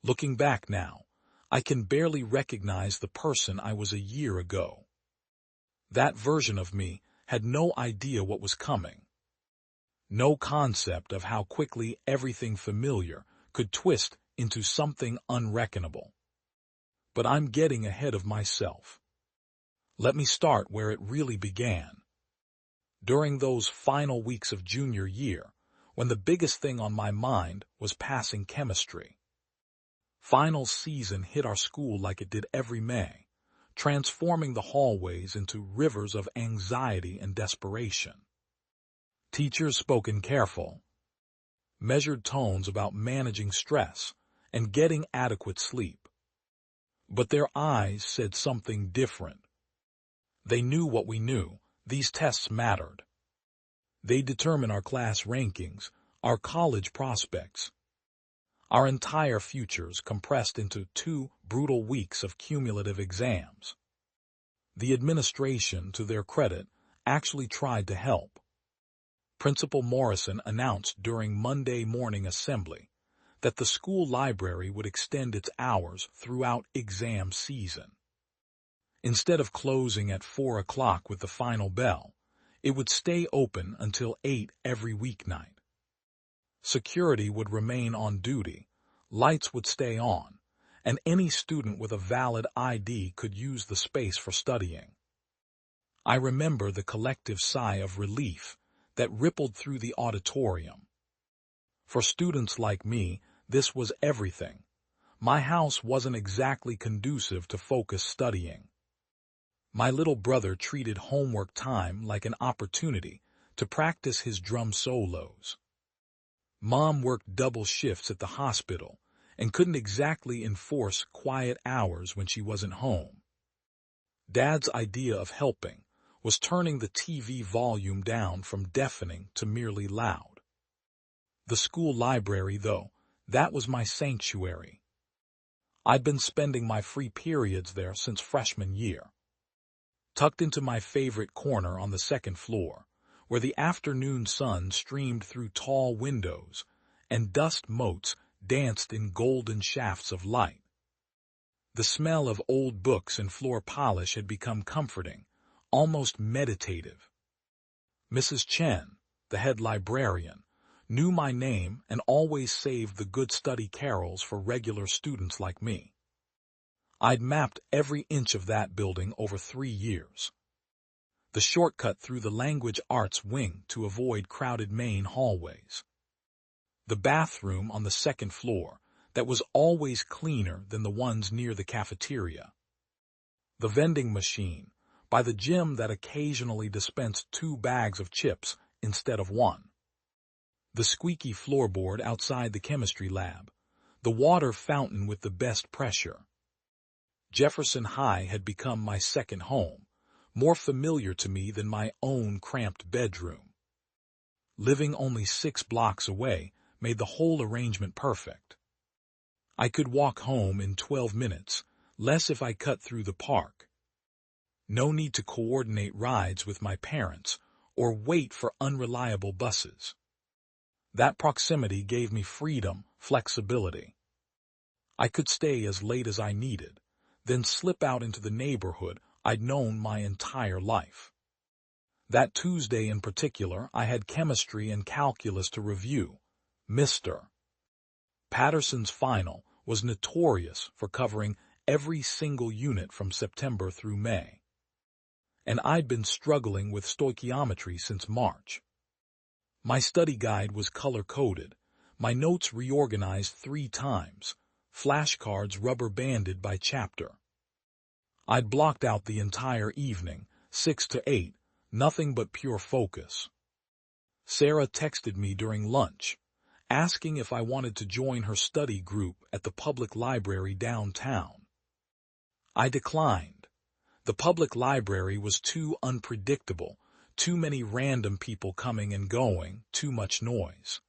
Looking back now, I can barely recognize the person I was a year ago. That version of me had no idea what was coming. No concept of how quickly everything familiar could twist into something unreckonable. But I'm getting ahead of myself. Let me start where it really began. During those final weeks of junior year, when the biggest thing on my mind was passing chemistry. Final season hit our school like it did every May, transforming the hallways into rivers of anxiety and desperation. Teachers spoke in careful, measured tones about managing stress and getting adequate sleep. But their eyes said something different. They knew what we knew. These tests mattered. They determine our class rankings, our college prospects. Our entire futures compressed into 2 brutal weeks of cumulative exams. The administration, to their credit, actually tried to help. Principal Morrison announced during Monday morning assembly that the school library would extend its hours throughout exam season. Instead of closing at 4 o'clock with the final bell, it would stay open until 8 every weeknight. Security would remain on duty, lights would stay on, and any student with a valid ID could use the space for studying. I remember the collective sigh of relief that rippled through the auditorium. For students like me, this was everything. My house wasn't exactly conducive to focused studying. My little brother treated homework time like an opportunity to practice his drum solos. Mom worked double shifts at the hospital and couldn't exactly enforce quiet hours when she wasn't home. Dad's idea of helping was turning the TV volume down from deafening to merely loud. The school library, though, that was my sanctuary. I'd been spending my free periods there since freshman year. Tucked into my favorite corner on the second floor, where the afternoon sun streamed through tall windows and dust motes danced in golden shafts of light. The smell of old books and floor polish had become comforting, almost meditative. Mrs. Chen, the head librarian, knew my name and always saved the good study carols for regular students like me. I'd mapped every inch of that building over 3 years. The shortcut through the language arts wing to avoid crowded main hallways. The bathroom on the second floor that was always cleaner than the ones near the cafeteria. The vending machine by the gym that occasionally dispensed 2 bags of chips instead of 1. The squeaky floorboard outside the chemistry lab. The water fountain with the best pressure. Jefferson High had become my second home, more familiar to me than my own cramped bedroom. Living only 6 blocks away made the whole arrangement perfect. I could walk home in 12 minutes, less if I cut through the park. No need to coordinate rides with my parents or wait for unreliable buses. That proximity gave me freedom, flexibility. I could stay as late as I needed, then slip out into the neighborhood I'd known my entire life. That Tuesday in particular, I had chemistry and calculus to review. Mr. Patterson's final was notorious for covering every single unit from September through May. And I'd been struggling with stoichiometry since March. My study guide was color-coded, my notes reorganized 3 times, flashcards rubber-banded by chapter. I'd blocked out the entire evening, 6 to 8, nothing but pure focus. Sarah texted me during lunch, asking if I wanted to join her study group at the public library downtown. I declined. The public library was too unpredictable, too many random people coming and going, too much noise.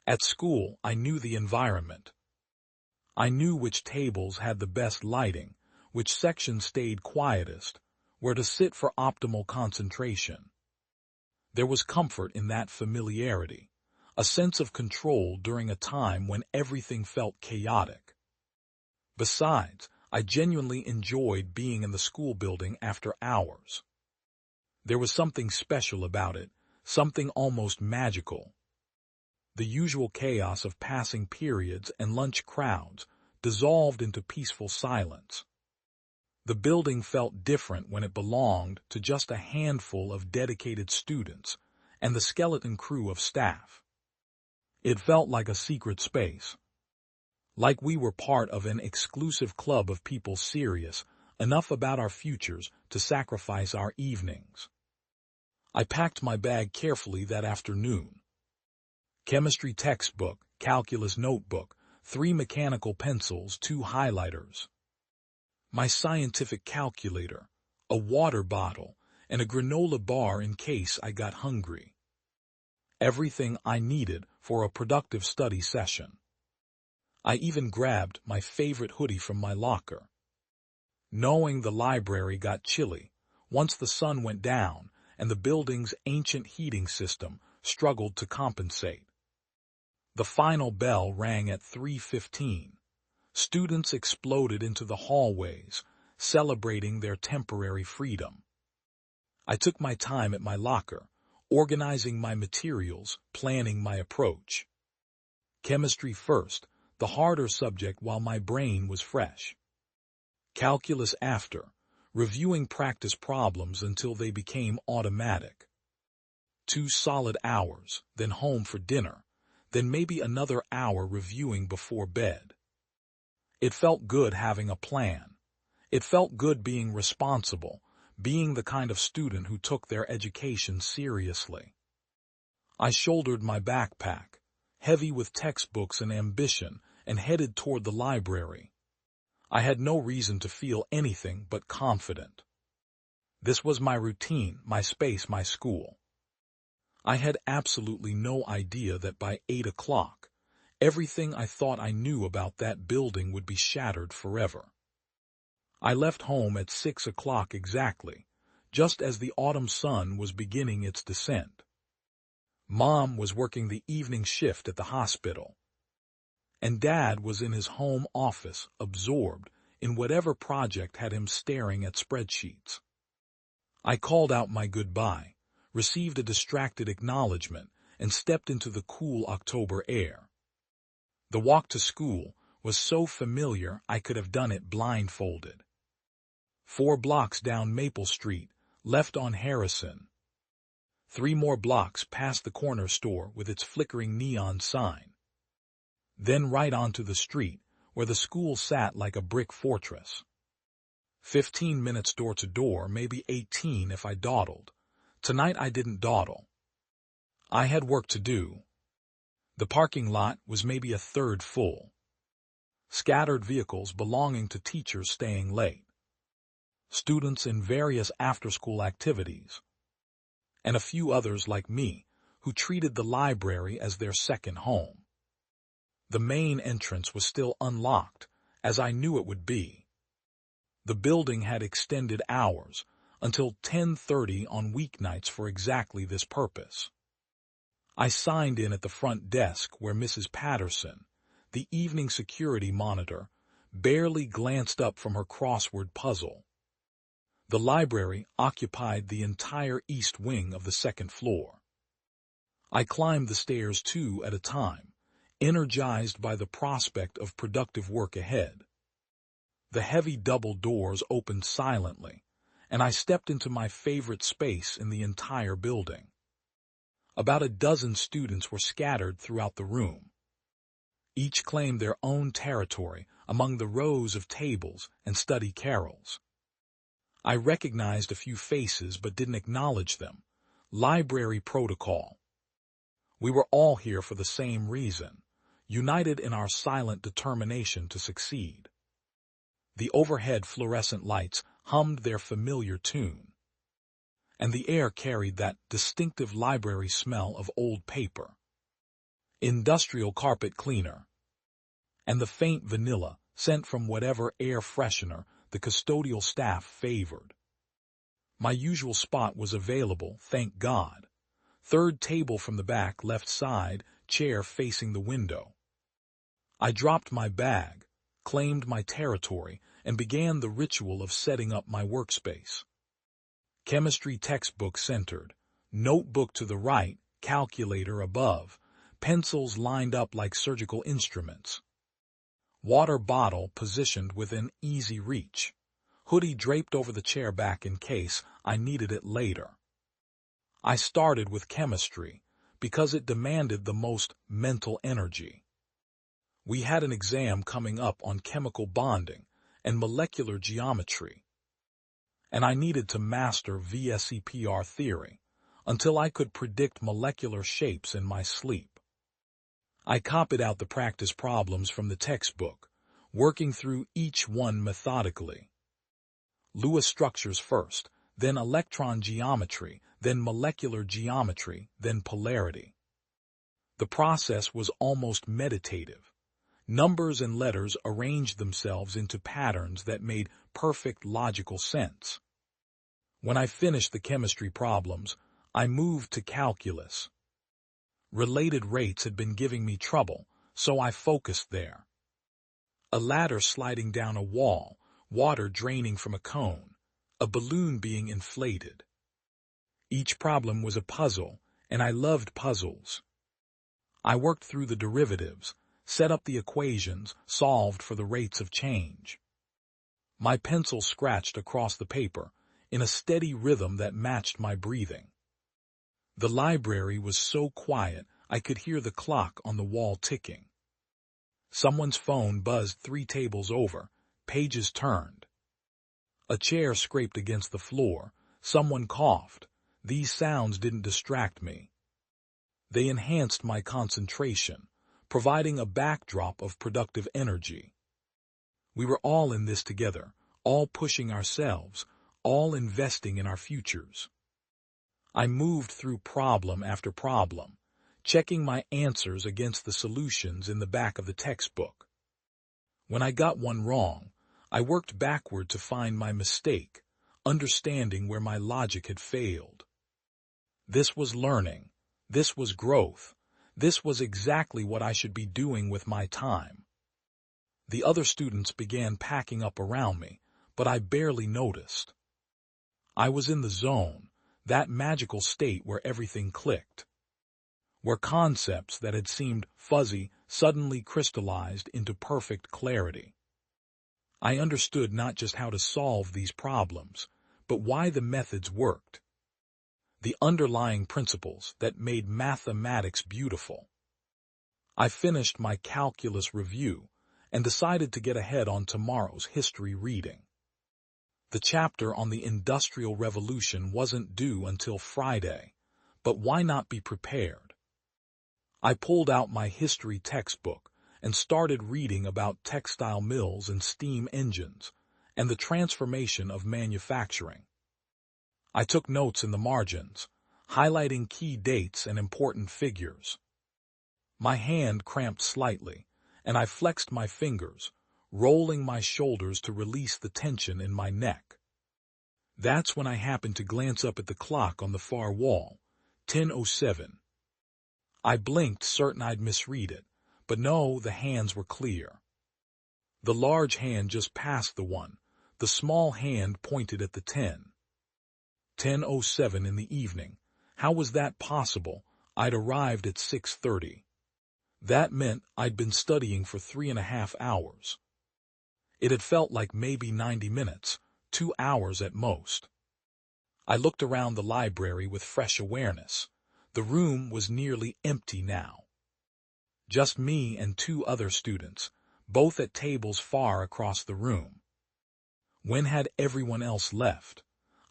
At school, I knew the environment. I knew which tables had the best lighting, which section stayed quietest, where to sit for optimal concentration. There was comfort in that familiarity, a sense of control during a time when everything felt chaotic. Besides, I genuinely enjoyed being in the school building after hours. There was something special about it, something almost magical. The usual chaos of passing periods and lunch crowds dissolved into peaceful silence. The building felt different when it belonged to just a handful of dedicated students and the skeleton crew of staff. It felt like a secret space, like we were part of an exclusive club of people serious enough about our futures to sacrifice our evenings. I packed my bag carefully that afternoon. Chemistry textbook, calculus notebook, 3 mechanical pencils, 2 highlighters. My scientific calculator, a water bottle, and a granola bar in case I got hungry. Everything I needed for a productive study session. I even grabbed my favorite hoodie from my locker. Knowing the library got chilly once the sun went down and the building's ancient heating system struggled to compensate. The final bell rang at 3:15. Students exploded into the hallways, celebrating their temporary freedom. I took my time at my locker, organizing my materials, planning my approach. Chemistry first, the harder subject while my brain was fresh. Calculus after, reviewing practice problems until they became automatic. 2 solid hours, then home for dinner, then maybe another hour reviewing before bed. It felt good having a plan. It felt good being responsible, being the kind of student who took their education seriously. I shouldered my backpack, heavy with textbooks and ambition, and headed toward the library. I had no reason to feel anything but confident. This was my routine, my space, my school. I had absolutely no idea that by 8 o'clock, everything I thought I knew about that building would be shattered forever. I left home at 6 o'clock exactly, just as the autumn sun was beginning its descent. Mom was working the evening shift at the hospital, and Dad was in his home office, absorbed in whatever project had him staring at spreadsheets. I called out my goodbye, received a distracted acknowledgement, and stepped into the cool October air. The walk to school was so familiar I could have done it blindfolded. 4 blocks down Maple Street, left on Harrison. 3 more blocks past the corner store with its flickering neon sign. Then right onto the street, where the school sat like a brick fortress. 15 minutes door to door, maybe 18 if I dawdled. Tonight I didn't dawdle. I had work to do. The parking lot was maybe a third full. Scattered vehicles belonging to teachers staying late. Students in various after-school activities. And a few others like me, who treated the library as their second home. The main entrance was still unlocked, as I knew it would be. The building had extended hours, until 10:30 on weeknights for exactly this purpose. I signed in at the front desk where Mrs. Patterson, the evening security monitor, barely glanced up from her crossword puzzle. The library occupied the entire east wing of the second floor. I climbed the stairs 2 at a time, energized by the prospect of productive work ahead. The heavy double doors opened silently, and I stepped into my favorite space in the entire building. About a dozen students were scattered throughout the room. Each claimed their own territory among the rows of tables and study carrels. I recognized a few faces but didn't acknowledge them. Library protocol. We were all here for the same reason, united in our silent determination to succeed. The overhead fluorescent lights hummed their familiar tune, and the air carried that distinctive library smell of old paper, industrial carpet cleaner, and the faint vanilla sent from whatever air freshener the custodial staff favored. My usual spot was available, thank God. 3rd table from the back, left side, chair facing the window. I dropped my bag, claimed my territory, and began the ritual of setting up my workspace. Chemistry textbook centered, notebook to the right, calculator above, pencils lined up like surgical instruments. Water bottle positioned within easy reach. Hoodie draped over the chair back in case I needed it later. I started with chemistry because it demanded the most mental energy. We had an exam coming up on chemical bonding and molecular geometry, and I needed to master VSEPR theory until I could predict molecular shapes in my sleep. I copied out the practice problems from the textbook, working through each one methodically. Lewis structures first, then electron geometry, then molecular geometry, then polarity. The process was almost meditative. Numbers and letters arranged themselves into patterns that made perfect logical sense. When I finished the chemistry problems, I moved to calculus. Related rates had been giving me trouble, so I focused there. A ladder sliding down a wall, water draining from a cone, a balloon being inflated. Each problem was a puzzle, and I loved puzzles. I worked through the derivatives, set up the equations, solved for the rates of change. My pencil scratched across the paper in a steady rhythm that matched my breathing. The library was so quiet I could hear the clock on the wall ticking. Someone's phone buzzed 3 tables over, pages turned. A chair scraped against the floor, someone coughed. These sounds didn't distract me. They enhanced my concentration, providing a backdrop of productive energy. We were all in this together, all pushing ourselves, all investing in our futures. I moved through problem after problem, checking my answers against the solutions in the back of the textbook. When I got one wrong, I worked backward to find my mistake, understanding where my logic had failed. This was learning. This was growth. This was exactly what I should be doing with my time. The other students began packing up around me, but I barely noticed. I was in the zone, that magical state where everything clicked, where concepts that had seemed fuzzy suddenly crystallized into perfect clarity. I understood not just how to solve these problems, but why the methods worked. The underlying principles that made mathematics beautiful. I finished my calculus review and decided to get ahead on tomorrow's history reading. The chapter on the Industrial Revolution wasn't due until Friday, but why not be prepared? I pulled out my history textbook and started reading about textile mills and steam engines and the transformation of manufacturing. I took notes in the margins, highlighting key dates and important figures. My hand cramped slightly, and I flexed my fingers, rolling my shoulders to release the tension in my neck. That's when I happened to glance up at the clock on the far wall, 10:07. I blinked, certain I'd misread it, but no, the hands were clear. The large hand just passed the 1, the small hand pointed at the 10. 10:07 in the evening. How was that possible? I'd arrived at 6:30. That meant I'd been studying for 3.5 hours. It had felt like maybe 90 minutes, 2 hours at most. I looked around the library with fresh awareness. The room was nearly empty now. Just me and 2 other students, both at tables far across the room. When had everyone else left?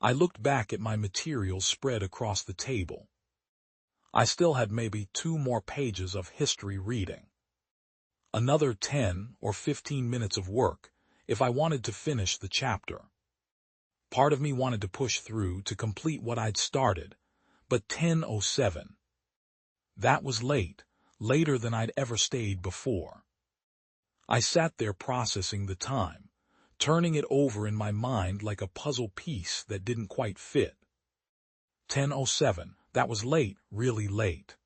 I looked back at my materials spread across the table. I still had maybe 2 more pages of history reading. Another 10 or 15 minutes of work if I wanted to finish the chapter. Part of me wanted to push through to complete what I'd started, but 10:07. That was late, later than I'd ever stayed before. I sat there processing the time, turning it over in my mind like a puzzle piece that didn't quite fit. 10:07, that was late, really late.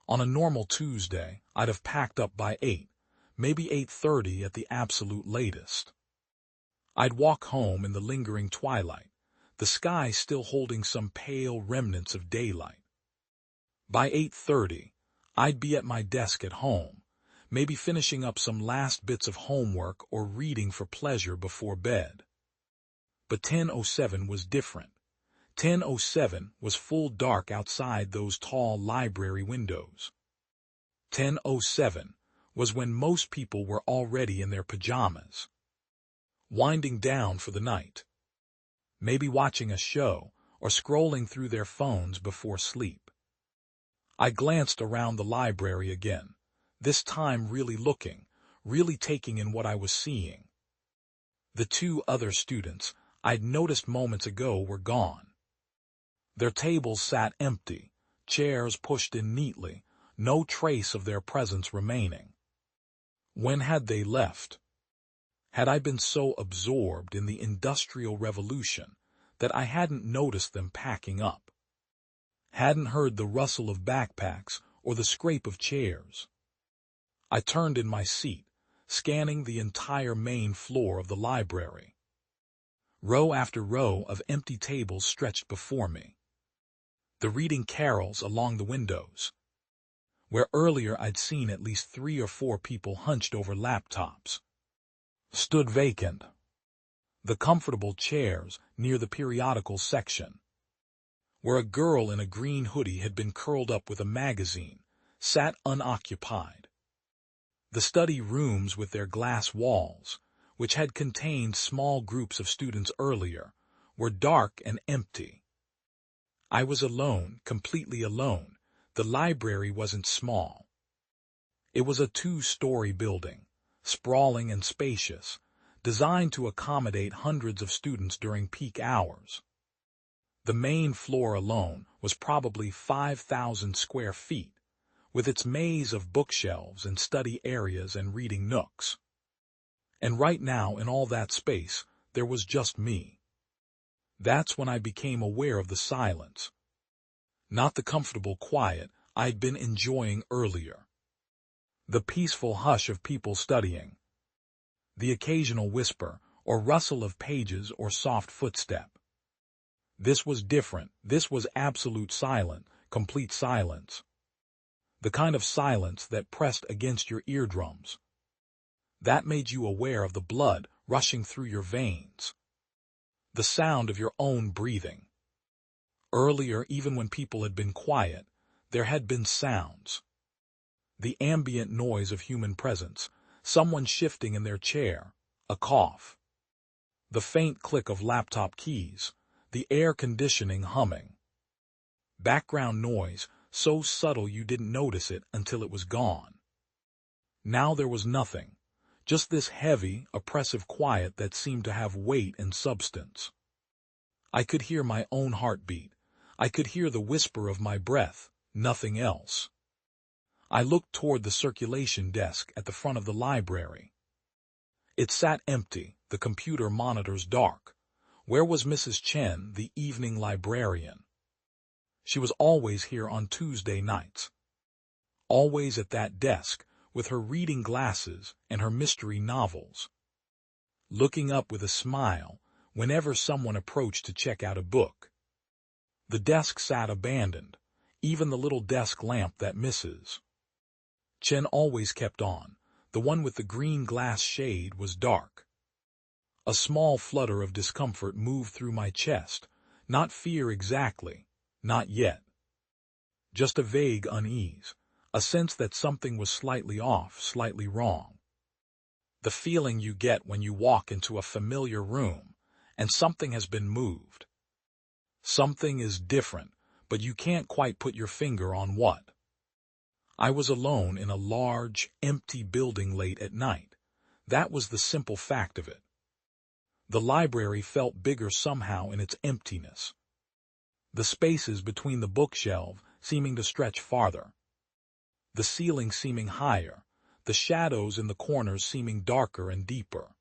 On a normal Tuesday, I'd have packed up by 8, maybe 8:30 at the absolute latest. I'd walk home in the lingering twilight, the sky still holding some pale remnants of daylight. By 8:30, I'd be at my desk at home, maybe finishing up some last bits of homework or reading for pleasure before bed. But 10:07 was different. 10:07 was full dark outside those tall library windows. 10:07 was when most people were already in their pajamas, winding down for the night, maybe watching a show or scrolling through their phones before sleep. I glanced around the library again, this time really looking, really taking in what I was seeing. The two other students I'd noticed moments ago were gone. Their tables sat empty, chairs pushed in neatly, no trace of their presence remaining. When had they left? Had I been so absorbed in the Industrial Revolution that I hadn't noticed them packing up? Hadn't heard the rustle of backpacks or the scrape of chairs? I turned in my seat, scanning the entire main floor of the library. Row after row of empty tables stretched before me. The reading carols along the windows, where earlier I'd seen at least 3 or 4 people hunched over laptops, stood vacant. The comfortable chairs near the periodical section, where a girl in a green hoodie had been curled up with a magazine, sat unoccupied. The study rooms with their glass walls, which had contained small groups of students earlier, were dark and empty. I was alone, completely alone. The library wasn't small. It was a 2-story building, sprawling and spacious, designed to accommodate hundreds of students during peak hours. The main floor alone was probably 5,000 square feet, with its maze of bookshelves and study areas and reading nooks. And right now, in all that space, there was just me. That's when I became aware of the silence. Not the comfortable quiet I'd been enjoying earlier. The peaceful hush of people studying. The occasional whisper or rustle of pages or soft footstep. This was different. This was absolute silence, complete silence. The kind of silence that pressed against your eardrums. That made you aware of the blood rushing through your veins. The sound of your own breathing. Earlier, even when people had been quiet, there had been sounds. The ambient noise of human presence, someone shifting in their chair, a cough. The faint click of laptop keys, the air conditioning humming. Background noise, so subtle you didn't notice it until it was gone. Now there was nothing, just this heavy, oppressive quiet that seemed to have weight and substance. I could hear my own heartbeat. I could hear the whisper of my breath, nothing else. I looked toward the circulation desk at the front of the library. It sat empty, the computer monitors dark. Where was Mrs. Chen, the evening librarian? She was always here on Tuesday nights. Always at that desk, with her reading glasses and her mystery novels. Looking up with a smile whenever someone approached to check out a book. The desk sat abandoned, even the little desk lamp that Mrs. Chen always kept on, the one with the green glass shade, was dark. A small flutter of discomfort moved through my chest, not fear exactly, not yet. Just a vague unease, a sense that something was slightly off, slightly wrong. The feeling you get when you walk into a familiar room and something has been moved. Something is different, but you can't quite put your finger on what. I was alone in a large, empty building late at night. That was the simple fact of it. The library felt bigger somehow in its emptiness. The spaces between the bookshelves seeming to stretch farther. The ceiling seeming higher, the shadows in the corners seeming darker and deeper.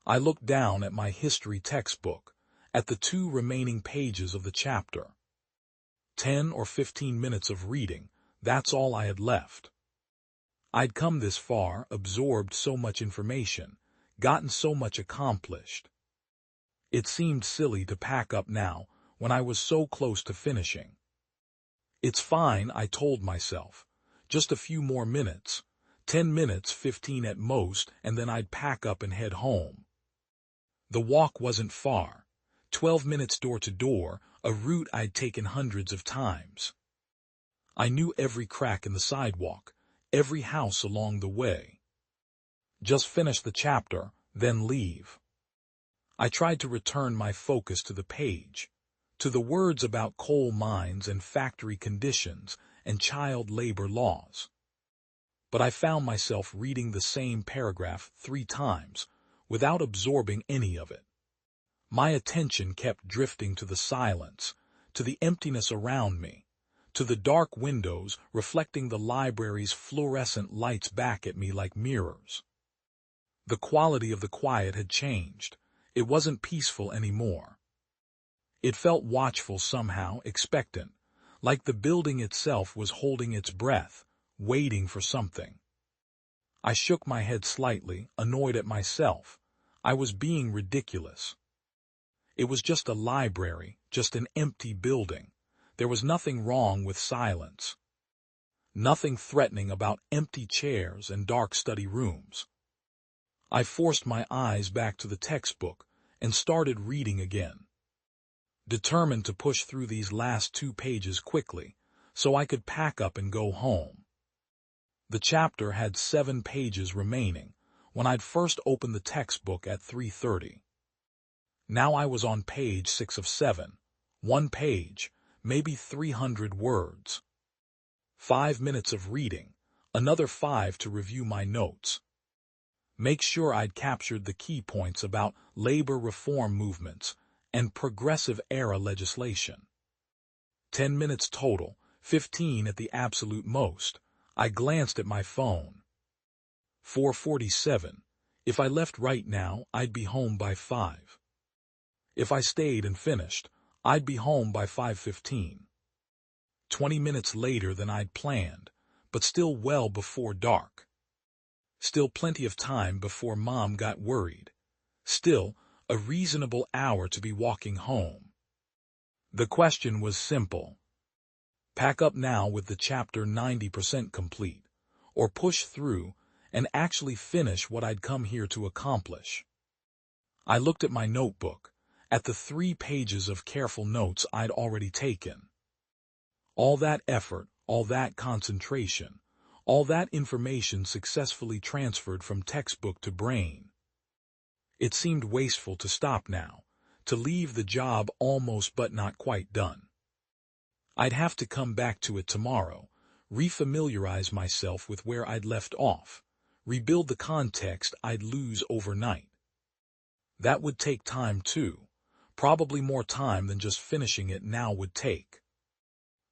I looked down at my history textbook, at the 2 remaining pages of the chapter. 10 or 15 minutes of reading, that's all I had left. I'd come this far, absorbed so much information, gotten so much accomplished. It seemed silly to pack up now, when I was so close to finishing. It's fine, I told myself. Just a few more minutes. 10 minutes, 15 at most, and then I'd pack up and head home. The walk wasn't far. 12 minutes door to door, a route I'd taken hundreds of times. I knew every crack in the sidewalk, every house along the way. Just finish the chapter, then leave. I tried to return my focus to the page, to the words about coal mines and factory conditions and child labor laws. But I found myself reading the same paragraph 3 times, without absorbing any of it. My attention kept drifting to the silence, to the emptiness around me, to the dark windows reflecting the library's fluorescent lights back at me like mirrors. The quality of the quiet had changed. It wasn't peaceful anymore. It felt watchful somehow, expectant, like the building itself was holding its breath, waiting for something. I shook my head slightly, annoyed at myself. I was being ridiculous. It was just a library, just an empty building. There was nothing wrong with silence. Nothing threatening about empty chairs and dark study rooms. I forced my eyes back to the textbook and started reading again, determined to push through these last 2 pages quickly so I could pack up and go home. The chapter had 7 pages remaining when I'd first opened the textbook at 3:30. Now I was on page 6 of 7, 1 page, maybe 300 words. 5 minutes of reading, another 5 to review my notes. Make sure I'd captured the key points about labor reform movements and progressive era legislation. 10 minutes total, 15 at the absolute most. I glanced at my phone. 4:47. If I left right now, I'd be home by 5. If I stayed and finished, I'd be home by 5:15. 20 minutes later than I'd planned, but still well before dark. Still plenty of time before Mom got worried. Still a reasonable hour to be walking home. The question was simple. Pack up now with the chapter 90% complete, or push through and actually finish what I'd come here to accomplish. I looked at my notebook, at the 3 pages of careful notes I'd already taken. All that effort, all that concentration, all that information successfully transferred from textbook to brain. It seemed wasteful to stop now, to leave the job almost but not quite done. I'd have to come back to it tomorrow, refamiliarize myself with where I'd left off, rebuild the context I'd lose overnight. That would take time too, probably more time than just finishing it now would take.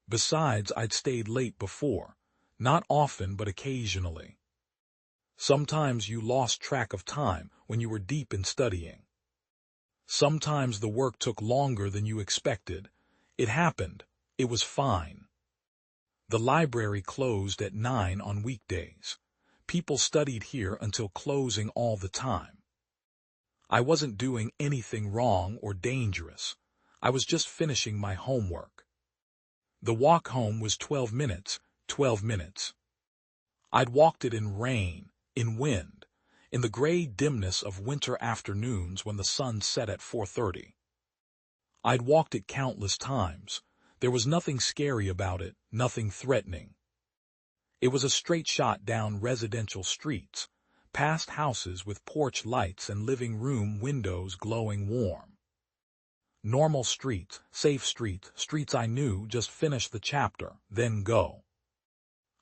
Besides, I'd stayed late before, not often but occasionally. Sometimes you lost track of time when you were deep in studying. Sometimes the work took longer than you expected. It happened. It was fine. The library closed at 9 on weekdays. People studied here until closing all the time. I wasn't doing anything wrong or dangerous. I was just finishing my homework. The walk home was 12 minutes, 12 minutes. I'd walked it in rain, in wind, in the gray dimness of winter afternoons when the sun set at 4:30. I'd walked it countless times. There was nothing scary about it, nothing threatening. It was a straight shot down residential streets, past houses with porch lights and living room windows glowing warm. Normal streets, safe streets, streets I knew. Just finish the chapter, then go.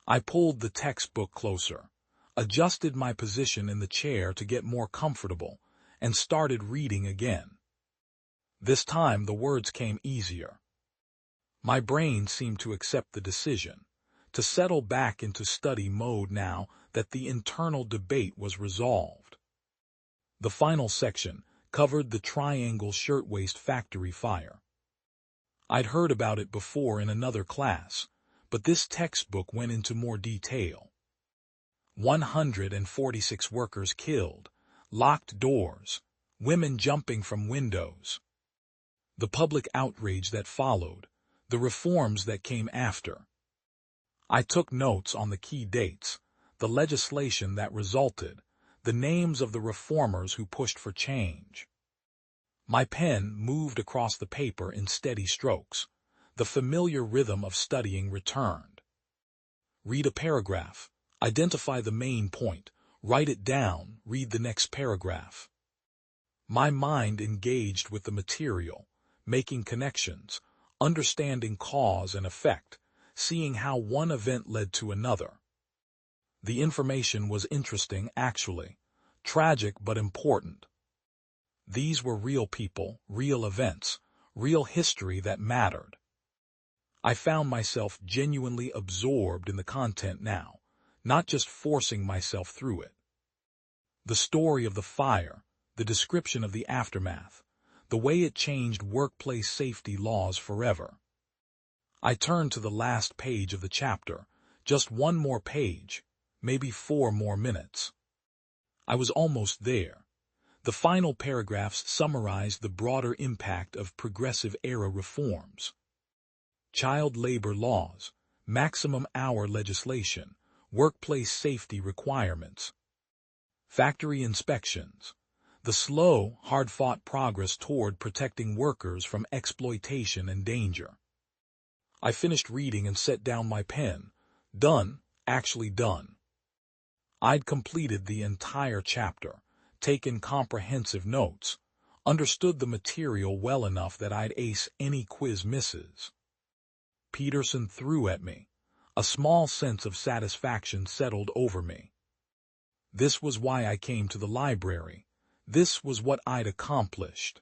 I pulled the textbook closer, adjusted my position in the chair to get more comfortable, and started reading again. This time the words came easier. My brain seemed to accept the decision, to settle back into study mode now that the internal debate was resolved. The final section covered the Triangle Shirtwaist Factory fire. I'd heard about it before in another class, but this textbook went into more detail. 146 workers killed, locked doors, women jumping from windows. The public outrage that followed, the reforms that came after. I took notes on the key dates, the legislation that resulted, the names of the reformers who pushed for change. My pen moved across the paper in steady strokes. The familiar rhythm of studying returned. Read a paragraph, identify the main point, write it down, read the next paragraph. My mind engaged with the material, making connections, understanding cause and effect, seeing how one event led to another. The information was interesting, actually, tragic but important. These were real people, real events, real history that mattered. I found myself genuinely absorbed in the content now, not just forcing myself through it. The story of the fire, the description of the aftermath, the way it changed workplace safety laws forever. I turned to the last page of the chapter, just one more page, maybe 4 more minutes. I was almost there. The final paragraphs summarized the broader impact of progressive-era reforms. Child labor laws, maximum hour legislation, workplace safety requirements, factory inspections, the slow, hard-fought progress toward protecting workers from exploitation and danger. I finished reading and set down my pen. Done, actually done. I'd completed the entire chapter, taken comprehensive notes, understood the material well enough that I'd ace any quiz misses. Peterson threw at me. A small sense of satisfaction settled over me. This was why I came to the library. This was what I'd accomplished.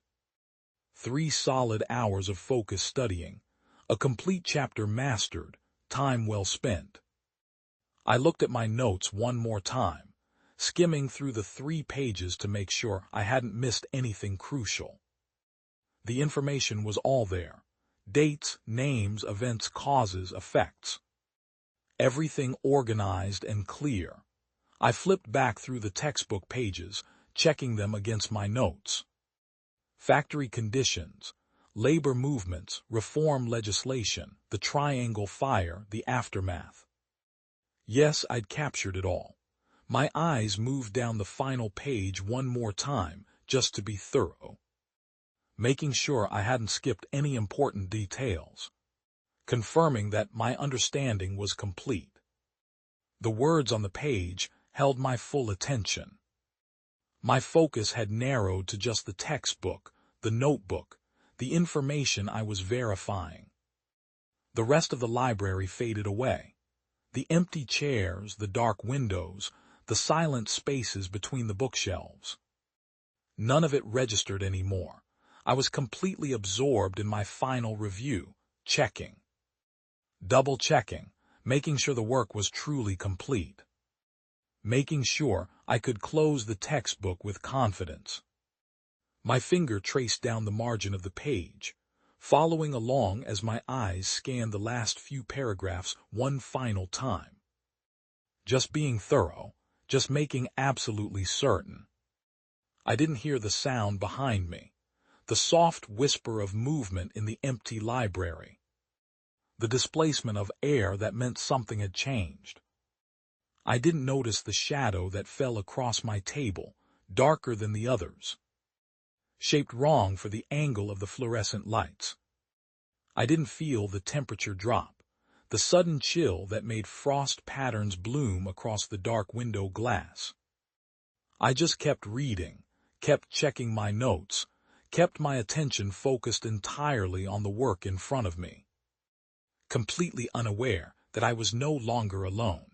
3 solid hours of focused studying, a complete chapter mastered, time well spent. I looked at my notes one more time, skimming through the 3 pages to make sure I hadn't missed anything crucial. The information was all there. Dates, names, events, causes, effects. Everything organized and clear. I flipped back through the textbook pages, checking them against my notes. Factory conditions, labor movements, reform legislation, the triangle fire, the aftermath. Yes, I'd captured it all. My eyes moved down the final page one more time, just to be thorough. Making sure I hadn't skipped any important details. Confirming that my understanding was complete. The words on the page held my full attention. My focus had narrowed to just the textbook, the notebook, the information I was verifying. The rest of the library faded away. The empty chairs, the dark windows, the silent spaces between the bookshelves. None of it registered anymore. I was completely absorbed in my final review, checking. Double-checking, making sure the work was truly complete. Making sure I could close the textbook with confidence. My finger traced down the margin of the page, following along as my eyes scanned the last few paragraphs one final time. Just being thorough, just making absolutely certain. I didn't hear the sound behind me, the soft whisper of movement in the empty library. The displacement of air that meant something had changed. I didn't notice the shadow that fell across my table, darker than the others. Shaped wrong for the angle of the fluorescent lights. I didn't feel the temperature drop, the sudden chill that made frost patterns bloom across the dark window glass. I just kept reading, kept checking my notes, kept my attention focused entirely on the work in front of me. Completely unaware that I was no longer alone.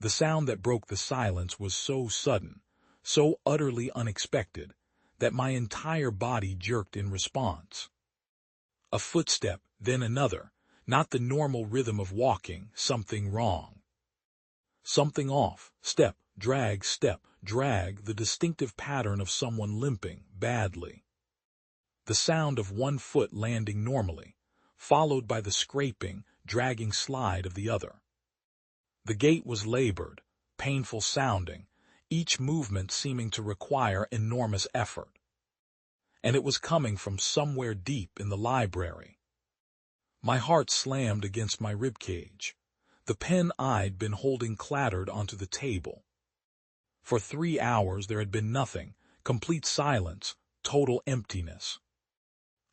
The sound that broke the silence was so sudden, so utterly unexpected, that my entire body jerked in response. A footstep, then another, not the normal rhythm of walking, something wrong. Something off, step, drag, the distinctive pattern of someone limping, badly. The sound of one foot landing normally, followed by the scraping, dragging slide of the other. The gait was labored, painful sounding, each movement seeming to require enormous effort. And it was coming from somewhere deep in the library. My heart slammed against my ribcage. The pen I'd been holding clattered onto the table. For 3 hours there had been nothing, complete silence, total emptiness.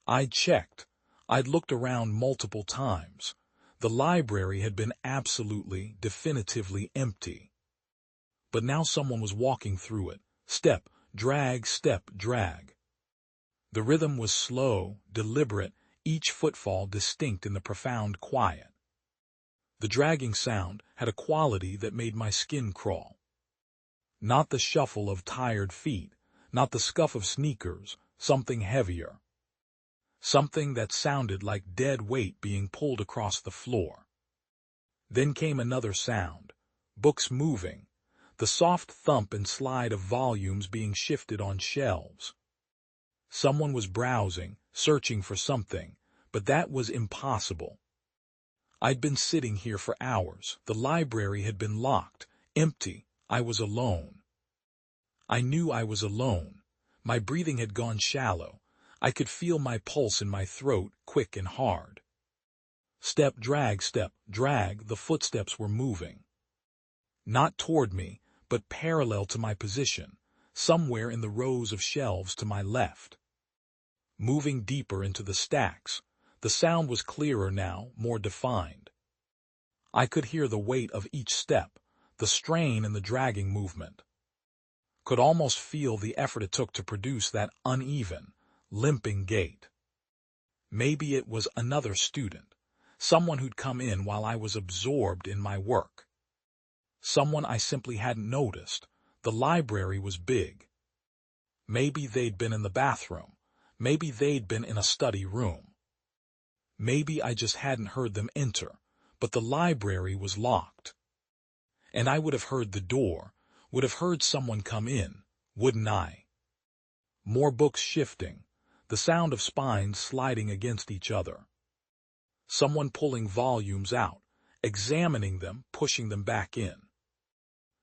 I'd checked. I'd looked around multiple times. The library had been absolutely, definitively empty. But now someone was walking through it. Step, drag, step, drag. The rhythm was slow, deliberate, each footfall distinct in the profound quiet. The dragging sound had a quality that made my skin crawl. Not the shuffle of tired feet, not the scuff of sneakers, something heavier. Something that sounded like dead weight being pulled across the floor. Then came another sound, books moving, the soft thump and slide of volumes being shifted on shelves. Someone was browsing, searching for something, but that was impossible. I'd been sitting here for hours. The library had been locked, empty. I was alone. I knew I was alone. My breathing had gone shallow. I could feel my pulse in my throat, quick and hard. Step, drag, the footsteps were moving. Not toward me, but parallel to my position, somewhere in the rows of shelves to my left. Moving deeper into the stacks, the sound was clearer now, more defined. I could hear the weight of each step, the strain and the dragging movement. Could almost feel the effort it took to produce that uneven, limping gait. Maybe it was another student, someone who'd come in while I was absorbed in my work. Someone I simply hadn't noticed. The library was big. Maybe they'd been in the bathroom. Maybe they'd been in a study room. Maybe I just hadn't heard them enter, but the library was locked. And I would have heard the door, would have heard someone come in, wouldn't I? More books shifting, the sound of spines sliding against each other. Someone pulling volumes out, examining them, pushing them back in.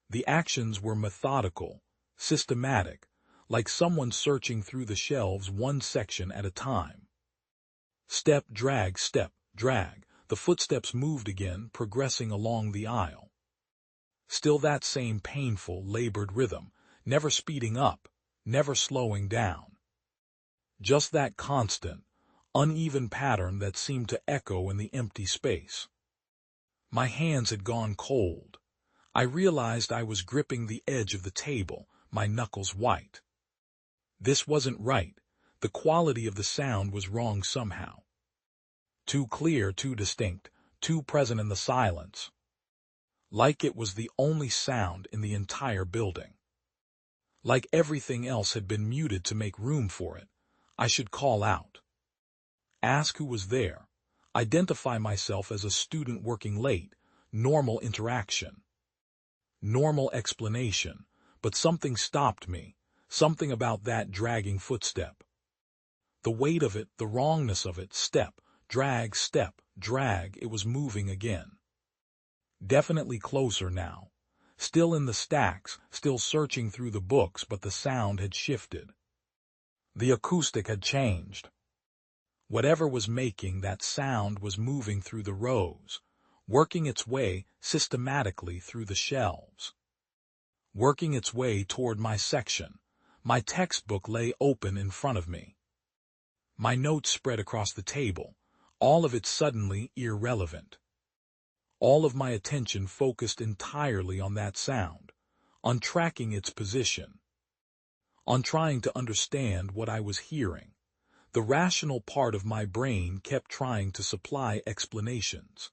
The actions were methodical, systematic, like someone searching through the shelves one section at a time. Step, drag, the footsteps moved again, progressing along the aisle. Still that same painful, labored rhythm, never speeding up, never slowing down. Just that constant, uneven pattern that seemed to echo in the empty space. My hands had gone cold. I realized I was gripping the edge of the table, my knuckles white. This wasn't right. The quality of the sound was wrong somehow. Too clear, too distinct, too present in the silence. Like it was the only sound in the entire building. Like everything else had been muted to make room for it. I should call out. Ask who was there. Identify myself as a student working late. Normal interaction. Normal explanation. But something stopped me. Something about that dragging footstep. The weight of it, the wrongness of it, step, drag, it was moving again. Definitely closer now. Still in the stacks, still searching through the books, but the sound had shifted. The acoustic had changed. Whatever was making that sound was moving through the rows, working its way systematically through the shelves. Working its way toward my section. My textbook lay open in front of me. My notes spread across the table, all of it suddenly irrelevant. All of my attention focused entirely on that sound, on tracking its position, on trying to understand what I was hearing. The rational part of my brain kept trying to supply explanations.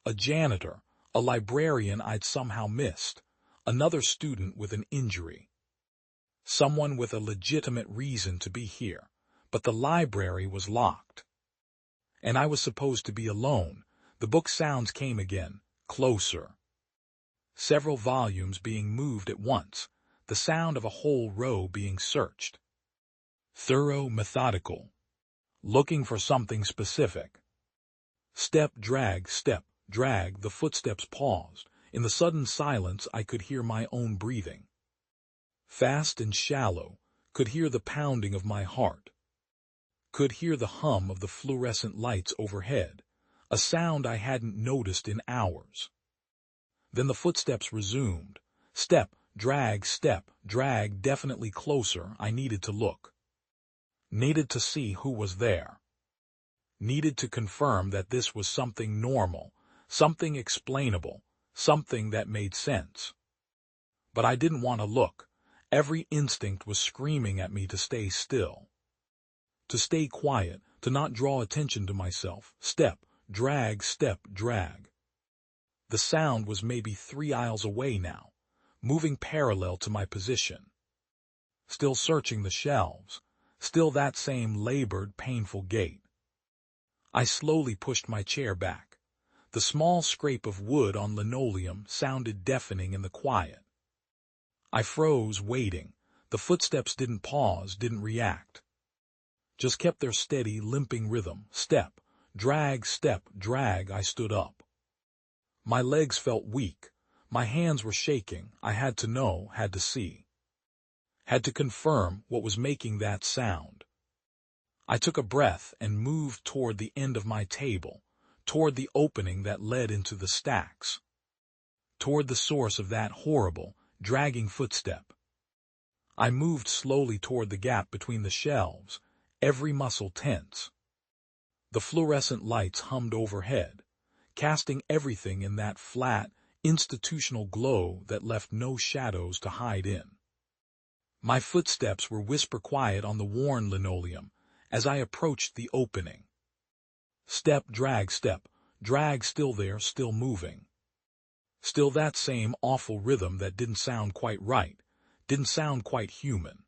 A janitor, a librarian I'd somehow missed, another student with an injury. Someone with a legitimate reason to be here, but the library was locked. And I was supposed to be alone. The book sounds came again, closer. Several volumes being moved at once, the sound of a whole row being searched. Thorough, methodical. Looking for something specific. Step, drag, the footsteps paused. In the sudden silence, I could hear my own breathing. Fast and shallow, could hear the pounding of my heart. Could hear the hum of the fluorescent lights overhead, a sound I hadn't noticed in hours. Then the footsteps resumed. Step, drag, definitely closer. I needed to look. Needed to see who was there. Needed to confirm that this was something normal, something explainable, something that made sense. But I didn't want to look. Every instinct was screaming at me to stay still. To stay quiet, to not draw attention to myself. Step, drag. The sound was maybe 3 aisles away now, moving parallel to my position. Still searching the shelves, still that same labored, painful gait. I slowly pushed my chair back. The small scrape of wood on linoleum sounded deafening in the quiet. I froze, waiting. The footsteps didn't pause, didn't react. Just kept their steady, limping rhythm. Step, drag. I stood up. My legs felt weak. My hands were shaking. I had to know, had to see. Had to confirm what was making that sound. I took a breath and moved toward the end of my table, toward the opening that led into the stacks, toward the source of that horrible, dragging footstep. I moved slowly toward the gap between the shelves, every muscle tense. The fluorescent lights hummed overhead, casting everything in that flat, institutional glow that left no shadows to hide in. My footsteps were whisper quiet on the worn linoleum as I approached the opening. Step, drag, still there, still moving. Still that same awful rhythm that didn't sound quite right, didn't sound quite human.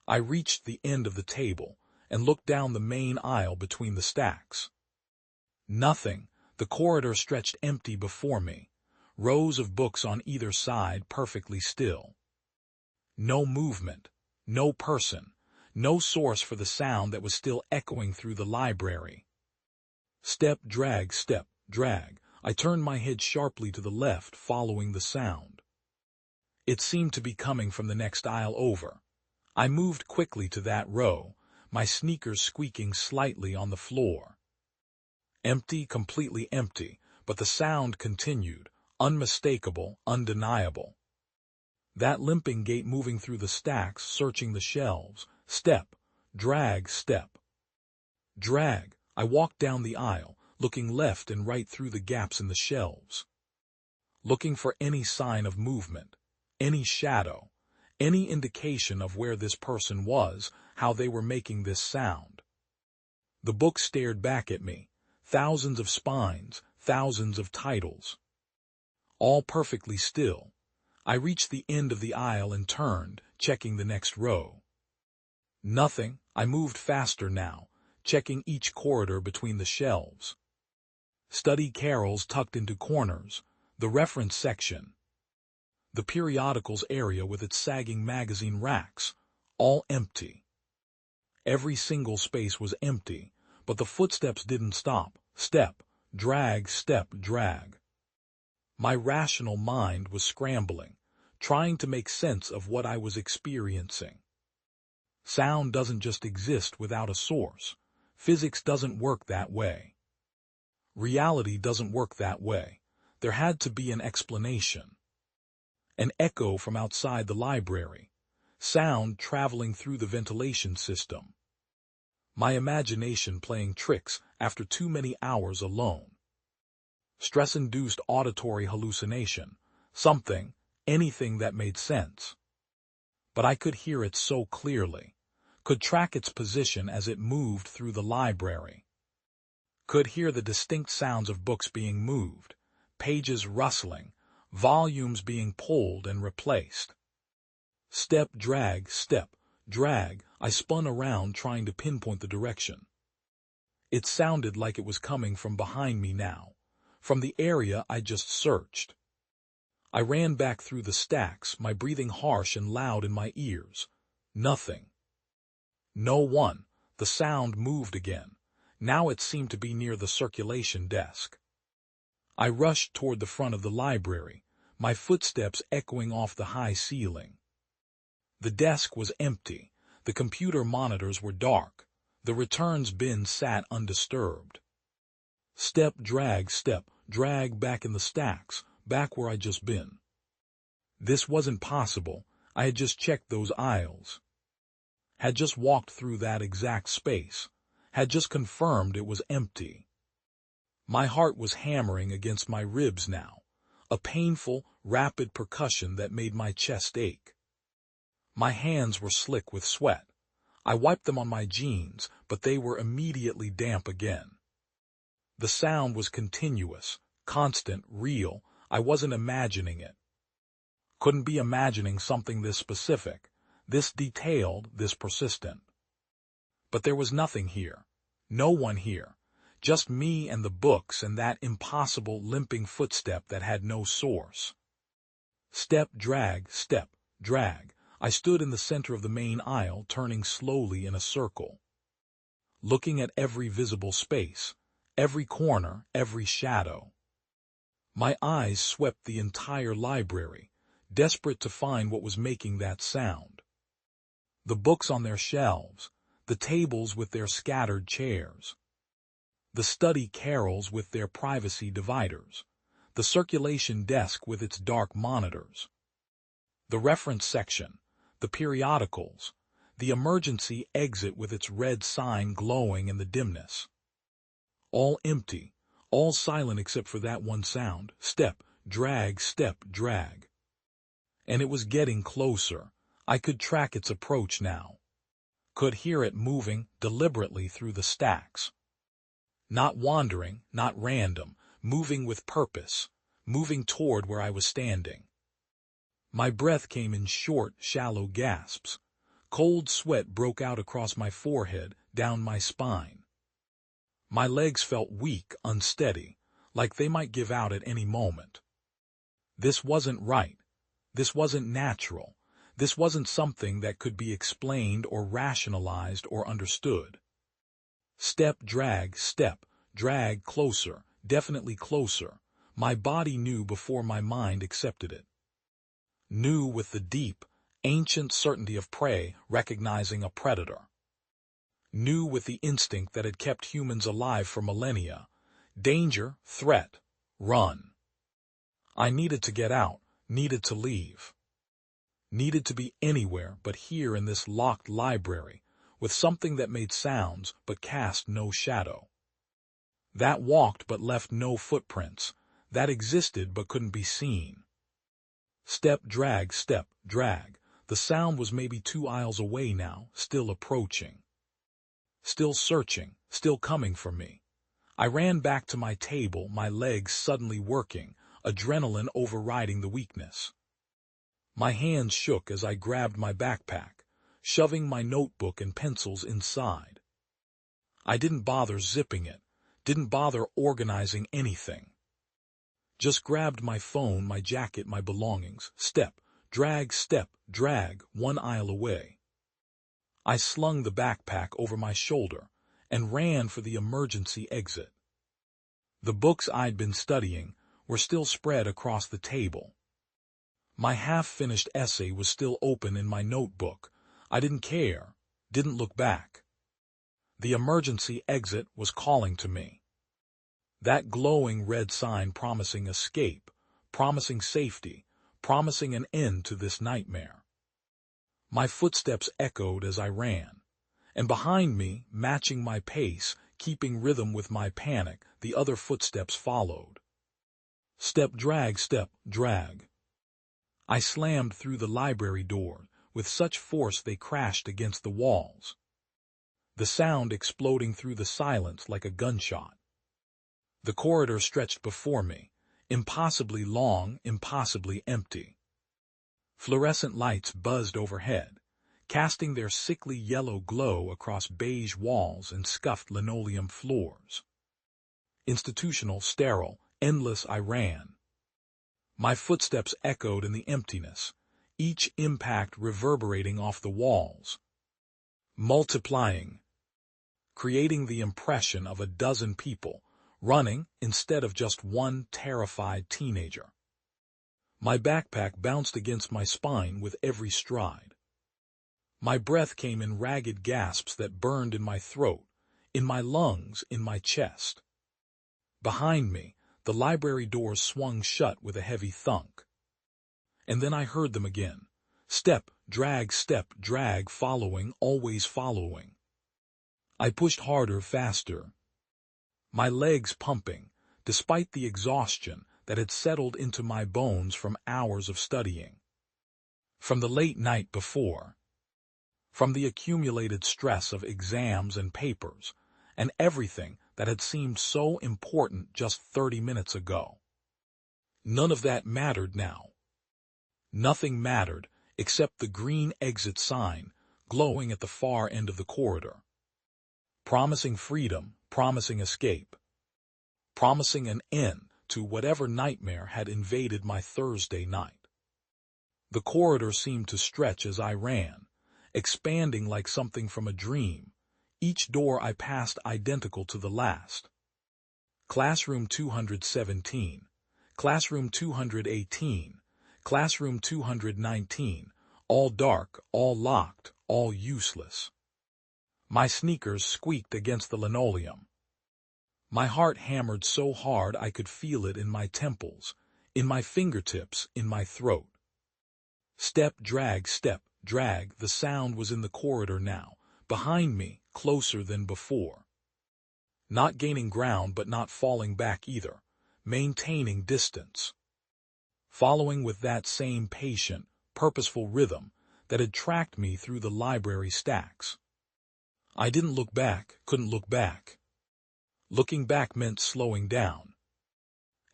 I reached the end of the table and looked down the main aisle between the stacks. Nothing. The corridor stretched empty before me, rows of books on either side perfectly still. No movement, no person, no source for the sound that was still echoing through the library. Step, drag. I turned my head sharply to the left, following the sound. It seemed to be coming from the next aisle over. I moved quickly to that row, my sneakers squeaking slightly on the floor. Empty, completely empty, but the sound continued, unmistakable, undeniable. That limping gait moving through the stacks, searching the shelves. Step, drag. I walked down the aisle, looking left and right through the gaps in the shelves. Looking for any sign of movement, any shadow, any indication of where this person was, how they were making this sound. The book stared back at me, thousands of spines, thousands of titles. All perfectly still. I reached the end of the aisle and turned, checking the next row. Nothing. I moved faster now, checking each corridor between the shelves. Study carols tucked into corners, the reference section, the periodicals area with its sagging magazine racks, all empty. Every single space was empty, but the footsteps didn't stop. Step, drag. My rational mind was scrambling, trying to make sense of what I was experiencing. Sound doesn't just exist without a source. Physics doesn't work that way. Reality doesn't work that way. There had to be an explanation. An echo from outside the library. Sound traveling through the ventilation system. My imagination playing tricks after too many hours alone. Stress-induced auditory hallucination. Something, anything that made sense. But I could hear it so clearly. Could track its position as it moved through the library. Could hear the distinct sounds of books being moved, pages rustling, volumes being pulled and replaced. Step, drag. I spun around trying to pinpoint the direction. It sounded like it was coming from behind me now, from the area I just searched. I ran back through the stacks, my breathing harsh and loud in my ears. Nothing. No one. The sound moved again. Now it seemed to be near the circulation desk. I rushed toward the front of the library, my footsteps echoing off the high ceiling. The desk was empty, the computer monitors were dark, the returns bin sat undisturbed. Step, drag back in the stacks, back where I'd just been. This wasn't possible. I had just checked those aisles. Had just walked through that exact space. Had just confirmed it was empty. My heart was hammering against my ribs now, a painful, rapid percussion that made my chest ache. My hands were slick with sweat. I wiped them on my jeans, but they were immediately damp again. The sound was continuous, constant, real. I wasn't imagining it. Couldn't be imagining something this specific, this detailed, this persistent. But there was nothing here. No one here. Just me and the books and that impossible limping footstep that had no source. Step, drag. I stood in the center of the main aisle, turning slowly in a circle. Looking at every visible space, every corner, every shadow. My eyes swept the entire library, desperate to find what was making that sound. The books on their shelves, the tables with their scattered chairs. The study carrels with their privacy dividers, the circulation desk with its dark monitors. The reference section, the periodicals, the emergency exit with its red sign glowing in the dimness. All empty, all silent except for that one sound, step, drag. And it was getting closer. I could track its approach now. Could hear it moving deliberately through the stacks. Not wandering, not random, moving with purpose, moving toward where I was standing. My breath came in short, shallow gasps. Cold sweat broke out across my forehead, down my spine. My legs felt weak, unsteady, like they might give out at any moment. This wasn't right. This wasn't natural. This wasn't something that could be explained or rationalized or understood. Step, drag, closer, definitely closer. My body knew before my mind accepted it. Knew with the deep, ancient certainty of prey recognizing a predator. Knew with the instinct that had kept humans alive for millennia. Danger, threat, run. I needed to get out, needed to leave. Needed to be anywhere but here in this locked library, with something that made sounds but cast no shadow. That walked but left no footprints, that existed but couldn't be seen. Step, drag. The sound was maybe 2 aisles away now, still approaching. Still searching, still coming for me. I ran back to my table, my legs suddenly working, adrenaline overriding the weakness. My hands shook as I grabbed my backpack, shoving my notebook and pencils inside. I didn't bother zipping it, didn't bother organizing anything. Just grabbed my phone, my jacket, my belongings. Step, drag, 1 aisle away. I slung the backpack over my shoulder and ran for the emergency exit. The books I'd been studying were still spread across the table. My half-finished essay was still open in my notebook. I didn't care, didn't look back. The emergency exit was calling to me. That glowing red sign promising escape, promising safety, promising an end to this nightmare. My footsteps echoed as I ran, and behind me, matching my pace, keeping rhythm with my panic, the other footsteps followed. Step, drag. I slammed through the library door with such force they crashed against the walls. The sound exploding through the silence like a gunshot. The corridor stretched before me, impossibly long, impossibly empty. Fluorescent lights buzzed overhead, casting their sickly yellow glow across beige walls and scuffed linoleum floors. Institutional, sterile, endless I ran. My footsteps echoed in the emptiness, each impact reverberating off the walls. Multiplying, creating the impression of a dozen people, running instead of just one terrified teenager. My backpack bounced against my spine with every stride. My breath came in ragged gasps that burned in my throat, in my lungs, in my chest. Behind me, the library doors swung shut with a heavy thunk. And then I heard them again. Step, drag, following, always following. I pushed harder, faster. My legs pumping, despite the exhaustion that had settled into my bones from hours of studying. From the late night before. From the accumulated stress of exams and papers, and everything that had seemed so important just 30 minutes ago. None of that mattered now. Nothing mattered except the green exit sign glowing at the far end of the corridor. Promising freedom, promising escape. Promising an end to whatever nightmare had invaded my Thursday night. The corridor seemed to stretch as I ran, expanding like something from a dream, each door I passed identical to the last. Classroom 217, Classroom 218, Classroom 219, all dark, all locked, all useless. My sneakers squeaked against the linoleum. My heart hammered so hard I could feel it in my temples, in my fingertips, in my throat. Step, drag, the sound was in the corridor now, behind me, closer than before. Not gaining ground but not falling back either, maintaining distance. Following with that same patient, purposeful rhythm that had tracked me through the library stacks. I didn't look back, couldn't look back. Looking back meant slowing down.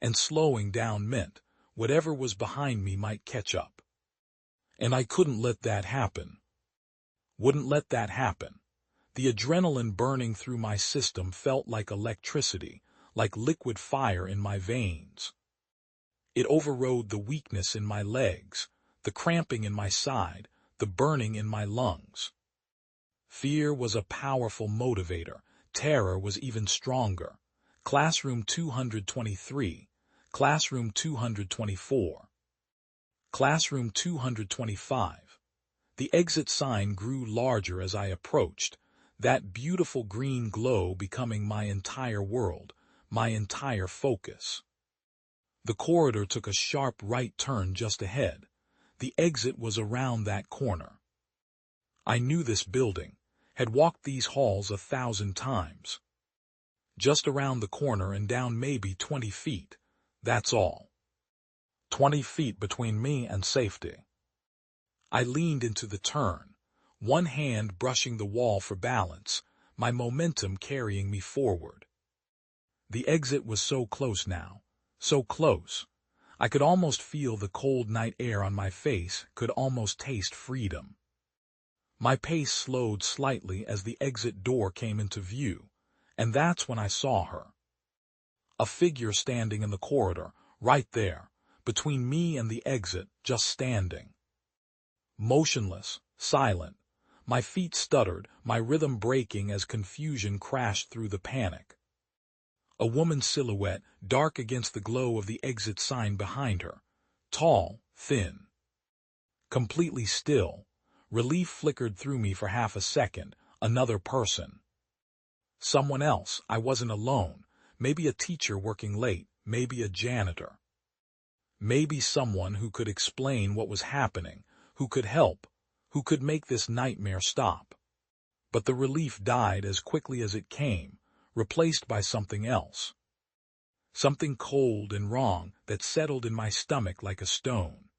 And slowing down meant whatever was behind me might catch up. And I couldn't let that happen. Wouldn't let that happen. The adrenaline burning through my system felt like electricity, like liquid fire in my veins. It overrode the weakness in my legs, the cramping in my side, the burning in my lungs. Fear was a powerful motivator. Terror was even stronger. Classroom 223, Classroom 224, Classroom 225. The exit sign grew larger as I approached, that beautiful green glow becoming my entire world, my entire focus. The corridor took a sharp right turn just ahead. The exit was around that corner. I knew this building, had walked these halls 1,000 times. Just around the corner and down maybe 20 feet, that's all. 20 feet between me and safety. I leaned into the turn, one hand brushing the wall for balance, my momentum carrying me forward. The exit was so close now, so close. I could almost feel the cold night air on my face, could almost taste freedom. My pace slowed slightly as the exit door came into view, and that's when I saw her. A figure standing in the corridor, right there, between me and the exit, just standing. Motionless, silent, my feet stuttered, my rhythm breaking as confusion crashed through the panic. A woman's silhouette, dark against the glow of the exit sign behind her, tall, thin. Completely still. Relief flickered through me for half a second. Another person. Someone else. I wasn't alone. Maybe a teacher working late. Maybe a janitor. Maybe someone who could explain what was happening, who could help, who could make this nightmare stop. But the relief died as quickly as it came, replaced by something else. Something cold and wrong that settled in my stomach like a stone.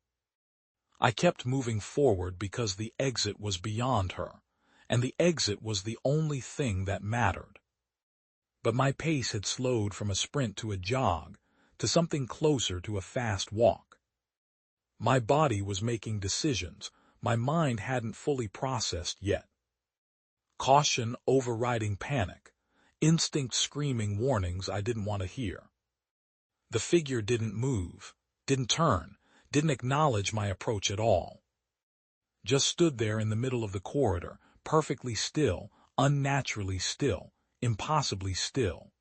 I kept moving forward because the exit was beyond her, and the exit was the only thing that mattered. But my pace had slowed from a sprint to a jog, to something closer to a fast walk. My body was making decisions my mind hadn't fully processed yet. Caution overriding panic, instinct screaming warnings I didn't want to hear. The figure didn't move, didn't turn, didn't acknowledge my approach at all. Just stood there in the middle of the corridor, perfectly still, unnaturally still, impossibly still.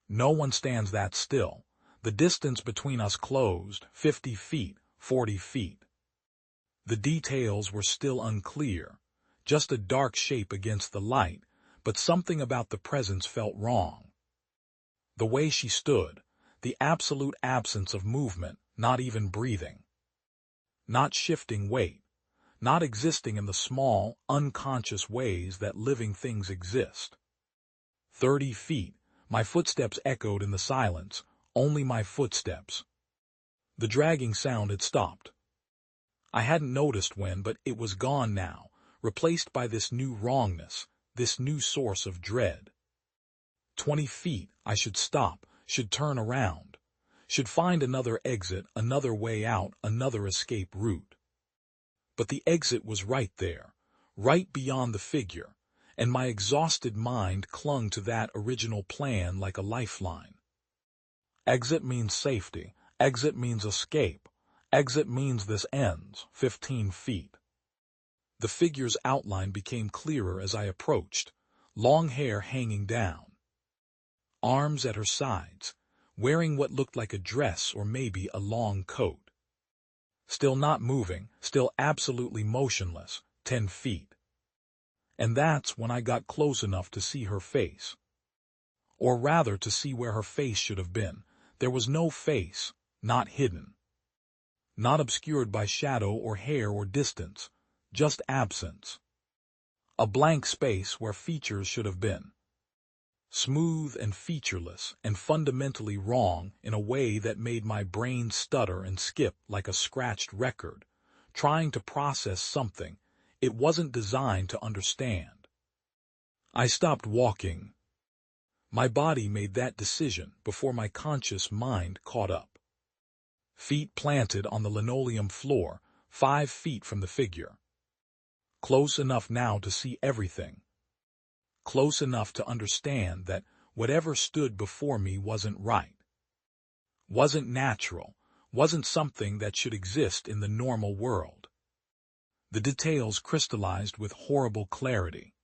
No one stands that still. The distance between us closed, 50 feet, 40 feet. The details were still unclear, just a dark shape against the light, but something about the presence felt wrong. The way she stood, the absolute absence of movement, not even breathing. Not shifting weight, not existing in the small, unconscious ways that living things exist. 30 feet, my footsteps echoed in the silence, only my footsteps. The dragging sound had stopped. I hadn't noticed when, but it was gone now, replaced by this new wrongness, this new source of dread. 20 feet, I should stop, should turn around, should find another exit, another way out, another escape route. But the exit was right there, right beyond the figure, and my exhausted mind clung to that original plan like a lifeline. Exit means safety, exit means escape, exit means this ends, 15 feet. The figure's outline became clearer as I approached, long hair hanging down. Arms at her sides, wearing what looked like a dress or maybe a long coat. Still not moving, still absolutely motionless, 10 feet. And that's when I got close enough to see her face. Or rather to see where her face should have been. There was no face, not hidden. Not obscured by shadow or hair or distance, just absence. A blank space where features should have been. Smooth and featureless and fundamentally wrong in a way that made my brain stutter and skip like a scratched record, trying to process something it wasn't designed to understand. I stopped walking. My body made that decision before my conscious mind caught up. Feet planted on the linoleum floor, 5 feet from the figure. Close enough now to see everything. Close enough to understand that whatever stood before me wasn't right. Wasn't natural, wasn't something that should exist in the normal world. The details crystallized with horrible clarity.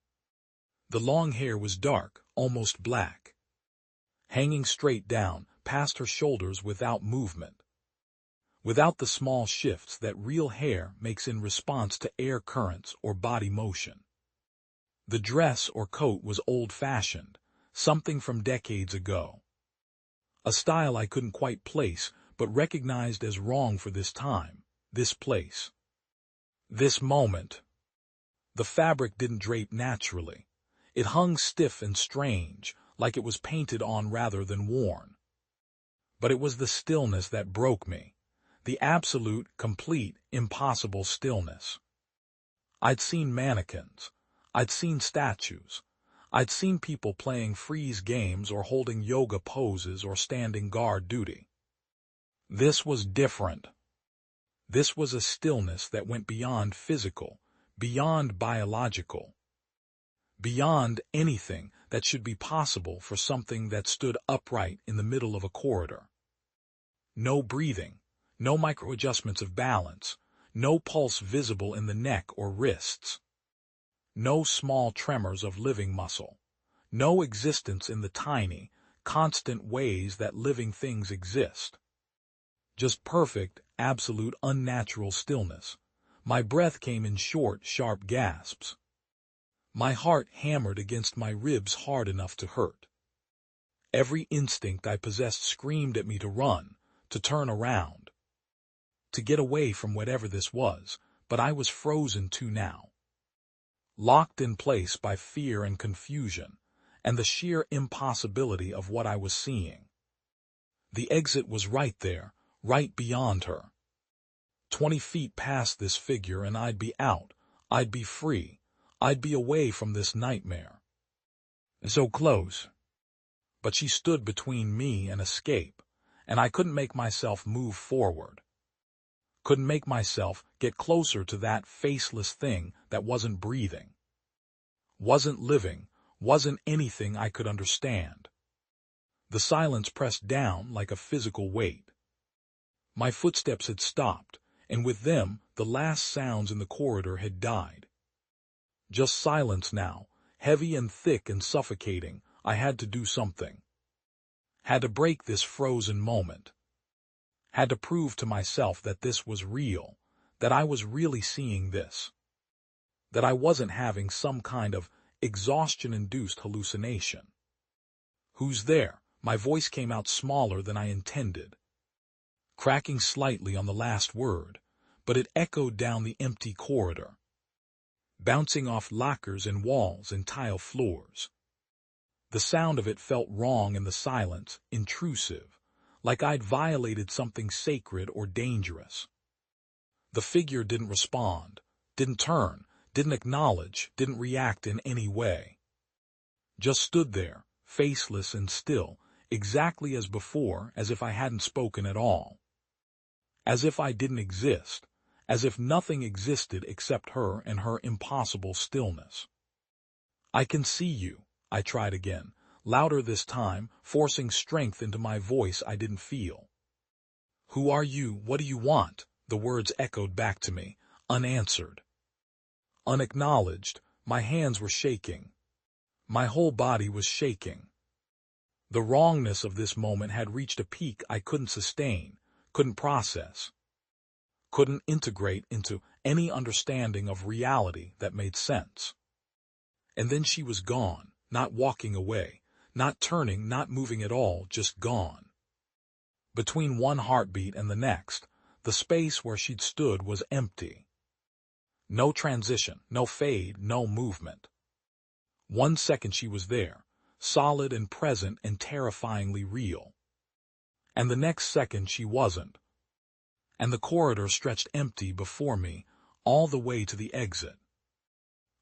The long hair was dark, almost black. Hanging straight down, past her shoulders without movement. Without the small shifts that real hair makes in response to air currents or body motion. The dress or coat was old-fashioned, something from decades ago. A style I couldn't quite place, but recognized as wrong for this time, this place. This moment. The fabric didn't drape naturally. It hung stiff and strange, like it was painted on rather than worn. But it was the stillness that broke me. The absolute, complete, impossible stillness. I'd seen mannequins. I'd seen statues. I'd seen people playing freeze games or holding yoga poses or standing guard duty. This was different. This was a stillness that went beyond physical, beyond biological, beyond anything that should be possible for something that stood upright in the middle of a corridor. No breathing, no microadjustments of balance, no pulse visible in the neck or wrists. No small tremors of living muscle, no existence in the tiny, constant ways that living things exist. Just perfect, absolute, unnatural stillness. My breath came in short, sharp gasps. My heart hammered against my ribs hard enough to hurt. Every instinct I possessed screamed at me to run, to turn around, to get away from whatever this was, but I was frozen too now. Locked in place by fear and confusion, and the sheer impossibility of what I was seeing. The exit was right there, right beyond her. 20 feet past this figure and I'd be out, I'd be free, I'd be away from this nightmare. So close. But she stood between me and escape, and I couldn't make myself move forward. Couldn't make myself get closer to that faceless thing that wasn't breathing. Wasn't living, wasn't anything I could understand. The silence pressed down like a physical weight. My footsteps had stopped, and with them, the last sounds in the corridor had died. Just silence now, heavy and thick and suffocating. I had to do something. Had to break this frozen moment. Had to prove to myself that this was real, that I was really seeing this, that I wasn't having some kind of exhaustion-induced hallucination. "Who's there?" My voice came out smaller than I intended, cracking slightly on the last word, but it echoed down the empty corridor, bouncing off lockers and walls and tile floors. The sound of it felt wrong in the silence, intrusive, like I'd violated something sacred or dangerous. The figure didn't respond, didn't turn, didn't acknowledge, didn't react in any way. Just stood there, faceless and still, exactly as before, as if I hadn't spoken at all. As if I didn't exist, as if nothing existed except her and her impossible stillness. "I can see you," I tried again, louder this time, forcing strength into my voice I didn't feel. "Who are you? What do you want?" The words echoed back to me, unanswered. Unacknowledged, my hands were shaking. My whole body was shaking. The wrongness of this moment had reached a peak I couldn't sustain, couldn't process, couldn't integrate into any understanding of reality that made sense. And then she was gone, not walking away, not turning, not moving at all, just gone. Between one heartbeat and the next, the space where she'd stood was empty. No transition, no fade, no movement. 1 second she was there, solid and present and terrifyingly real. And the next second she wasn't. And the corridor stretched empty before me, all the way to the exit.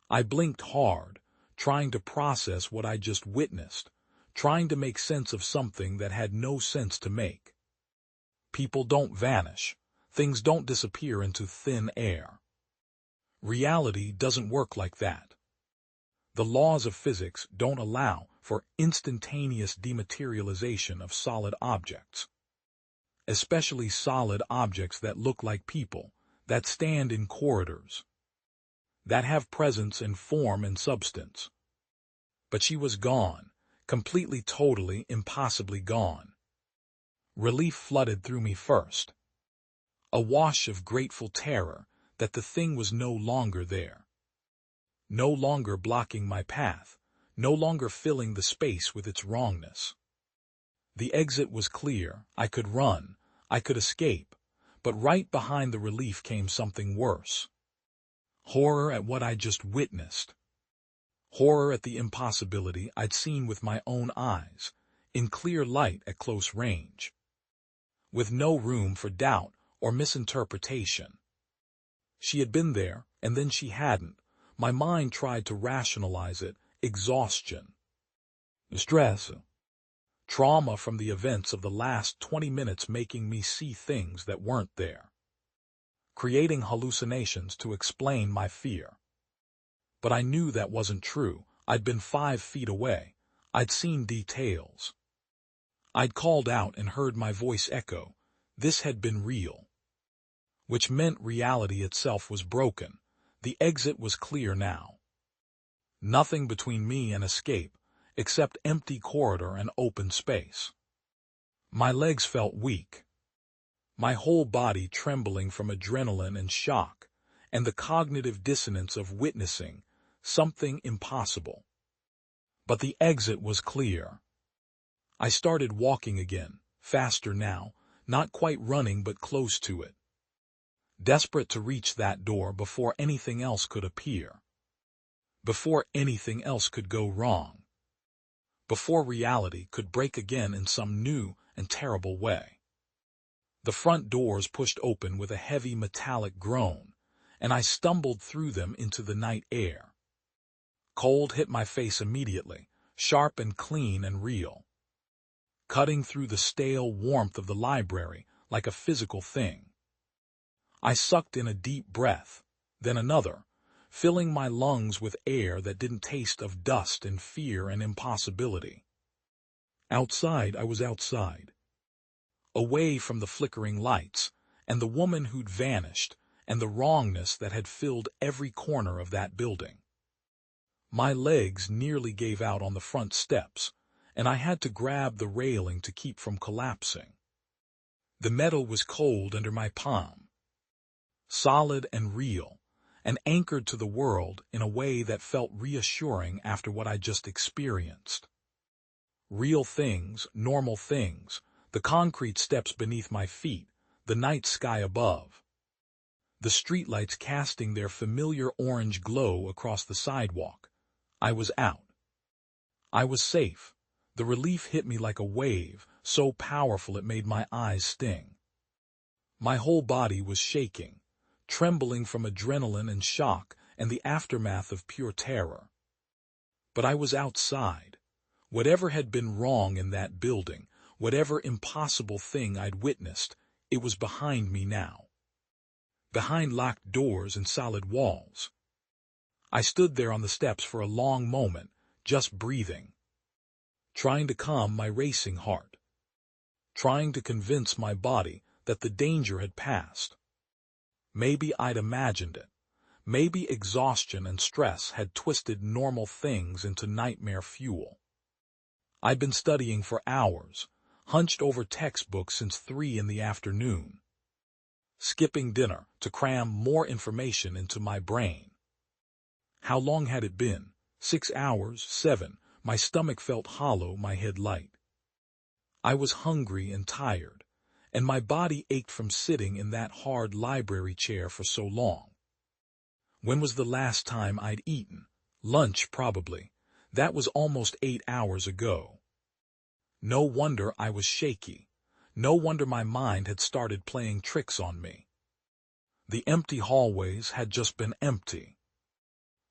I blinked hard, trying to process what I just witnessed, trying to make sense of something that had no sense to make. People don't vanish. Things don't disappear into thin air. Reality doesn't work like that. The laws of physics don't allow for instantaneous dematerialization of solid objects, especially solid objects that look like people, that stand in corridors, that have presence and form and substance. But she was gone, completely, totally, impossibly gone. Relief flooded through me first. A wash of grateful terror that the thing was no longer there. No longer blocking my path, no longer filling the space with its wrongness. The exit was clear. I could run, I could escape, but right behind the relief came something worse. Horror at what I just witnessed. Horror at the impossibility I'd seen with my own eyes, in clear light at close range, with no room for doubt or misinterpretation. She had been there, and then she hadn't. My mind tried to rationalize it. Exhaustion, stress, trauma from the events of the last 20 minutes making me see things that weren't there, creating hallucinations to explain my fear. But I knew that wasn't true. I'd been 5 feet away. I'd seen details. I'd called out and heard my voice echo. This had been real. Which meant reality itself was broken. The exit was clear now. Nothing between me and escape, except empty corridor and open space. My legs felt weak. My whole body trembling from adrenaline and shock, and the cognitive dissonance of witnessing something impossible. But the exit was clear. I started walking again, faster now, not quite running but close to it. Desperate to reach that door before anything else could appear. Before anything else could go wrong. Before reality could break again in some new and terrible way. The front doors pushed open with a heavy metallic groan, and I stumbled through them into the night air. Cold hit my face immediately, sharp and clean and real, cutting through the stale warmth of the library like a physical thing. I sucked in a deep breath, then another, filling my lungs with air that didn't taste of dust and fear and impossibility. Outside, I was outside. Away from the flickering lights, and the woman who'd vanished, and the wrongness that had filled every corner of that building. My legs nearly gave out on the front steps, and I had to grab the railing to keep from collapsing. The metal was cold under my palm, solid and real, and anchored to the world in a way that felt reassuring after what I just experienced. Real things, normal things, the concrete steps beneath my feet, the night sky above. The streetlights casting their familiar orange glow across the sidewalk. I was out. I was safe. The relief hit me like a wave, so powerful it made my eyes sting. My whole body was shaking, trembling from adrenaline and shock and the aftermath of pure terror. But I was outside. Whatever had been wrong in that building, whatever impossible thing I'd witnessed, it was behind me now. Behind locked doors and solid walls. I stood there on the steps for a long moment, just breathing, trying to calm my racing heart, trying to convince my body that the danger had passed. Maybe I'd imagined it. Maybe exhaustion and stress had twisted normal things into nightmare fuel. I'd been studying for hours, hunched over textbooks since 3 in the afternoon, skipping dinner to cram more information into my brain. How long had it been? 6 hours, 7. My stomach felt hollow, my head light. I was hungry and tired, and my body ached from sitting in that hard library chair for so long. When was the last time I'd eaten? Lunch, probably. That was almost 8 hours ago. No wonder I was shaky. No wonder my mind had started playing tricks on me. The empty hallways had just been empty.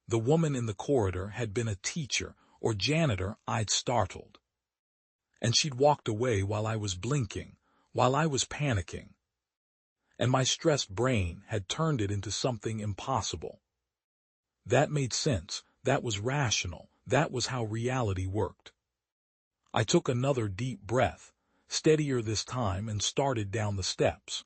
The woman in the corridor had been a teacher or janitor I'd startled. And she'd walked away while I was blinking, while I was panicking. And my stressed brain had turned it into something impossible. That made sense. That was rational. That was how reality worked. I took another deep breath, steadier this time, and started down the steps.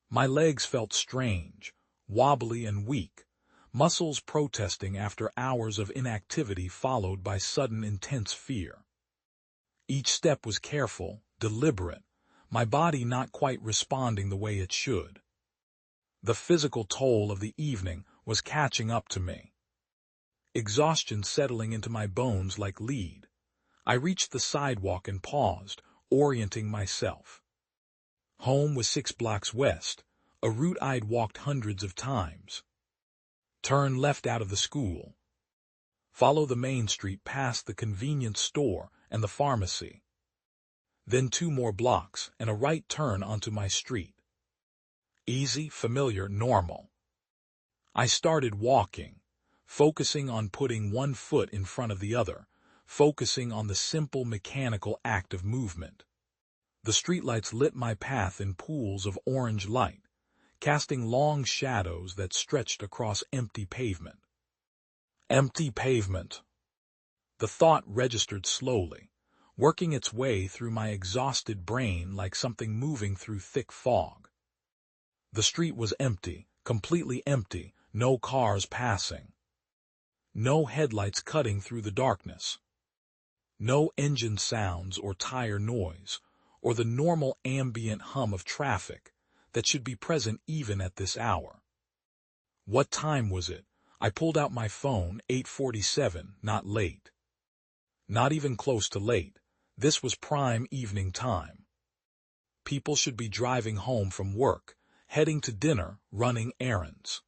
My legs felt strange, wobbly and weak, muscles protesting after hours of inactivity followed by sudden intense fear. Each step was careful, deliberate, my body not quite responding the way it should. The physical toll of the evening was catching up to me. Exhaustion settling into my bones like lead. I reached the sidewalk and paused, orienting myself. Home was 6 blocks west, a route I'd walked hundreds of times. Turn left out of the school. Follow the main street past the convenience store and the pharmacy. Then 2 more blocks and a right turn onto my street. Easy, familiar, normal. I started walking, focusing on putting one foot in front of the other, focusing on the simple mechanical act of movement. The streetlights lit my path in pools of orange light, casting long shadows that stretched across empty pavement. Empty pavement. The thought registered slowly, working its way through my exhausted brain like something moving through thick fog. The street was empty, completely empty, no cars passing. No headlights cutting through the darkness. No engine sounds or tire noise, or the normal ambient hum of traffic that should be present even at this hour. What time was it? I pulled out my phone, 8:47, not late. Not even close to late. This was prime evening time. People should be driving home from work, heading to dinner, running errands.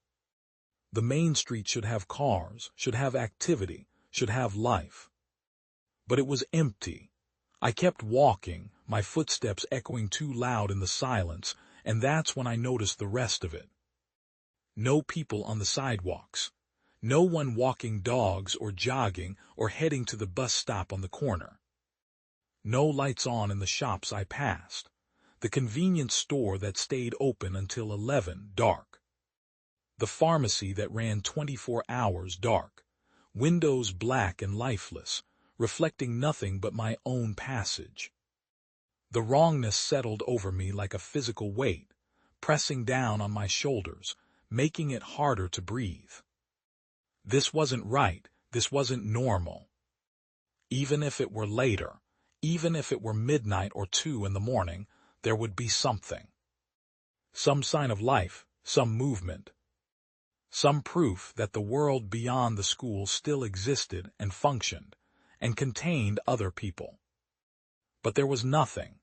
The main street should have cars, should have activity, should have life. But it was empty. I kept walking, my footsteps echoing too loud in the silence, and that's when I noticed the rest of it. No people on the sidewalks. No one walking dogs or jogging or heading to the bus stop on the corner. No lights on in the shops I passed. The convenience store that stayed open until 11, dark. The pharmacy that ran 24 hours, dark. Windows black and lifeless, reflecting nothing but my own passage. The wrongness settled over me like a physical weight, pressing down on my shoulders, making it harder to breathe. This wasn't right, this wasn't normal. Even if it were later, even if it were midnight or 2 in the morning, there would be something. Some sign of life, some movement. Some proof that the world beyond the school still existed and functioned, and contained other people. But there was nothing,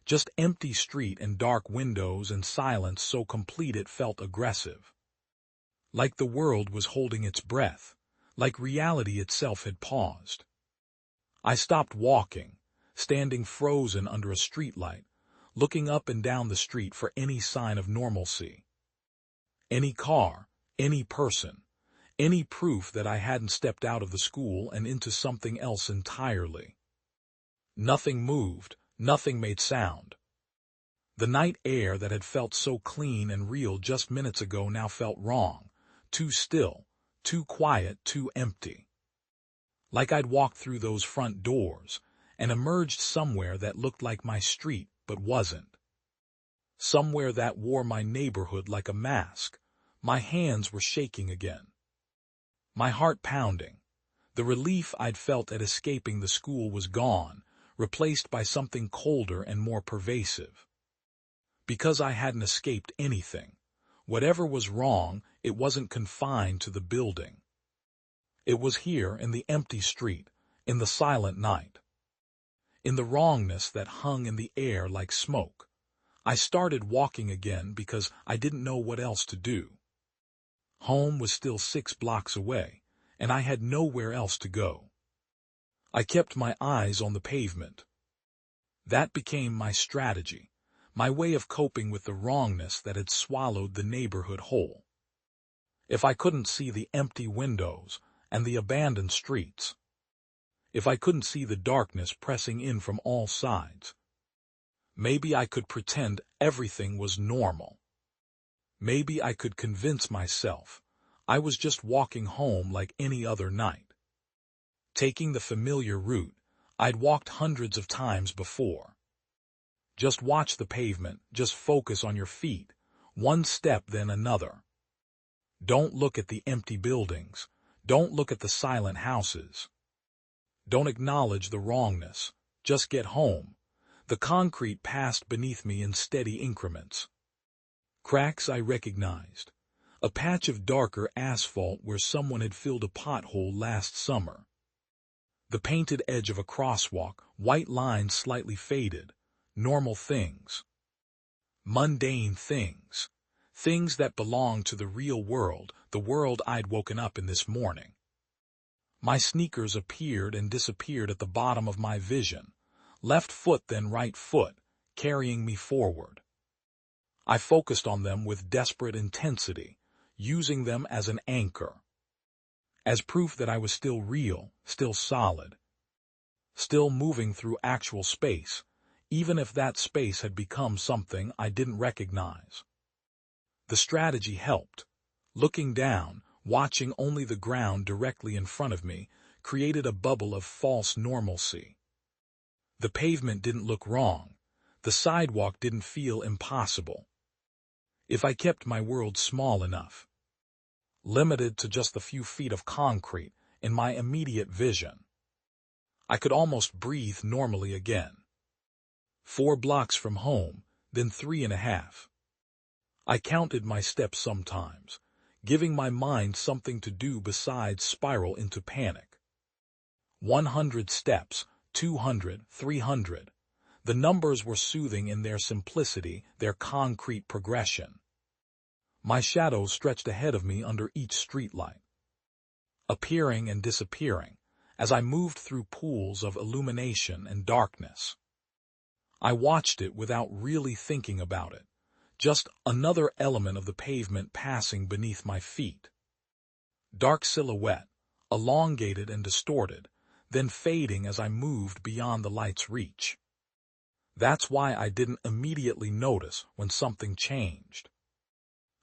just empty street and dark windows and silence so complete it felt aggressive. Like the world was holding its breath, like reality itself had paused. I stopped walking, standing frozen under a streetlight, looking up and down the street for any sign of normalcy. Any car, any person, any proof that I hadn't stepped out of the school and into something else entirely. Nothing moved, nothing made sound. The night air that had felt so clean and real just minutes ago now felt wrong, too still, too quiet, too empty. Like I'd walked through those front doors and emerged somewhere that looked like my street but wasn't. Somewhere that wore my neighborhood like a mask. My hands were shaking again. My heart pounding. The relief I'd felt at escaping the school was gone, replaced by something colder and more pervasive. Because I hadn't escaped anything. Whatever was wrong, it wasn't confined to the building. It was here in the empty street, in the silent night. In the wrongness that hung in the air like smoke. I started walking again because I didn't know what else to do. Home was still 6 blocks away, and I had nowhere else to go. I kept my eyes on the pavement. That became my strategy, my way of coping with the wrongness that had swallowed the neighborhood whole. If I couldn't see the empty windows and the abandoned streets, if I couldn't see the darkness pressing in from all sides, maybe I could pretend everything was normal. Maybe I could convince myself I was just walking home like any other night. Taking the familiar route I'd walked hundreds of times before. Just watch the pavement, just focus on your feet, one step then another. Don't look at the empty buildings, don't look at the silent houses. Don't acknowledge the wrongness, just get home. The concrete passed beneath me in steady increments. Cracks I recognized. A patch of darker asphalt where someone had filled a pothole last summer. The painted edge of a crosswalk, white lines slightly faded. Normal things. Mundane things. Things that belonged to the real world, the world I'd woken up in this morning. My sneakers appeared and disappeared at the bottom of my vision. Left foot then right foot, carrying me forward. I focused on them with desperate intensity, using them as an anchor. As proof that I was still real, still solid. Still moving through actual space, even if that space had become something I didn't recognize. The strategy helped. Looking down, watching only the ground directly in front of me, created a bubble of false normalcy. The pavement didn't look wrong. The sidewalk didn't feel impossible. If I kept my world small enough, limited to just the few feet of concrete in my immediate vision, I could almost breathe normally again. 4 blocks from home, then 3.5. I counted my steps sometimes, giving my mind something to do besides spiral into panic. 100 steps, 200, 300. The numbers were soothing in their simplicity, their concrete progression. My shadows stretched ahead of me under each streetlight, appearing and disappearing as I moved through pools of illumination and darkness. I watched it without really thinking about it, just another element of the pavement passing beneath my feet. Dark silhouette, elongated and distorted, then fading as I moved beyond the light's reach. That's why I didn't immediately notice when something changed.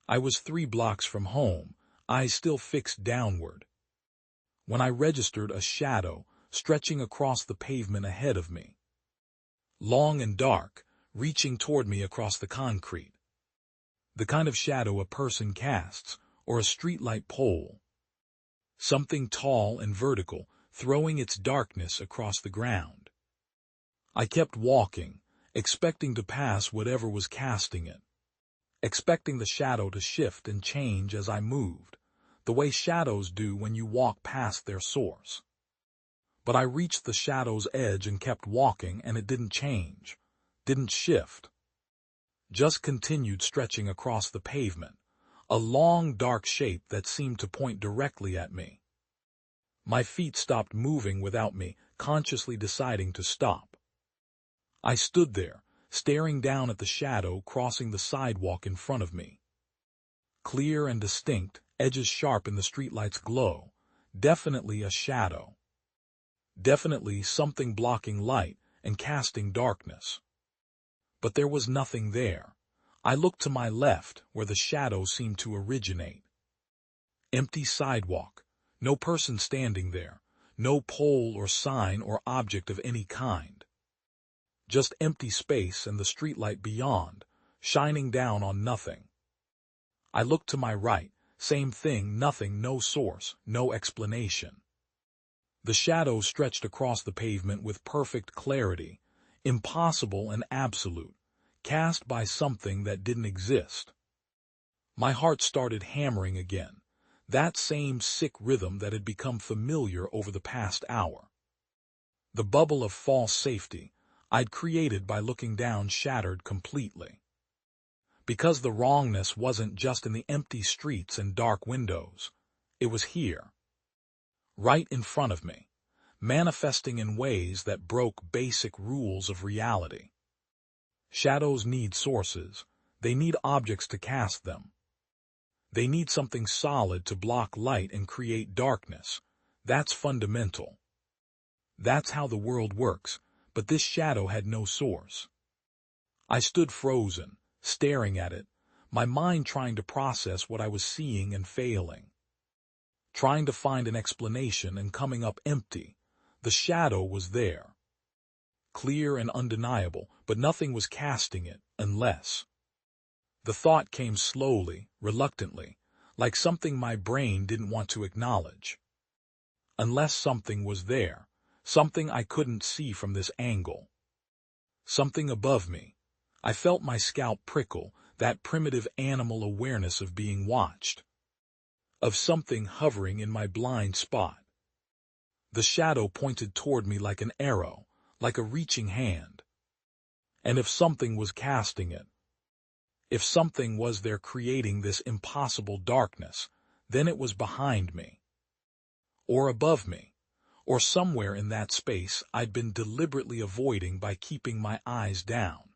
I was 3 blocks from home, eyes still fixed downward, when I registered a shadow stretching across the pavement ahead of me. Long and dark, reaching toward me across the concrete. The kind of shadow a person casts, or a streetlight pole. Something tall and vertical, throwing its darkness across the ground. I kept walking, expecting to pass whatever was casting it, expecting the shadow to shift and change as I moved, the way shadows do when you walk past their source. But I reached the shadow's edge and kept walking, and it didn't change, didn't shift. Just continued stretching across the pavement, a long dark shape that seemed to point directly at me. My feet stopped moving without me consciously deciding to stop. I stood there, staring down at the shadow crossing the sidewalk in front of me. Clear and distinct, edges sharp in the streetlight's glow, definitely a shadow. Definitely something blocking light and casting darkness. But there was nothing there. I looked to my left, where the shadow seemed to originate. Empty sidewalk, no person standing there, no pole or sign or object of any kind. Just empty space and the streetlight beyond, shining down on nothing. I looked to my right, same thing, nothing, no source, no explanation. The shadow stretched across the pavement with perfect clarity, impossible and absolute, cast by something that didn't exist. My heart started hammering again, that same sick rhythm that had become familiar over the past hour. The bubble of false safety I'd created by looking down shattered completely. Because the wrongness wasn't just in the empty streets and dark windows, it was here. Right in front of me, manifesting in ways that broke basic rules of reality. Shadows need sources. They need objects to cast them. They need something solid to block light and create darkness. That's fundamental. That's how the world works, but this shadow had no source. I stood frozen, staring at it, my mind trying to process what I was seeing and failing. Trying to find an explanation and coming up empty. The shadow was there. Clear and undeniable, but nothing was casting it, unless. The thought came slowly, reluctantly, like something my brain didn't want to acknowledge. Unless something was there, something I couldn't see from this angle. Something above me. I felt my scalp prickle, that primitive animal awareness of being watched. Of something hovering in my blind spot. The shadow pointed toward me like an arrow, like a reaching hand. And if something was casting it, if something was there creating this impossible darkness, then it was behind me. Or above me, or somewhere in that space I'd been deliberately avoiding by keeping my eyes down.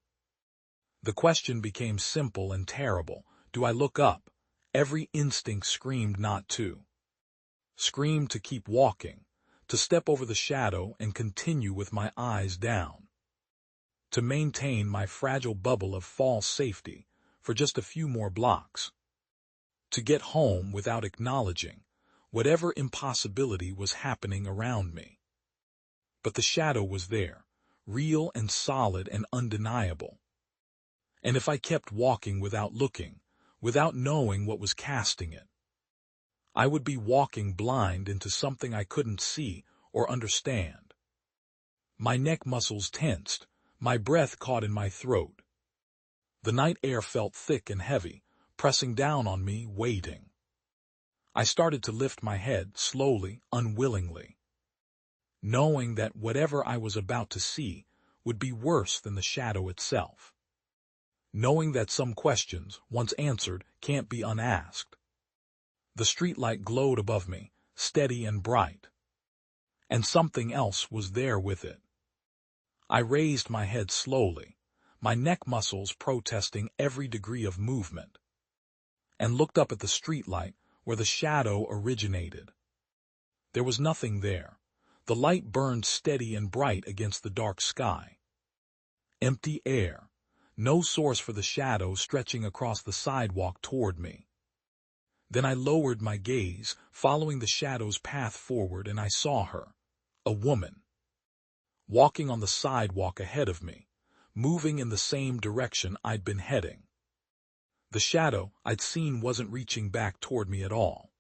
The question became simple and terrible. Do I look up? Every instinct screamed not to. Screamed to keep walking, to step over the shadow and continue with my eyes down. To maintain my fragile bubble of false safety for just a few more blocks. To get home without acknowledging whatever impossibility was happening around me. But the shadow was there, real and solid and undeniable. And if I kept walking without looking, without knowing what was casting it, I would be walking blind into something I couldn't see or understand. My neck muscles tensed, my breath caught in my throat. The night air felt thick and heavy, pressing down on me, waiting. I started to lift my head, slowly, unwillingly, knowing that whatever I was about to see would be worse than the shadow itself. Knowing that some questions, once answered, can't be unasked. The streetlight glowed above me, steady and bright. And something else was there with it. I raised my head slowly, my neck muscles protesting every degree of movement, and looked up at the streetlight where the shadow originated. There was nothing there. The light burned steady and bright against the dark sky. Empty air. No source for the shadow stretching across the sidewalk toward me. Then I lowered my gaze, following the shadow's path forward, and I saw her, a woman, walking on the sidewalk ahead of me, moving in the same direction I'd been heading. The shadow I'd seen wasn't reaching back toward me at all.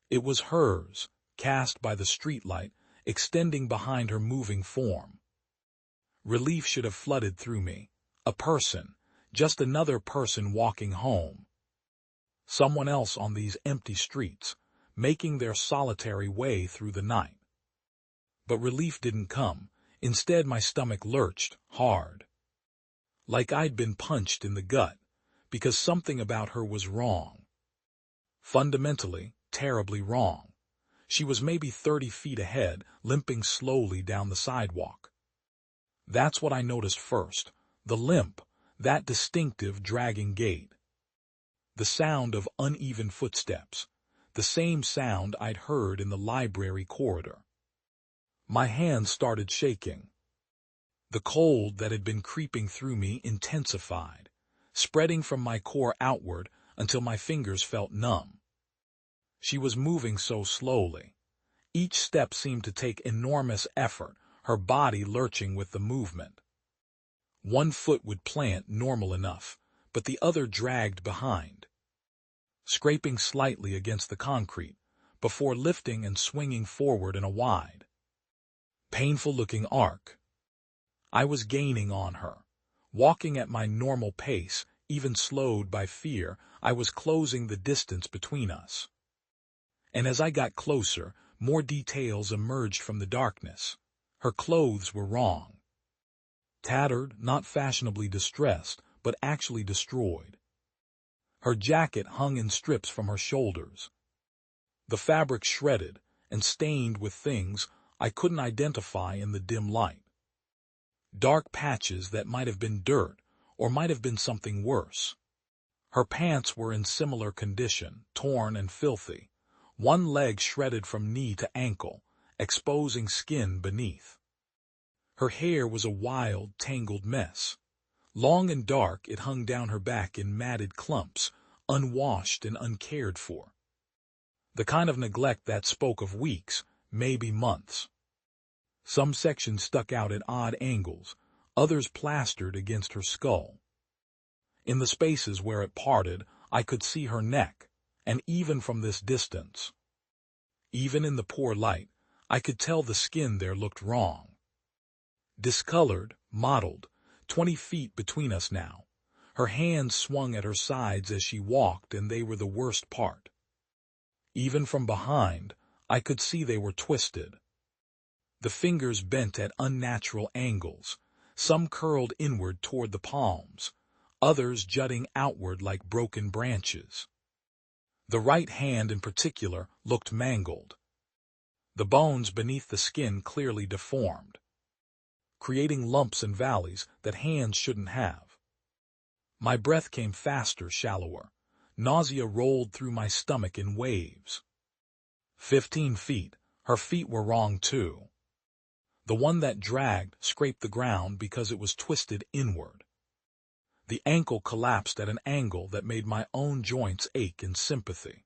It was hers, cast by the streetlight, extending behind her moving form. Relief should have flooded through me. A person, just another person walking home. Someone else on these empty streets, making their solitary way through the night. But relief didn't come. Instead, my stomach lurched hard. Like I'd been punched in the gut, because something about her was wrong. Fundamentally, terribly wrong. She was maybe 30 feet ahead, limping slowly down the sidewalk. That's what I noticed first. The limp, that distinctive dragging gait. The sound of uneven footsteps, the same sound I'd heard in the library corridor. My hands started shaking. The cold that had been creeping through me intensified, spreading from my core outward until my fingers felt numb. She was moving so slowly. Each step seemed to take enormous effort, her body lurching with the movement. One foot would plant normal enough, but the other dragged behind, scraping slightly against the concrete, before lifting and swinging forward in a wide, painful-looking arc. I was gaining on her, walking at my normal pace, even slowed by fear. I was closing the distance between us. And as I got closer, more details emerged from the darkness. Her clothes were wrong. Tattered, not fashionably distressed, but actually destroyed. Her jacket hung in strips from her shoulders. The fabric shredded and stained with things I couldn't identify in the dim light. Dark patches that might have been dirt or might have been something worse. Her pants were in similar condition, torn and filthy, one leg shredded from knee to ankle, exposing skin beneath. Her hair was a wild, tangled mess. Long and dark, it hung down her back in matted clumps, unwashed and uncared for. The kind of neglect that spoke of weeks, maybe months. Some sections stuck out at odd angles, others plastered against her skull. In the spaces where it parted, I could see her neck, and even from this distance, even in the poor light, I could tell the skin there looked wrong. Discolored, mottled, 20 feet between us now. Her hands swung at her sides as she walked, and they were the worst part. Even from behind, I could see they were twisted. The fingers bent at unnatural angles, some curled inward toward the palms, others jutting outward like broken branches. The right hand in particular looked mangled. The bones beneath the skin clearly deformed, creating lumps and valleys that hands shouldn't have. My breath came faster, shallower. Nausea rolled through my stomach in waves. 15 feet, her feet were wrong too. The one that dragged scraped the ground because it was twisted inward. The ankle collapsed at an angle that made my own joints ache in sympathy.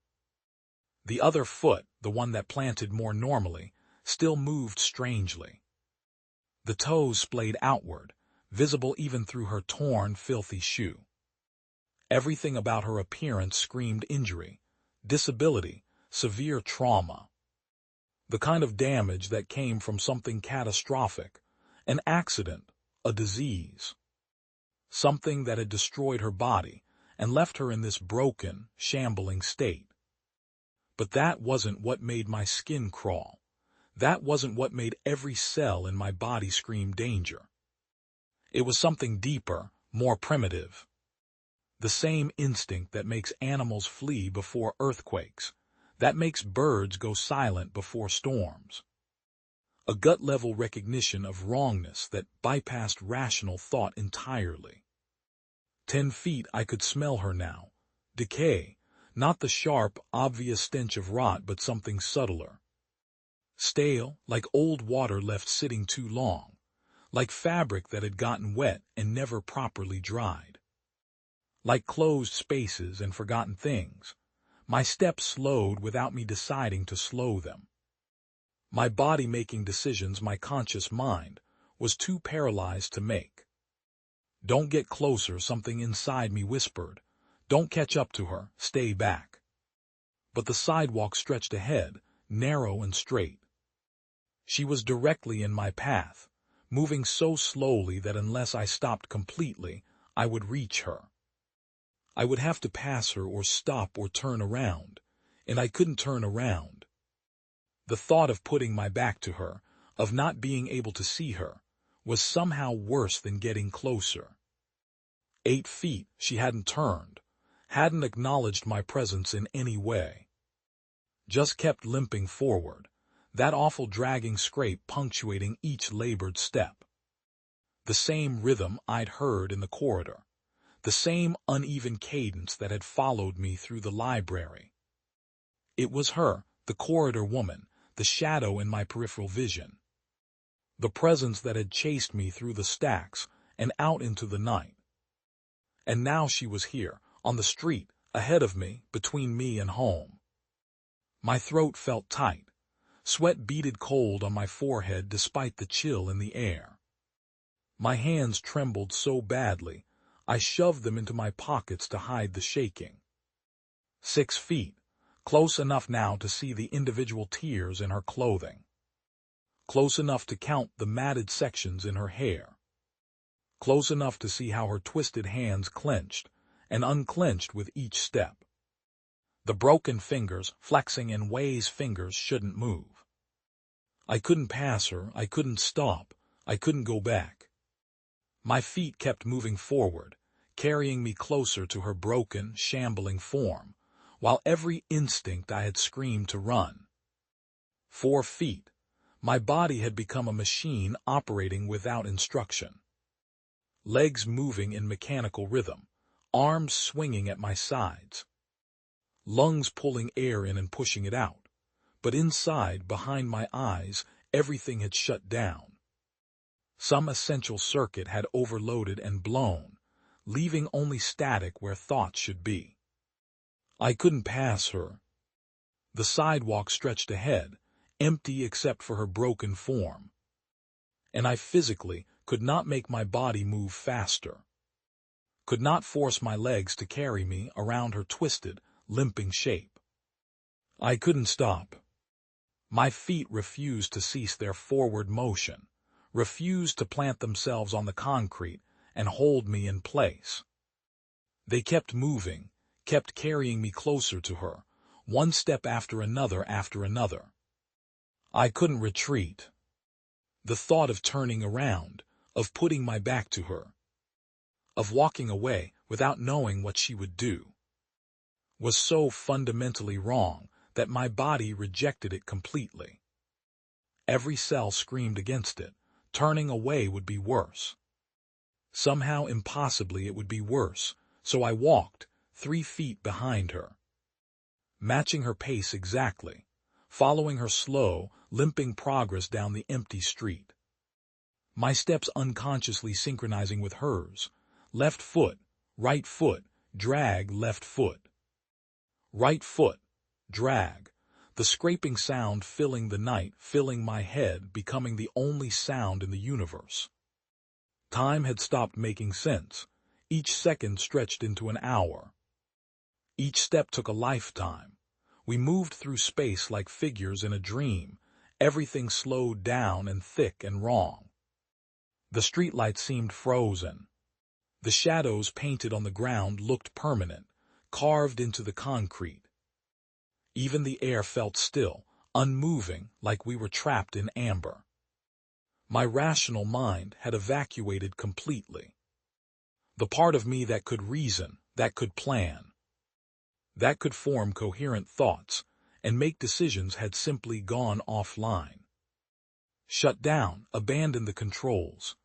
The other foot, the one that planted more normally, still moved strangely. The toes splayed outward, visible even through her torn, filthy shoe. Everything about her appearance screamed injury, disability, severe trauma. The kind of damage that came from something catastrophic, an accident, a disease. Something that had destroyed her body and left her in this broken, shambling state. But that wasn't what made my skin crawl. That wasn't what made every cell in my body scream danger. It was something deeper, more primitive. The same instinct that makes animals flee before earthquakes, that makes birds go silent before storms. A gut-level recognition of wrongness that bypassed rational thought entirely. 10 feet, I could smell her now. Decay, not the sharp, obvious stench of rot, but something subtler. Stale, like old water left sitting too long, like fabric that had gotten wet and never properly dried. Like closed spaces and forgotten things. My steps slowed without me deciding to slow them. My body making decisions my conscious mind was too paralyzed to make. Don't get closer, something inside me whispered. Don't catch up to her, stay back. But the sidewalk stretched ahead, narrow and straight. She was directly in my path, moving so slowly that unless I stopped completely, I would reach her. I would have to pass her or stop or turn around, and I couldn't turn around. The thought of putting my back to her, of not being able to see her, was somehow worse than getting closer. 8 feet, she hadn't turned, hadn't acknowledged my presence in any way. Just kept limping forward, that awful dragging scrape punctuating each labored step. The same rhythm I'd heard in the corridor, the same uneven cadence that had followed me through the library. It was her, the corridor woman, the shadow in my peripheral vision. The presence that had chased me through the stacks and out into the night. And now she was here, on the street, ahead of me, between me and home. My throat felt tight. Sweat beaded cold on my forehead despite the chill in the air. My hands trembled so badly, I shoved them into my pockets to hide the shaking. 6 feet, close enough now to see the individual tears in her clothing. Close enough to count the matted sections in her hair. Close enough to see how her twisted hands clenched and unclenched with each step. The broken fingers flexing in ways fingers shouldn't move. I couldn't pass her, I couldn't stop, I couldn't go back. My feet kept moving forward, carrying me closer to her broken, shambling form, while every instinct I had screamed to run. 4 feet. My body had become a machine operating without instruction. Legs moving in mechanical rhythm, arms swinging at my sides. Lungs pulling air in and pushing it out. But inside, behind my eyes, everything had shut down. Some essential circuit had overloaded and blown, leaving only static where thoughts should be. I couldn't pass her. The sidewalk stretched ahead, empty except for her broken form. And I physically could not make my body move faster. Could not force my legs to carry me around her twisted, limping shape. I couldn't stop. My feet refused to cease their forward motion, refused to plant themselves on the concrete and hold me in place. They kept moving, kept carrying me closer to her, one step after another after another. I couldn't retreat. The thought of turning around, of putting my back to her, of walking away without knowing what she would do, was so fundamentally wrong that my body rejected it completely. Every cell screamed against it. Turning away would be worse. Somehow, impossibly, it would be worse, so I walked 3 feet behind her, matching her pace exactly, following her slow, limping progress down the empty street. My steps unconsciously synchronizing with hers. Left foot, right foot, drag left foot. Right foot, drag. The scraping sound filling the night, filling my head, becoming the only sound in the universe. Time had stopped making sense. Each second stretched into an hour. Each step took a lifetime. We moved through space like figures in a dream, everything slowed down and thick and wrong. The streetlights seemed frozen. The shadows painted on the ground looked permanent, carved into the concrete. Even the air felt still, unmoving, like we were trapped in amber. My rational mind had evacuated completely. The part of me that could reason, that could plan, that could form coherent thoughts and make decisions had simply gone offline. Shut down, abandoned the controls.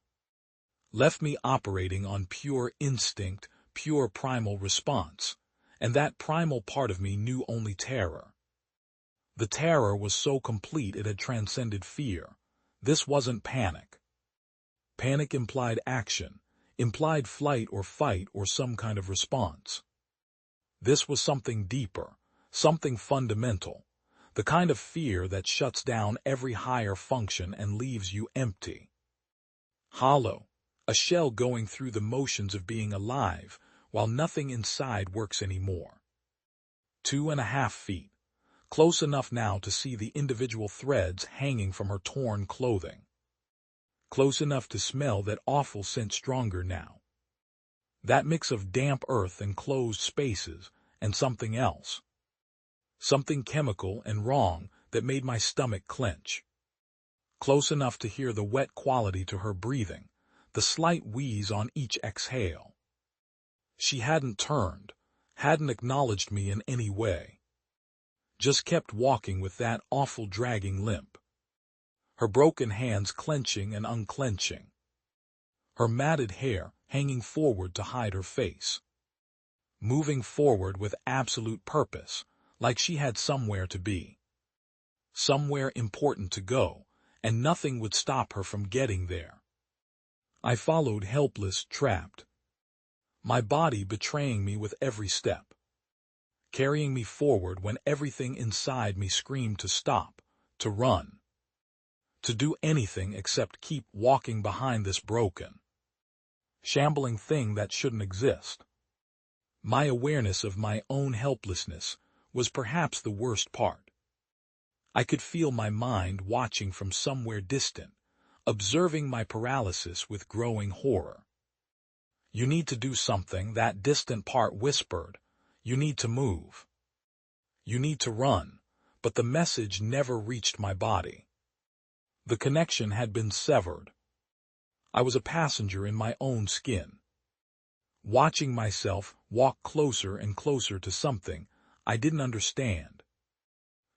Left me operating on pure instinct, pure primal response, and that primal part of me knew only terror. The terror was so complete it had transcended fear. This wasn't panic. Panic implied action, implied flight or fight or some kind of response. This was something deeper, something fundamental, the kind of fear that shuts down every higher function and leaves you empty. Hollow, a shell going through the motions of being alive while nothing inside works anymore. 2.5 feet. close enough now to see the individual threads hanging from her torn clothing. Close enough to smell that awful scent stronger now. That mix of damp earth and closed spaces, and something else. Something chemical and wrong that made my stomach clench. Close enough to hear the wet quality to her breathing, the slight wheeze on each exhale. She hadn't turned, hadn't acknowledged me in any way. Just kept walking with that awful dragging limp. Her broken hands clenching and unclenching. Her matted hair hanging forward to hide her face. Moving forward with absolute purpose, like she had somewhere to be. Somewhere important to go, and nothing would stop her from getting there. I followed helpless, trapped. My body betraying me with every step. Carrying me forward when everything inside me screamed to stop, to run. To do anything except keep walking behind this broken, shambling thing that shouldn't exist. My awareness of my own helplessness was perhaps the worst part. I could feel my mind watching from somewhere distant, observing my paralysis with growing horror. You need to do something, that distant part whispered. You need to move. You need to run, but the message never reached my body. The connection had been severed. I was a passenger in my own skin, watching myself walk closer and closer to something I didn't understand,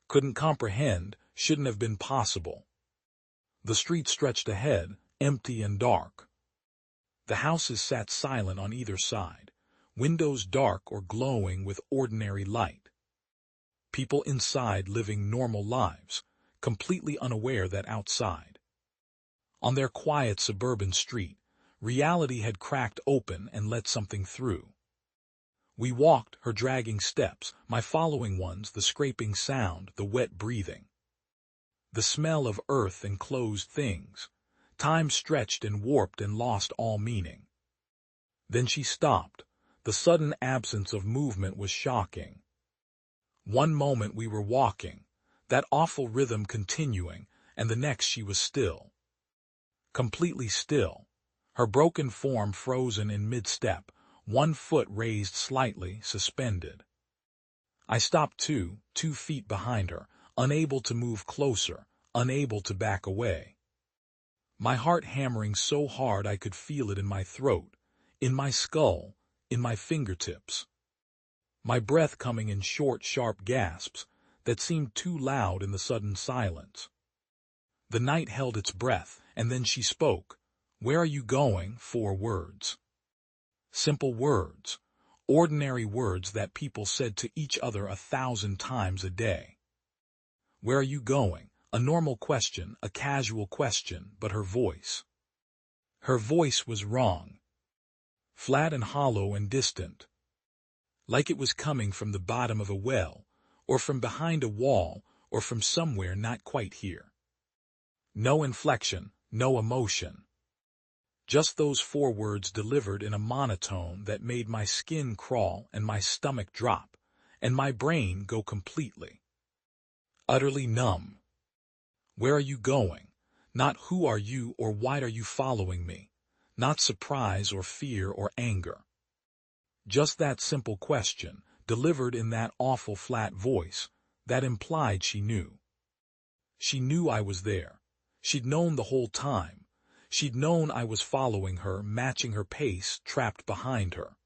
couldn't comprehend, shouldn't have been possible. The street stretched ahead, empty and dark. The houses sat silent on either side, windows dark or glowing with ordinary light. People inside living normal lives, completely unaware that outside, on their quiet suburban street, reality had cracked open and let something through. We walked, her dragging steps, my following ones, the scraping sound, the wet breathing. The smell of earth and closed things. Time stretched and warped and lost all meaning. Then she stopped. The sudden absence of movement was shocking. One moment we were walking, that awful rhythm continuing, and the next she was still. Completely still, her broken form frozen in mid-step, one foot raised slightly, suspended. I stopped 2 feet behind her, unable to move closer, unable to back away. My heart hammering so hard I could feel it in my throat, in my skull, in my fingertips. My breath coming in short, sharp gasps that seemed too loud in the sudden silence. The night held its breath, and then she spoke. "Where are you going?" 4 words. Simple words, ordinary words that people said to each other 1,000 times a day. Where are you going? A normal question, a casual question, but her voice. Her voice was wrong. Flat and hollow and distant. Like it was coming from the bottom of a well, or from behind a wall, or from somewhere not quite here. No inflection, no emotion. Just those 4 words delivered in a monotone that made my skin crawl and my stomach drop, and my brain go completely. Utterly numb. Where are you going? Not who are you or why are you following me? Not surprise or fear or anger. Just that simple question, delivered in that awful flat voice, that implied she knew. She knew I was there. She'd known the whole time. She'd known I was following her, matching her pace, trapped behind her.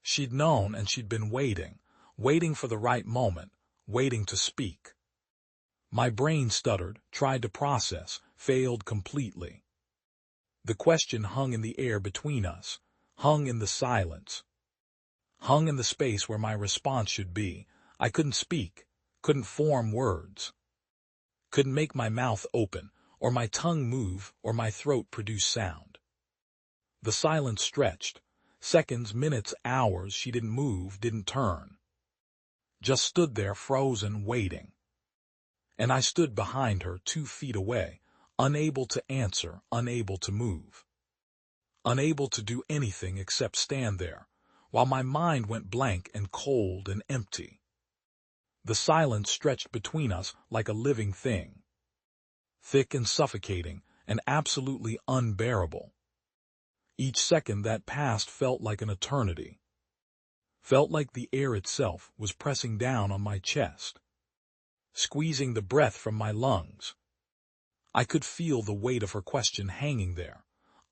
She'd known, and she'd been waiting, waiting for the right moment, waiting to speak. My brain stuttered, tried to process, failed completely. The question hung in the air between us, hung in the silence. Hung in the space where my response should be. I couldn't speak, couldn't form words. Couldn't make my mouth open, or my tongue move, or my throat produce sound. The silence stretched. Seconds, minutes, hours, she didn't move, didn't turn. Just stood there frozen, waiting. And I stood behind her 2 feet away, unable to answer, unable to move. Unable to do anything except stand there, while my mind went blank and cold and empty. The silence stretched between us like a living thing. Thick and suffocating, and absolutely unbearable. Each second that passed felt like an eternity. Felt like the air itself was pressing down on my chest, squeezing the breath from my lungs. I could feel the weight of her question hanging there,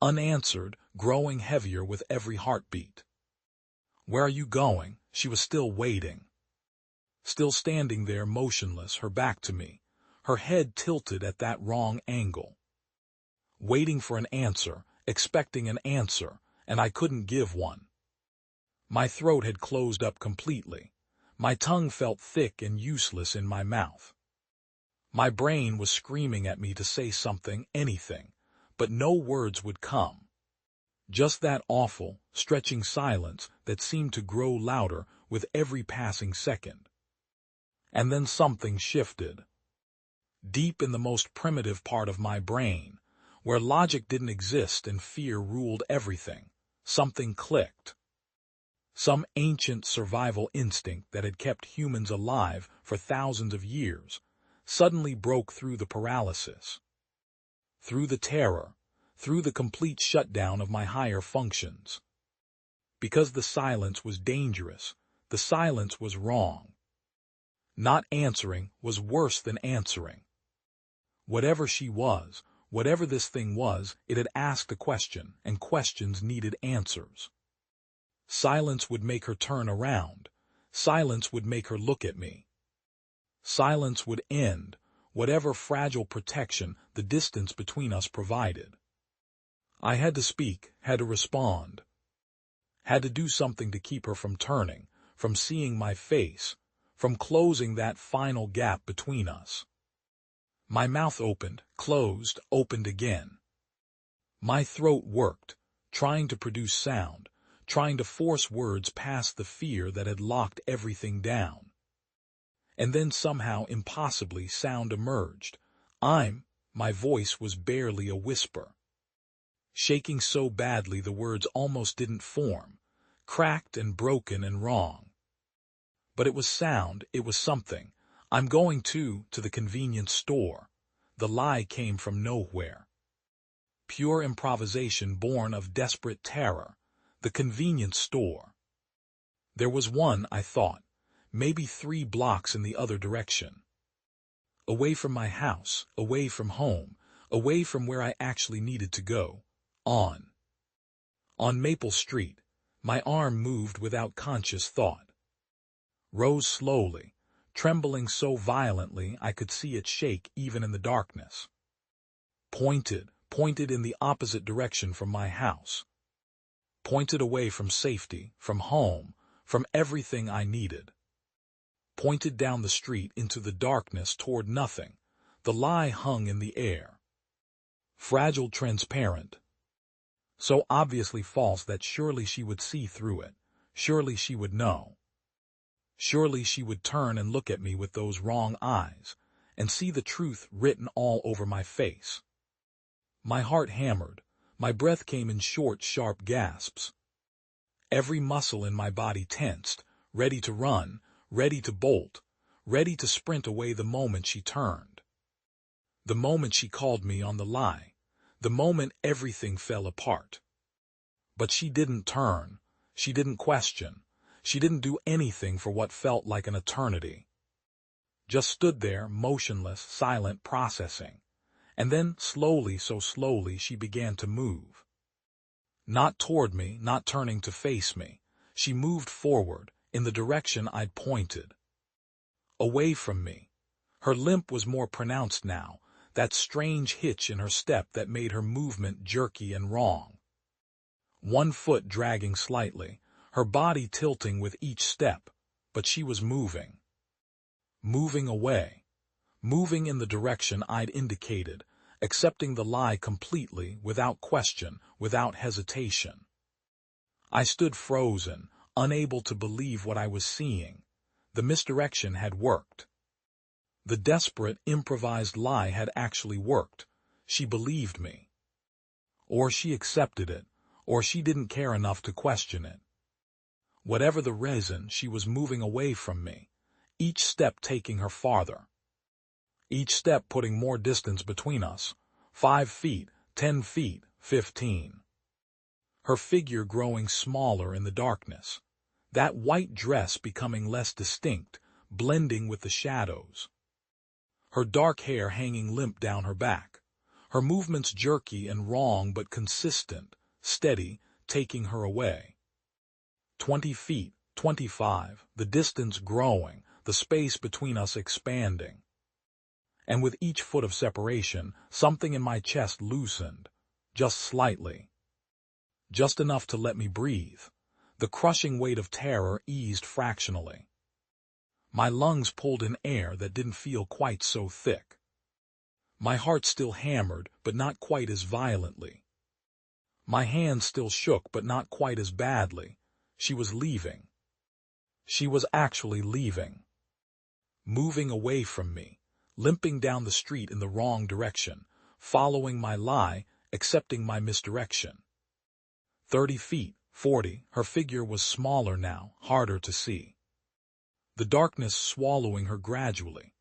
unanswered, growing heavier with every heartbeat. "Where are you going?" She was still waiting. Still standing there motionless, her back to me, her head tilted at that wrong angle. Waiting for an answer, expecting an answer, and I couldn't give one. My throat had closed up completely. My tongue felt thick and useless in my mouth. My brain was screaming at me to say something, anything, but no words would come. Just that awful, stretching silence that seemed to grow louder with every passing second. And then something shifted. Deep in the most primitive part of my brain, where logic didn't exist and fear ruled everything, something clicked. Some ancient survival instinct that had kept humans alive for thousands of years suddenly broke through the paralysis, through the terror, through the complete shutdown of my higher functions. Because the silence was dangerous, the silence was wrong. Not answering was worse than answering. Whatever she was, whatever this thing was, it had asked a question, and questions needed answers. Silence would make her turn around. Silence would make her look at me. Silence would end whatever fragile protection the distance between us provided. I had to speak, had to respond. Had to do something to keep her from turning, from seeing my face, from closing that final gap between us. My mouth opened, closed, opened again. My throat worked, trying to produce sound, trying to force words past the fear that had locked everything down. And then somehow, impossibly, sound emerged. My voice was barely a whisper. Shaking so badly the words almost didn't form, cracked and broken and wrong. But it was sound, it was something. "I'm going to the convenience store." The lie came from nowhere. Pure improvisation born of desperate terror. The convenience store. There was one, I thought, maybe 3 blocks in the other direction. Away from my house, away from home, away from where I actually needed to go. On Maple Street, my arm moved without conscious thought. Rose slowly, trembling so violently I could see it shake even in the darkness. Pointed in the opposite direction from my house. Pointed away from safety, from home, from everything I needed. Pointed down the street into the darkness toward nothing. The lie hung in the air. Fragile, transparent. So obviously false that surely she would see through it. Surely she would know. Surely she would turn and look at me with those wrong eyes, and see the truth written all over my face. My heart hammered. My breath came in short, sharp gasps. Every muscle in my body tensed, ready to run, ready to bolt, ready to sprint away the moment she turned. The moment she called me on the lie. The moment everything fell apart. But she didn't turn. She didn't question. She didn't do anything for what felt like an eternity. Just stood there, motionless, silent, processing. And then, slowly, so slowly, she began to move. Not toward me, not turning to face me. She moved forward, in the direction I'd pointed. Away from me. Her limp was more pronounced now, that strange hitch in her step that made her movement jerky and wrong. One foot dragging slightly, her body tilting with each step, but she was moving. Moving away. Moving in the direction I'd indicated, accepting the lie completely, without question, without hesitation. I stood frozen, unable to believe what I was seeing. The misdirection had worked. The desperate, improvised lie had actually worked. She believed me. Or she accepted it, or she didn't care enough to question it. Whatever the reason, she was moving away from me, each step taking her farther. Each step putting more distance between us. 5 feet, 10 feet, 15. Her figure growing smaller in the darkness. That white dress becoming less distinct, blending with the shadows. Her dark hair hanging limp down her back. Her movements jerky and wrong but consistent, steady, taking her away. 20 feet, 25, the distance growing, the space between us expanding. And with each foot of separation, something in my chest loosened, just slightly. Just enough to let me breathe. The crushing weight of terror eased fractionally. My lungs pulled in air that didn't feel quite so thick. My heart still hammered, but not quite as violently. My hands still shook, but not quite as badly. She was leaving. She was actually leaving. Moving away from me, limping down the street in the wrong direction, following my lie, accepting my misdirection. 30 feet, 40, her figure was smaller now, harder to see. The darkness swallowing her gradually,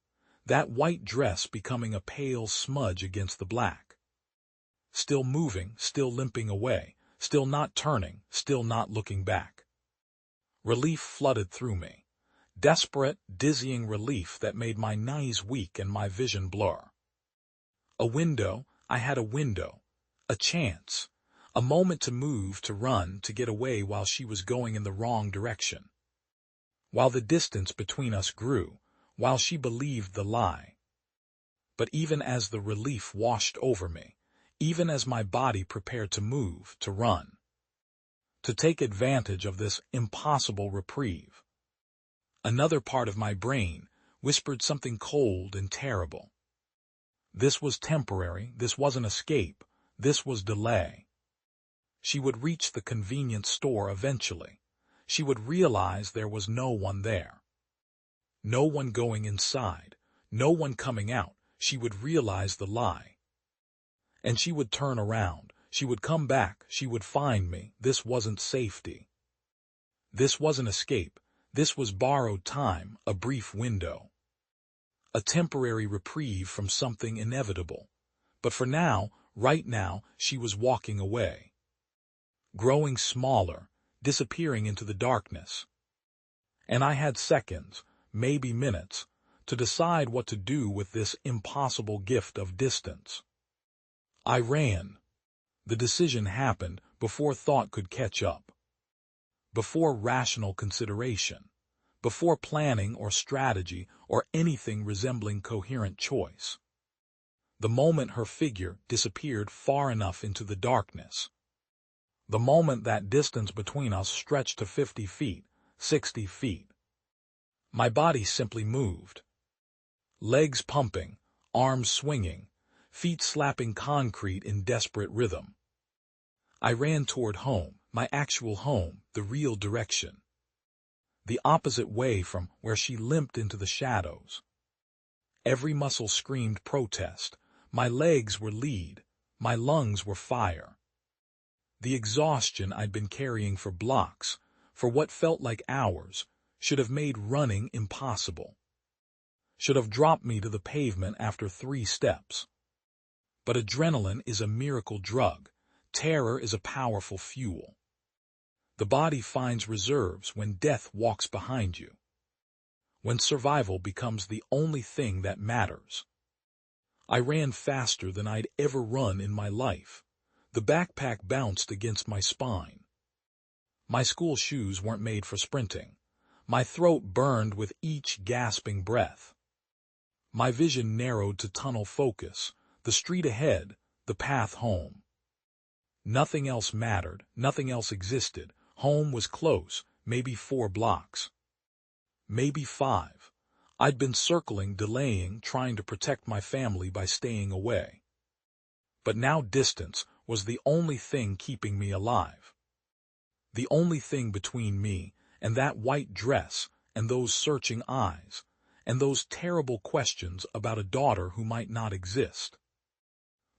that white dress becoming a pale smudge against the black. Still moving, still limping away, still not turning, still not looking back. Relief flooded through me. Desperate, dizzying relief that made my knees weak and my vision blur. A window, I had a window. A chance. A moment to move, to run, to get away while she was going in the wrong direction. While the distance between us grew, while she believed the lie. But even as the relief washed over me, even as my body prepared to move, to run, to take advantage of this impossible reprieve, another part of my brain whispered something cold and terrible. This was temporary, this wasn't escape, this was delay. She would reach the convenience store eventually. She would realize there was no one there. No one going inside, no one coming out. She would realize the lie. And she would turn around. She would come back. She would find me. This wasn't safety. This wasn't escape. This was borrowed time, a brief window. A temporary reprieve from something inevitable. But for now, right now, she was walking away. Growing smaller, disappearing into the darkness. And I had seconds, maybe minutes, to decide what to do with this impossible gift of distance. I ran. The decision happened before thought could catch up. Before rational consideration. Before planning or strategy or anything resembling coherent choice. The moment her figure disappeared far enough into the darkness. The moment that distance between us stretched to 50 feet, 60 feet. My body simply moved. Legs pumping, arms swinging, feet slapping concrete in desperate rhythm. I ran toward home, my actual home, the real direction. The opposite way from where she limped into the shadows. Every muscle screamed protest. My legs were lead. My lungs were fire. The exhaustion I'd been carrying for blocks, for what felt like hours, should have made running impossible. Should have dropped me to the pavement after 3 steps. But adrenaline is a miracle drug. Terror is a powerful fuel. The body finds reserves when death walks behind you. When survival becomes the only thing that matters. I ran faster than I'd ever run in my life. The backpack bounced against my spine. My school shoes weren't made for sprinting. My throat burned with each gasping breath. My vision narrowed to tunnel focus, the street ahead, the path home. Nothing else mattered, nothing else existed. Home was close, maybe 4 blocks. Maybe 5. I'd been circling, delaying, trying to protect my family by staying away. But now distance was the only thing keeping me alive. The only thing between me and that white dress and those searching eyes and those terrible questions about a daughter who might not exist.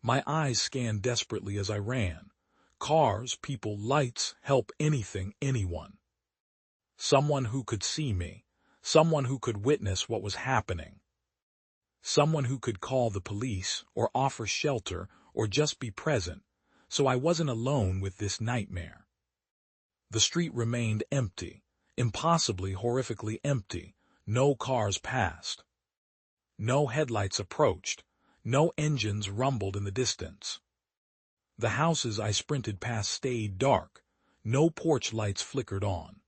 My eyes scanned desperately as I ran. Cars, people, lights, help, anything, anyone. Someone who could see me. someone who could witness what was happening, someone who could call the police or offer shelter or just be present, so I wasn't alone with this nightmare. The street remained empty, impossibly horrifically empty. No cars passed. No headlights approached. No engines rumbled in the distance. The houses I sprinted past stayed dark. No porch lights flickered on.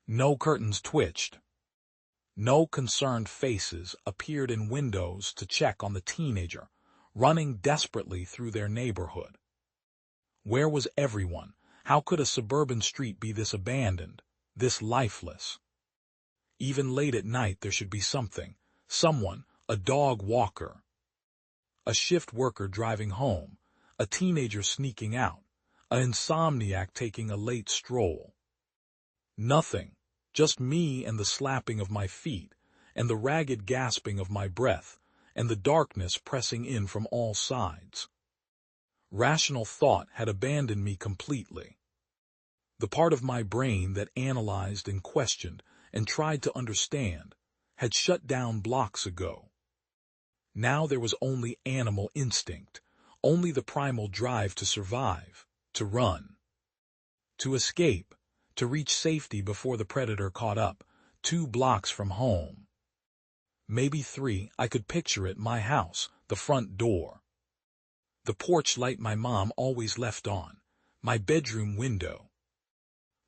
No curtains twitched. No concerned faces appeared in windows to check on the teenager, running desperately through their neighborhood. Where was everyone? How could a suburban street be this abandoned, this lifeless? Even late at night there should be something, someone, a dog walker, a shift worker driving home, a teenager sneaking out, an insomniac taking a late stroll. Nothing, just me and the slapping of my feet, and the ragged gasping of my breath, and the darkness pressing in from all sides. Rational thought had abandoned me completely. The part of my brain that analyzed and questioned and tried to understand had shut down blocks ago. Now there was only animal instinct, only the primal drive to survive, to run, to escape, to reach safety before the predator caught up, 2 blocks from home. Maybe 3, I could picture it, my house, the front door, the porch light my mom always left on, my bedroom window,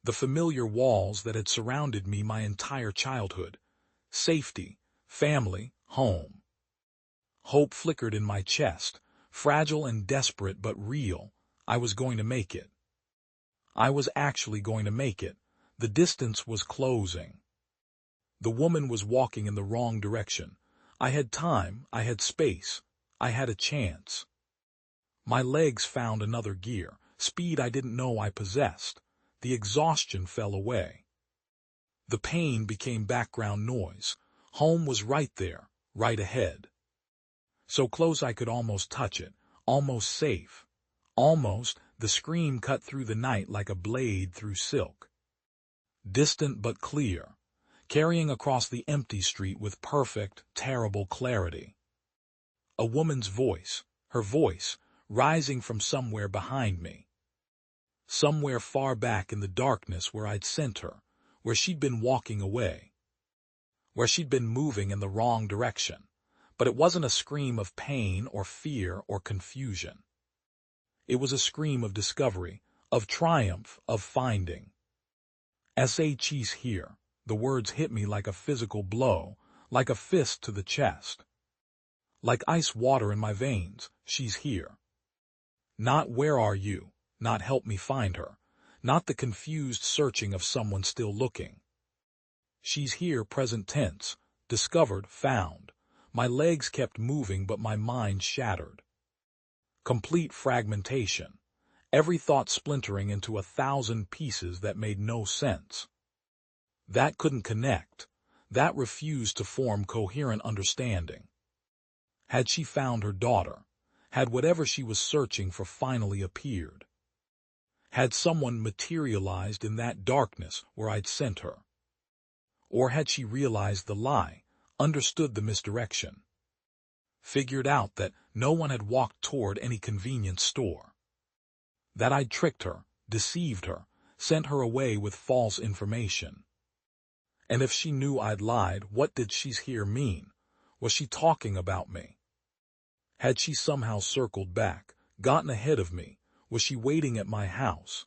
the familiar walls that had surrounded me my entire childhood. Safety, family, home. Hope flickered in my chest, fragile and desperate but real. I was going to make it. I was actually going to make it. The distance was closing. The woman was walking in the wrong direction. I had time, I had space, I had a chance. My legs found another gear, speed I didn't know I possessed. The exhaustion fell away. The pain became background noise. Home was right there, right ahead. So close I could almost touch it, almost safe. Almost, the scream cut through the night like a blade through silk. Distant but clear, carrying across the empty street with perfect, terrible clarity. A woman's voice, her voice, rising from somewhere behind me. Somewhere far back in the darkness where I'd sent her, where she'd been walking away, where she'd been moving in the wrong direction. But it wasn't a scream of pain or fear or confusion. It was a scream of discovery, of triumph, of finding. She's here. The words hit me like a physical blow, like a fist to the chest. Like ice water in my veins, she's here. Not where are you, not help me find her, not the confused searching of someone still looking. She's here, present tense, discovered, found. My legs kept moving but my mind shattered. Complete fragmentation, every thought splintering into 1,000 pieces that made no sense. That couldn't connect, that refused to form coherent understanding. Had she found her daughter? Had whatever she was searching for finally appeared? Had someone materialized in that darkness where I'd sent her? Or had she realized the lie, understood the misdirection, figured out that no one had walked toward any convenience store, that I'd tricked her, deceived her, sent her away with false information? And if she knew I'd lied, what did "she's here" mean? Was she talking about me? Had she somehow circled back, gotten ahead of me? Was she waiting at my house?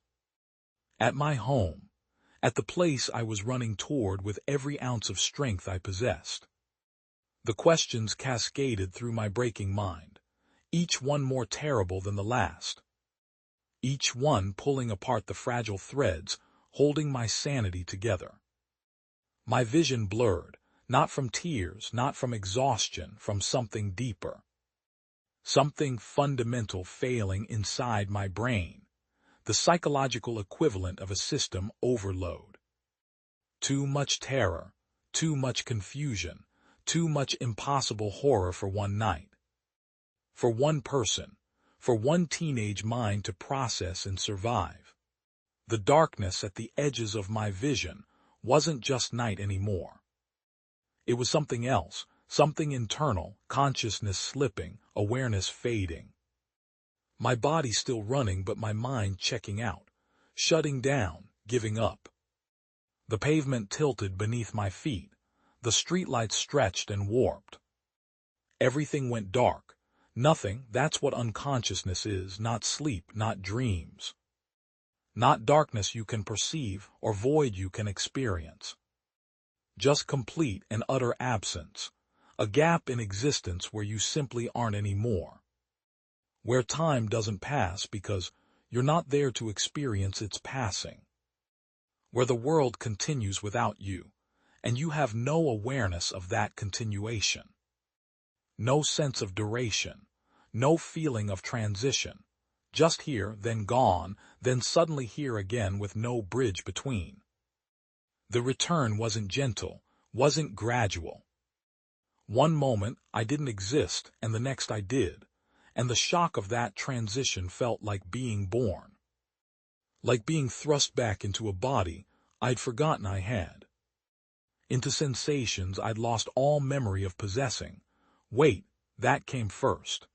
At my home? At the place I was running toward with every ounce of strength I possessed? The questions cascaded through my breaking mind, each one more terrible than the last. Each one pulling apart the fragile threads, holding my sanity together. My vision blurred, not from tears, not from exhaustion, from something deeper. Something fundamental failing inside my brain, the psychological equivalent of a system overload. Too much terror, too much confusion, too much impossible horror for one night. For one person, for one teenage mind to process and survive. The darkness at the edges of my vision wasn't just night anymore. It was something else, something internal, consciousness slipping, awareness fading. My body still running but my mind checking out, shutting down, giving up. The pavement tilted beneath my feet, the streetlights stretched and warped. Everything went dark. Nothing, that's what unconsciousness is, not sleep, not dreams. Not darkness you can perceive or void you can experience. Just complete and utter absence, a gap in existence where you simply aren't anymore. Where time doesn't pass because you're not there to experience its passing. Where the world continues without you, and you have no awareness of that continuation. No sense of duration, no feeling of transition, just here, then gone, then suddenly here again with no bridge between. The return wasn't gentle, wasn't gradual. One moment I didn't exist and the next I did, and the shock of that transition felt like being born. Like being thrust back into a body I'd forgotten I had. Into sensations I'd lost all memory of possessing. Wait, that came first.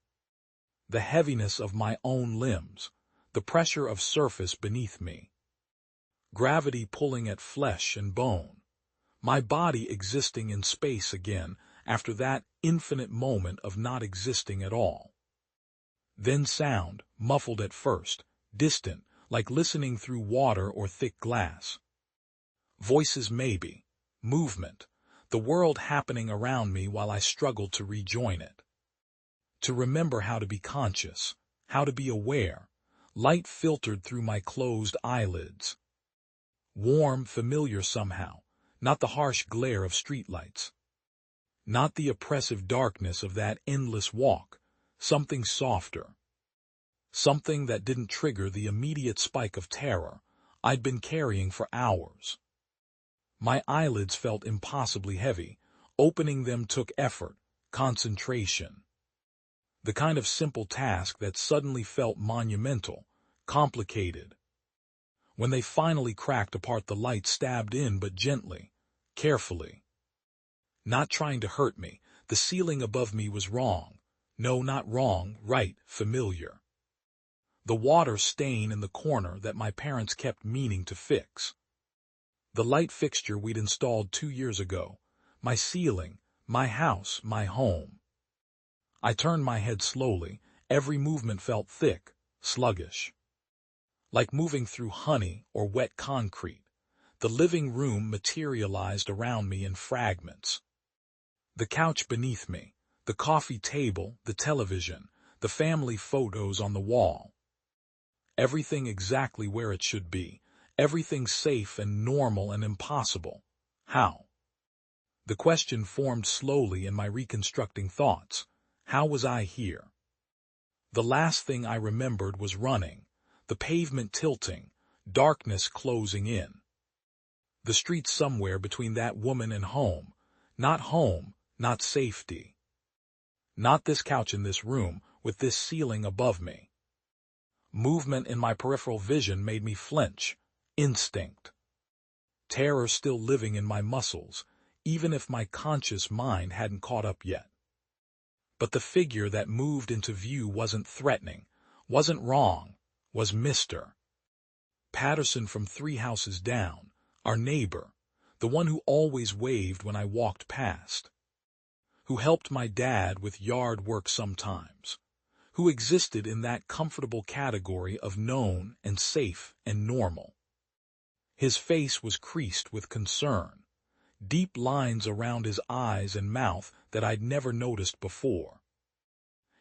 The heaviness of my own limbs, the pressure of surface beneath me. Gravity pulling at flesh and bone. My body existing in space again after that infinite moment of not existing at all. Then sound, muffled at first, distant, like listening through water or thick glass. Voices maybe, movement, the world happening around me while I struggled to rejoin it. To remember how to be conscious, how to be aware, light filtered through my closed eyelids. Warm, familiar somehow, not the harsh glare of streetlights. Not the oppressive darkness of that endless walk, something softer. Something that didn't trigger the immediate spike of terror I'd been carrying for hours. My eyelids felt impossibly heavy. Opening them took effort, concentration. The kind of simple task that suddenly felt monumental, complicated. When they finally cracked apart, the light stabbed in but gently, carefully. Not trying to hurt me, the ceiling above me was wrong. No, not wrong, right, familiar. The water stain in the corner that my parents kept meaning to fix. The light fixture we'd installed 2 years ago. My ceiling, my house, my home. I turned my head slowly. Every movement felt thick, sluggish. Like moving through honey or wet concrete. The living room materialized around me in fragments. The couch beneath me, the coffee table, the television, the family photos on the wall. Everything exactly where it should be. Everything safe and normal and impossible. How? The question formed slowly in my reconstructing thoughts. How was I here? The last thing I remembered was running, the pavement tilting, darkness closing in. The street somewhere between that woman and home, not safety. Not this couch in this room, with this ceiling above me. Movement in my peripheral vision made me flinch. Instinct. Terror still living in my muscles, even if my conscious mind hadn't caught up yet. But the figure that moved into view wasn't threatening, wasn't wrong, was Mr. Patterson from 3 houses down, our neighbor, the one who always waved when I walked past. Who helped my dad with yard work sometimes. Who existed in that comfortable category of known and safe and normal. His face was creased with concern, deep lines around his eyes and mouth that I'd never noticed before.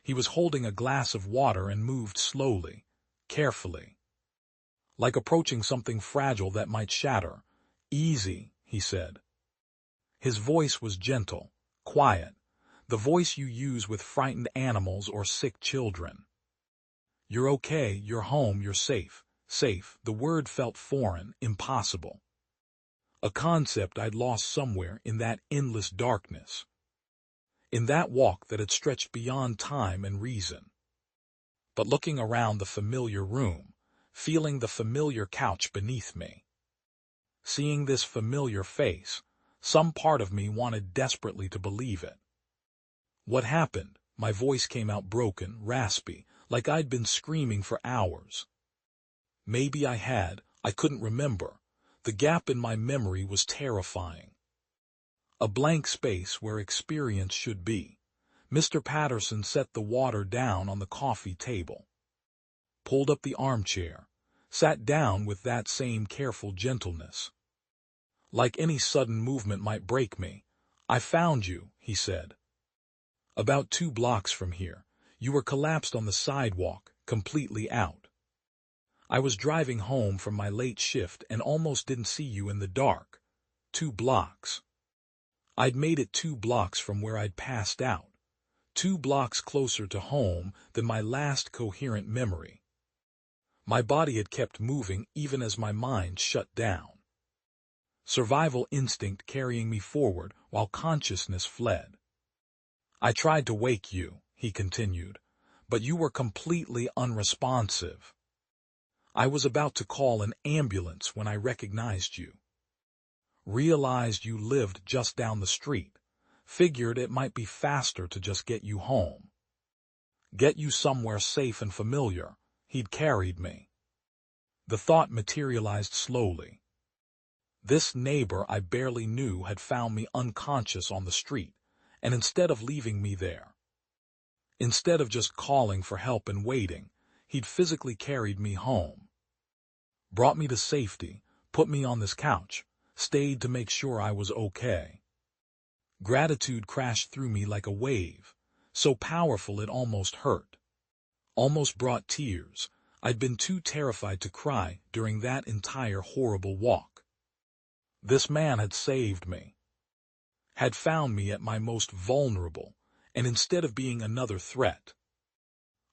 He was holding a glass of water and moved slowly, carefully. Like approaching something fragile that might shatter. Easy, he said. His voice was gentle, quiet, the voice you use with frightened animals or sick children. You're okay, you're home, you're safe. Safe, the word felt foreign, impossible. A concept I'd lost somewhere in that endless darkness. In that walk that had stretched beyond time and reason. But looking around the familiar room, feeling the familiar couch beneath me. Seeing this familiar face, Some part of me wanted desperately to believe it. What happened? My voice came out broken, raspy, like I'd been screaming for hours. Maybe I had, I couldn't remember. The gap in my memory was terrifying. A blank space where experience should be. Mr. Patterson set the water down on the coffee table, pulled up the armchair, sat down with that same careful gentleness. Like any sudden movement might break me. "I found you," he said. "About 2 blocks from here. You were collapsed on the sidewalk, completely out. I was driving home from my late shift and almost didn't see you in the dark. 2 blocks. I'd made it 2 blocks from where I'd passed out. 2 blocks closer to home than my last coherent memory. My body had kept moving even as my mind shut down. Survival instinct carrying me forward while consciousness fled. I tried to wake you," he continued, "but you were completely unresponsive. I was about to call an ambulance when I recognized you. Realized you lived just down the street. Figured it might be faster to just get you home. Get you somewhere safe and familiar. He'd carried me." The thought materialized slowly. This neighbor I barely knew had found me unconscious on the street, and instead of leaving me there, instead of just calling for help and waiting, he'd physically carried me home. Brought me to safety, put me on this couch, stayed to make sure I was okay. Gratitude crashed through me like a wave, so powerful it almost hurt. Almost brought tears. I'd been too terrified to cry during that entire horrible walk. This man had saved me. Had found me at my most vulnerable, and instead of being another threat,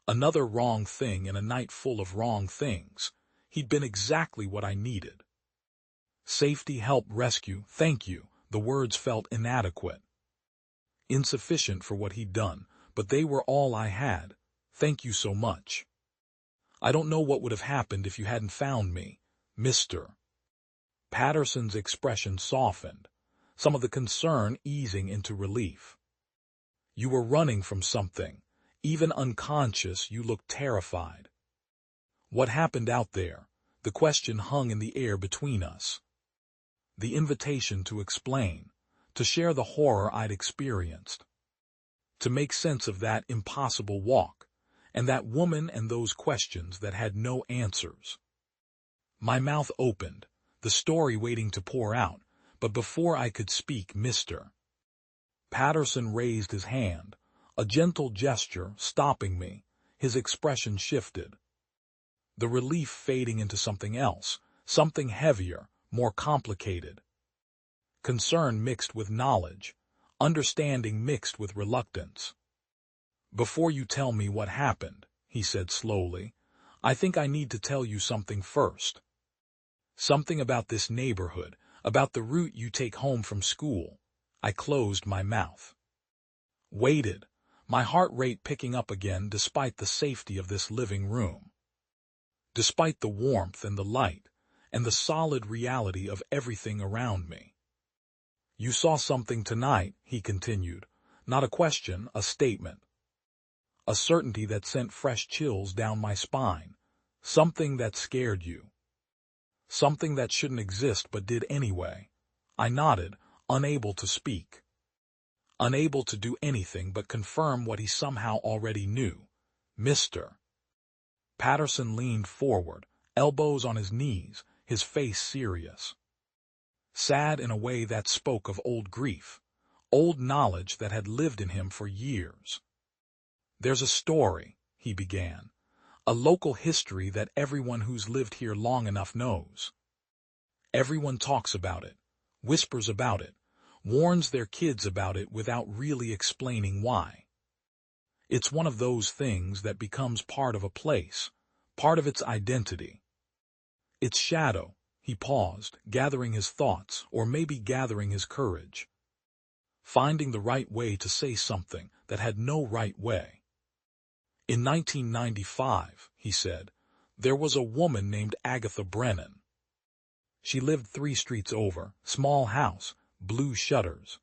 another wrong thing in a night full of wrong things, he'd been exactly what I needed. Safety, help, rescue, thank you. The words felt inadequate. Insufficient for what he'd done, but they were all I had. Thank you so much. I don't know what would have happened if you hadn't found me, Mr. Patterson's expression softened, some of the concern easing into relief. You were running from something. Even unconscious, you looked terrified. What happened out there? The question hung in the air between us. The invitation to explain, to share the horror I'd experienced, to make sense of that impossible walk, and that woman and those questions that had no answers. My mouth opened, the story waiting to pour out, but before I could speak, Mr. Patterson raised his hand, a gentle gesture stopping me. His expression shifted, the relief fading into something else, something heavier, more complicated. Concern mixed with knowledge, understanding mixed with reluctance. "Before you tell me what happened," he said slowly, "I think I need to tell you something first. Something about this neighborhood, about the route you take home from school." I closed my mouth. Waited, my heart rate picking up again despite the safety of this living room. Despite the warmth and the light, and the solid reality of everything around me. "You saw something tonight," he continued, not a question, a statement. A certainty that sent fresh chills down my spine. Something that scared you. Something that shouldn't exist but did anyway. I nodded, unable to speak. Unable to do anything but confirm what he somehow already knew. Mr. Patterson leaned forward, elbows on his knees, his face serious. Sad in a way that spoke of old grief, old knowledge that had lived in him for years. "There's a story," he began, "a local history that everyone who's lived here long enough knows. Everyone talks about it, whispers about it, warns their kids about it without really explaining why. It's one of those things that becomes part of a place, part of its identity. Its shadow." He paused, gathering his thoughts, or maybe gathering his courage. Finding the right way to say something that had no right way. "In 1995, he said, "there was a woman named Agatha Brennan. She lived 3 streets over, small house, blue shutters.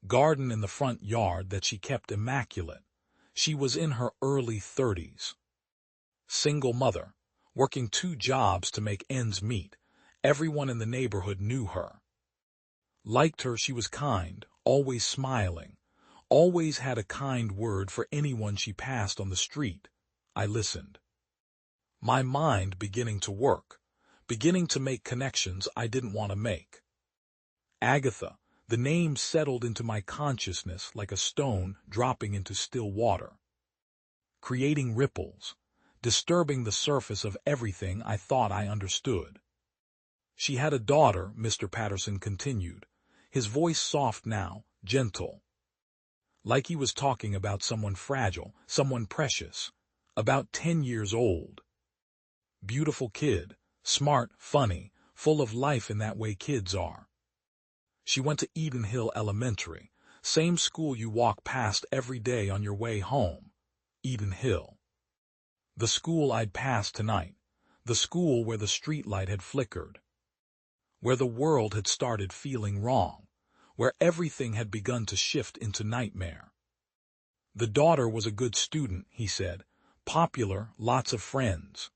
Garden in the front yard that she kept immaculate. She was in her early 30s. Single mother, working 2 jobs to make ends meet. Everyone in the neighborhood knew her. Liked her, she was kind, always smiling, always had a kind word for anyone she passed on the street. I listened. My mind beginning to work, beginning to make connections I didn't want to make. Agatha, the name settled into my consciousness like a stone dropping into still water, creating ripples, disturbing the surface of everything I thought I understood. She had a daughter, Mr. Patterson continued, his voice soft now, gentle, like he was talking about someone fragile, someone precious, about 10 years old. Beautiful kid, smart, funny, full of life in that way kids are. She went to Eden Hill Elementary, same school you walk past every day on your way home. Eden Hill. The school I'd passed tonight, the school where the streetlight had flickered, where the world had started feeling wrong, where everything had begun to shift into nightmare. The daughter was a good student, he said, popular, lots of friends.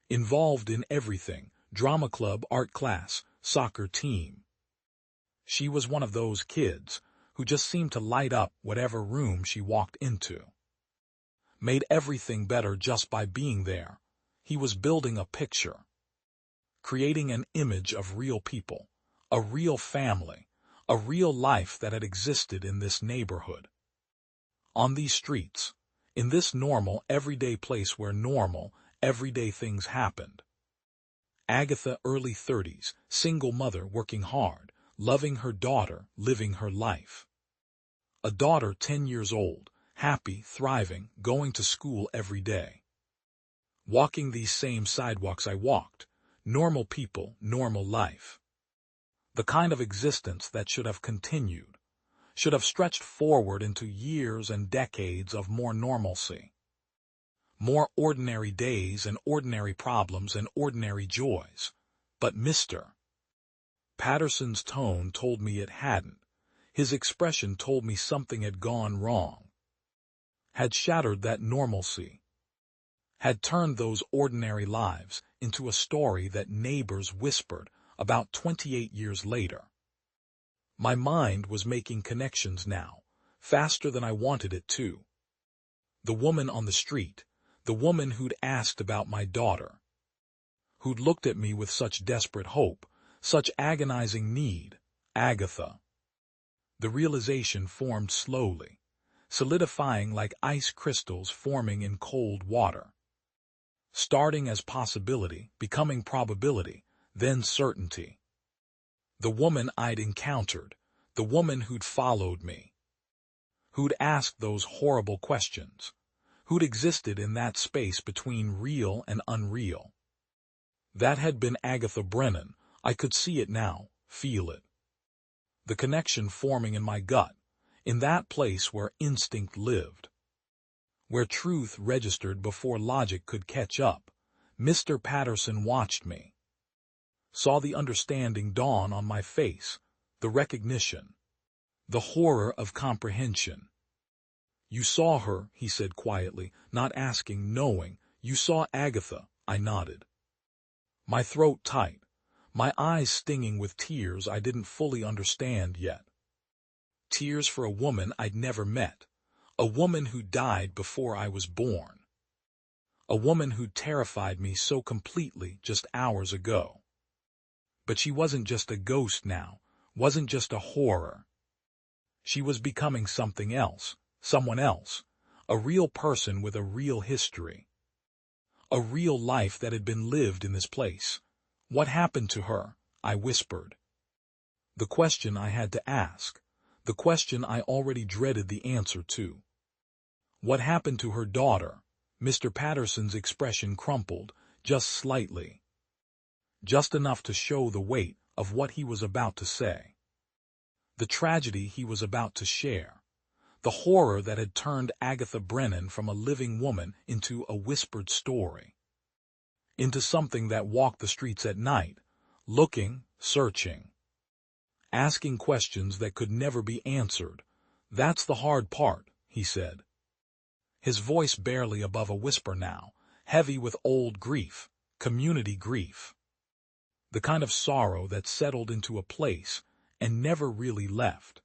Involved in everything, drama club, art class, soccer team. She was one of those kids who just seemed to light up whatever room she walked into. Made everything better just by being there. He was building a picture, creating an image of real people, a real family, a real life that had existed in this neighborhood. On these streets, in this normal, everyday place where normal, everyday things happened. Agatha, early 30s, single mother, working hard, loving her daughter, living her life. A daughter 10 years old, happy, thriving, going to school every day. Walking these same sidewalks I walked, normal people, normal life. The kind of existence that should have continued, should have stretched forward into years and decades of more normalcy. More ordinary days and ordinary problems and ordinary joys. But Mr. Patterson's tone told me it hadn't. His expression told me something had gone wrong. Had shattered that normalcy. Had turned those ordinary lives into a story that neighbors whispered about 28 years later. My mind was making connections now, faster than I wanted it to. The woman on the street, the woman who'd asked about my daughter, who'd looked at me with such desperate hope, such agonizing need, Agatha. The realization formed slowly, solidifying like ice crystals forming in cold water. Starting as possibility, becoming probability, then certainty. The woman I'd encountered, the woman who'd followed me, who'd asked those horrible questions, who'd existed in that space between real and unreal. That had been Agatha Brennan. I could see it now, feel it. The connection forming in my gut, in that place where instinct lived, where truth registered before logic could catch up. Mr. Patterson watched me, saw the understanding dawn on my face, the recognition, the horror of comprehension. You saw her, he said quietly, not asking, knowing. You saw Agatha, I nodded. My throat tight, my eyes stinging with tears I didn't fully understand yet. Tears for a woman I'd never met, a woman who died before I was born, a woman who terrified me so completely just hours ago. But she wasn't just a ghost now, wasn't just a horror. She was becoming something else, someone else, a real person with a real history, a real life that had been lived in this place. What happened to her? I whispered. The question I had to ask, the question I already dreaded the answer to. What happened to her daughter? Mr. Patterson's expression crumpled, just slightly. Just enough to show the weight of what he was about to say. The tragedy he was about to share. The horror that had turned Agatha Brennan from a living woman into a whispered story. Into something that walked the streets at night, looking, searching. asking questions that could never be answered. "That's the hard part," he said. His voice barely above a whisper now, heavy with old grief, community grief. The kind of sorrow that settled into a place and never really left.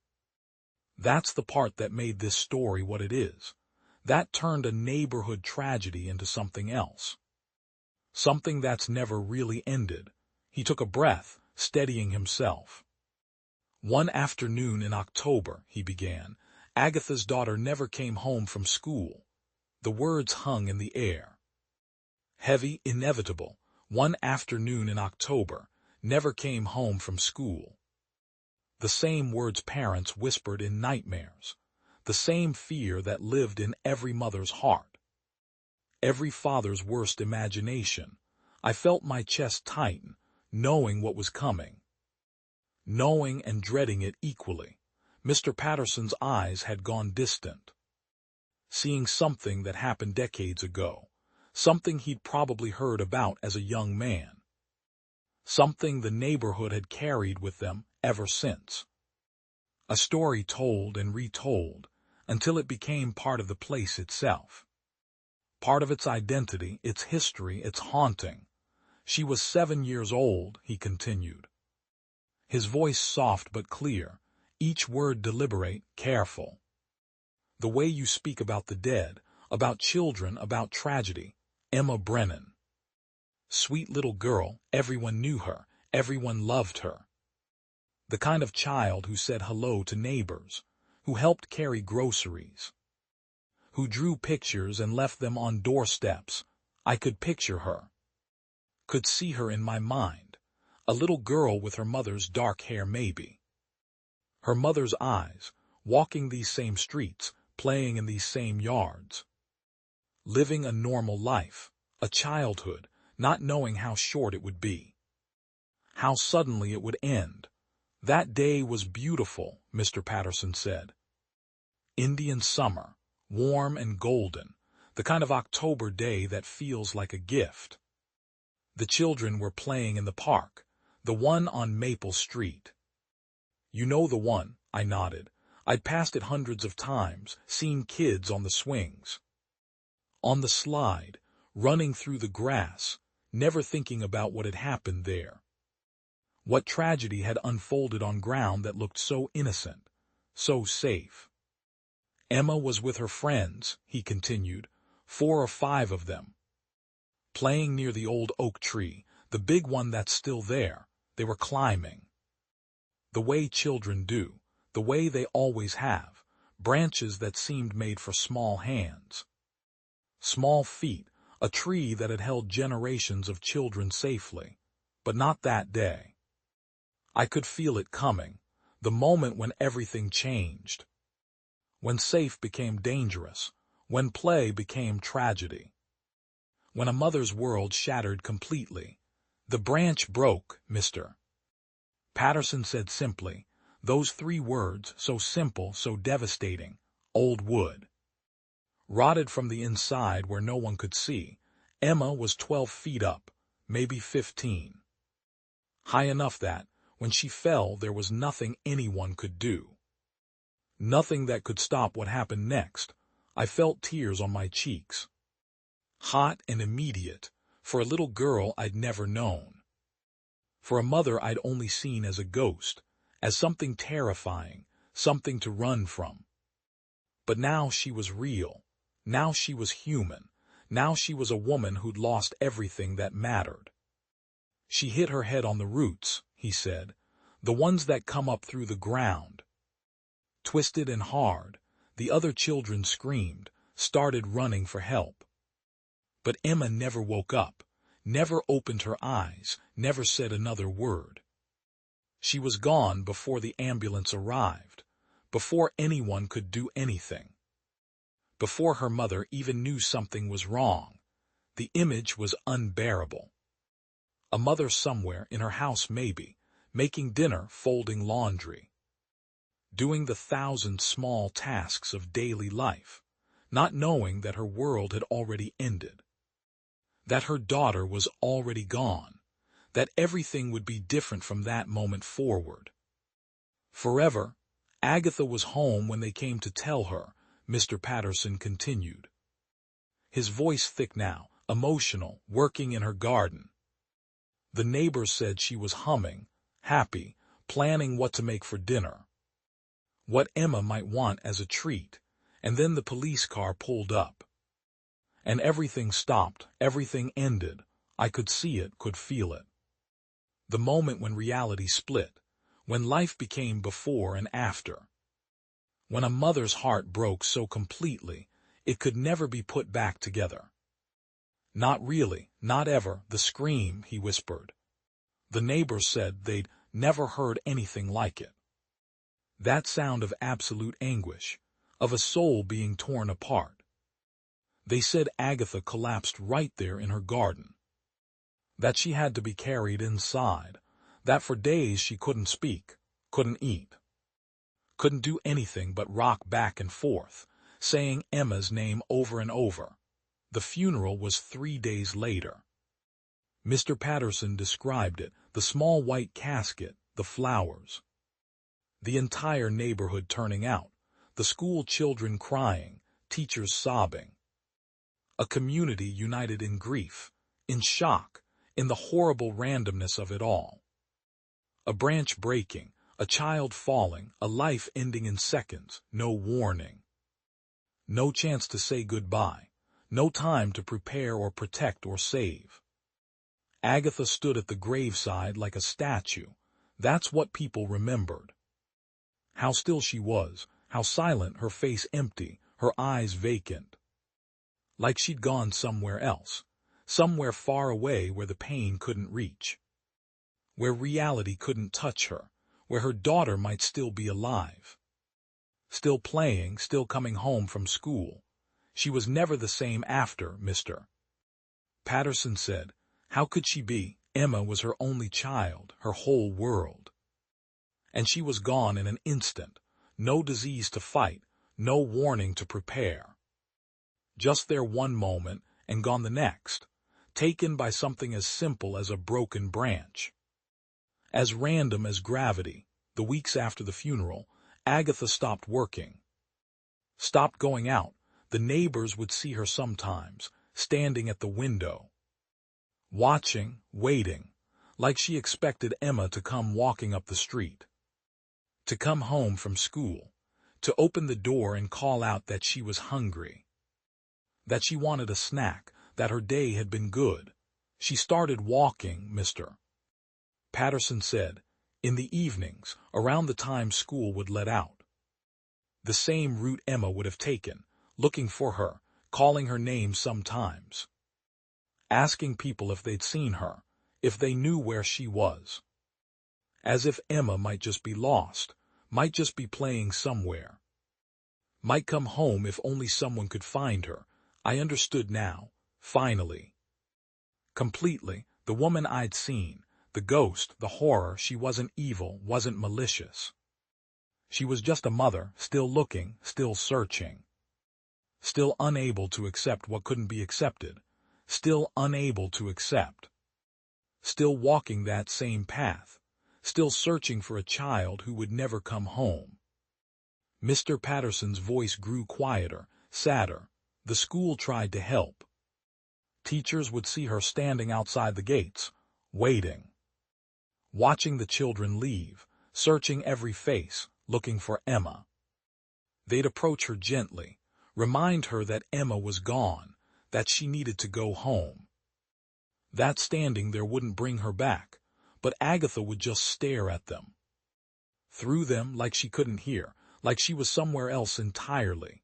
That's the part that made this story what it is. That turned a neighborhood tragedy into something else. Something that's never really ended. He took a breath, steadying himself. "One afternoon in October," he began, "Agatha's daughter never came home from school." The words hung in the air. Heavy, inevitable. One afternoon in October, never came home from school. The same words parents whispered in nightmares. The same fear that lived in every mother's heart. Every father's worst imagination. I felt my chest tighten, knowing what was coming. Knowing and dreading it equally. Mr. Patterson's eyes had gone distant. Seeing something that happened decades ago. Something he'd probably heard about as a young man. Something the neighborhood had carried with them ever since. A story told and retold, until it became part of the place itself. Part of its identity, its history, its haunting. "She was 7 years old," he continued. His voice soft but clear, each word deliberate, careful. "The way you speak about the dead, about children, about tragedy. Emma Brennan. Sweet little girl, everyone knew her, everyone loved her. The kind of child who said hello to neighbors, who helped carry groceries, who drew pictures and left them on doorsteps. I could picture her. Could see her in my mind. A little girl with her mother's dark hair maybe. Her mother's eyes, walking these same streets, playing in these same yards. Living a normal life, a childhood, not knowing how short it would be. How suddenly it would end. That day was beautiful," Mr. Patterson said. "Indian summer, warm and golden, the kind of October day that feels like a gift. The children were playing in the park, the one on Maple Street." "You know the one," I nodded. "I'd passed it hundreds of times, seen kids on the swings. On the slide, running through the grass, never thinking about what had happened there. What tragedy had unfolded on ground that looked so innocent, so safe." "Emma was with her friends," he continued, 4 or 5 of them. "Playing near the old oak tree, the big one that's still there. They were climbing. The way children do, the way they always have, branches that seemed made for small hands. Small feet, a tree that had held generations of children safely. But not that day. I could feel it coming, the moment when everything changed. When safe became dangerous, when play became tragedy. When a mother's world shattered completely. The branch broke, Mr. Patterson said simply, those 3 words, so simple, so devastating. Old wood. Rotted from the inside where no one could see. Emma was 12 feet up, maybe 15. High enough that, when she fell, there was nothing anyone could do. Nothing that could stop what happened next. I felt tears on my cheeks. Hot and immediate, for a little girl I'd never known. For a mother I'd only seen as a ghost, as something terrifying, something to run from. But now she was real. Now she was human. Now she was a woman who'd lost everything that mattered. "She hit her head on the roots," he said, "the ones that come up through the ground. Twisted and hard. The other children screamed, started running for help. But Emma never woke up, never opened her eyes, never said another word. She was gone before the ambulance arrived, before anyone could do anything. Before her mother even knew something was wrong. The image was unbearable. A mother somewhere, in her house maybe, making dinner, folding laundry. Doing the 1,000 small tasks of daily life, not knowing that her world had already ended. That her daughter was already gone. That everything would be different from that moment forward. Forever, Agatha was home when they came to tell her, Mr. Patterson continued. His voice thick now, emotional, working in her garden. The neighbors said she was humming, happy, planning what to make for dinner, what Emma might want as a treat, and then the police car pulled up. And everything stopped, everything ended. I could see it, could feel it. The moment when reality split, when life became before and after. When a mother's heart broke so completely, it could never be put back together. Not really, not ever, the scream, he whispered. The neighbors said they'd never heard anything like it. That sound of absolute anguish, of a soul being torn apart. They said Agatha collapsed right there in her garden. That she had to be carried inside, that for days she couldn't speak, couldn't eat, couldn't do anything but rock back and forth, saying Emma's name over and over. The funeral was 3 days later. Mr. Patterson described it, the small white casket, the flowers. The entire neighborhood turning out, the school children crying, teachers sobbing. A community united in grief, in shock, in the horrible randomness of it all. A branch breaking, a child falling, a life ending in seconds, no warning. No chance to say goodbye, no time to prepare or protect or save. Agatha stood at the graveside like a statue. That's what people remembered. How still she was, how silent, her face empty, her eyes vacant. Like she'd gone somewhere else, somewhere far away where the pain couldn't reach. Where reality couldn't touch her, where her daughter might still be alive. Still playing, still coming home from school. She was never the same after, Mr. Patterson said. How could she be? Emma was her only child, her whole world. And she was gone in an instant, no disease to fight, no warning to prepare. Just there one moment, and gone the next, taken by something as simple as a broken branch. As random as gravity, the weeks after the funeral, Agatha stopped working. Stopped going out. The neighbors would see her sometimes, standing at the window. Watching, waiting, like she expected Emma to come walking up the street. To come home from school, to open the door and call out that she was hungry. That she wanted a snack, that her day had been good. She started walking, Mr. Patterson said, in the evenings, around the time school would let out. The same route Emma would have taken, looking for her, calling her name sometimes. Asking people if they'd seen her, if they knew where she was. As if Emma might just be lost, might just be playing somewhere. Might come home if only someone could find her. I understood now, finally. Completely, the woman I'd seen, the ghost, the horror, she wasn't evil, wasn't malicious. She was just a mother, still looking, still searching. Still unable to accept what couldn't be accepted. Still unable to accept. Still walking that same path. Still searching for a child who would never come home. Mr. Patterson's voice grew quieter, sadder. The school tried to help. Teachers would see her standing outside the gates, waiting. Watching the children leave, searching every face, looking for Emma. They'd approach her gently, remind her that Emma was gone, that she needed to go home. That standing there wouldn't bring her back, but Agatha would just stare at them. Through them like she couldn't hear, like she was somewhere else entirely.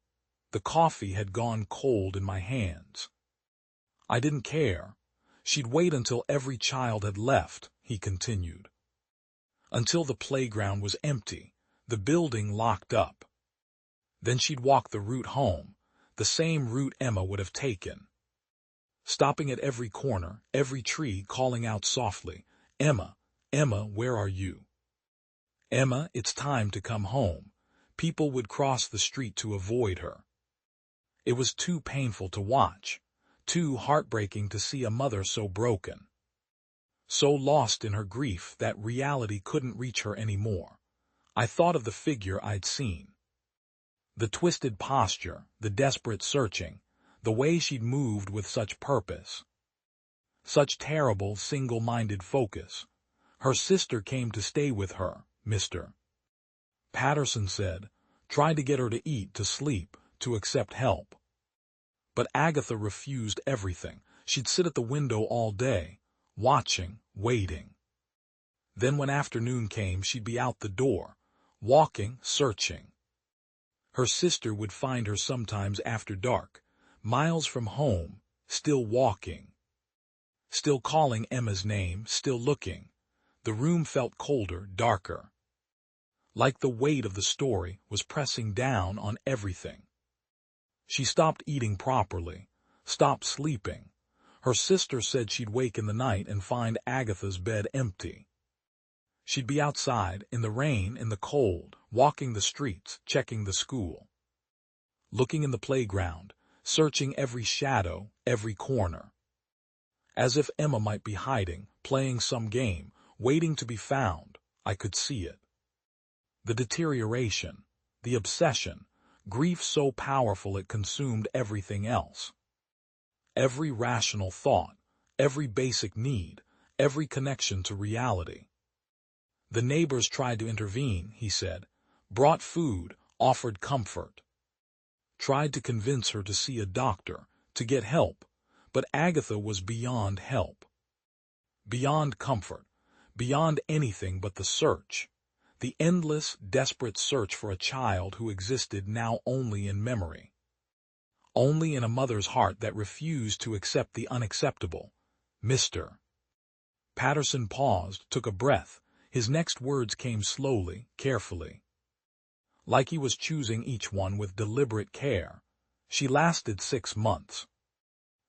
The coffee had gone cold in my hands. I didn't care. She'd wait until every child had left, he continued. Until the playground was empty, the building locked up. Then she'd walk the route home, the same route Emma would have taken. Stopping at every corner, every tree, calling out softly, Emma, Emma, where are you? Emma, it's time to come home. People would cross the street to avoid her. It was too painful to watch, too heartbreaking to see a mother so broken. So lost in her grief that reality couldn't reach her anymore. I thought of the figure I'd seen. The twisted posture, the desperate searching, the way she'd moved with such purpose. Such terrible, single-minded focus. Her sister came to stay with her, Mr. Patterson said, tried to get her to eat, to sleep, to accept help. But Agatha refused everything. She'd sit at the window all day, watching, waiting. Then when afternoon came, she'd be out the door, walking, searching. Her sister would find her sometimes after dark, miles from home, still walking. Still calling Emma's name, still looking. The room felt colder, darker. Like the weight of the story was pressing down on everything. She stopped eating properly, stopped sleeping. Her sister said she'd wake in the night and find Agatha's bed empty. She'd be outside, in the rain, in the cold, walking the streets, checking the school. Looking in the playground, searching every shadow, every corner. As if Emma might be hiding, playing some game, waiting to be found. I could see it. The deterioration, the obsession, grief so powerful it consumed everything else. Every rational thought, every basic need, every connection to reality. The neighbors tried to intervene, he said, brought food, offered comfort. Tried to convince her to see a doctor, to get help, but Agatha was beyond help. Beyond comfort, beyond anything but the search. The endless, desperate search for a child who existed now only in memory. Only in a mother's heart that refused to accept the unacceptable. Mr. Patterson paused, took a breath. His next words came slowly, carefully. Like he was choosing each one with deliberate care. She lasted 6 months.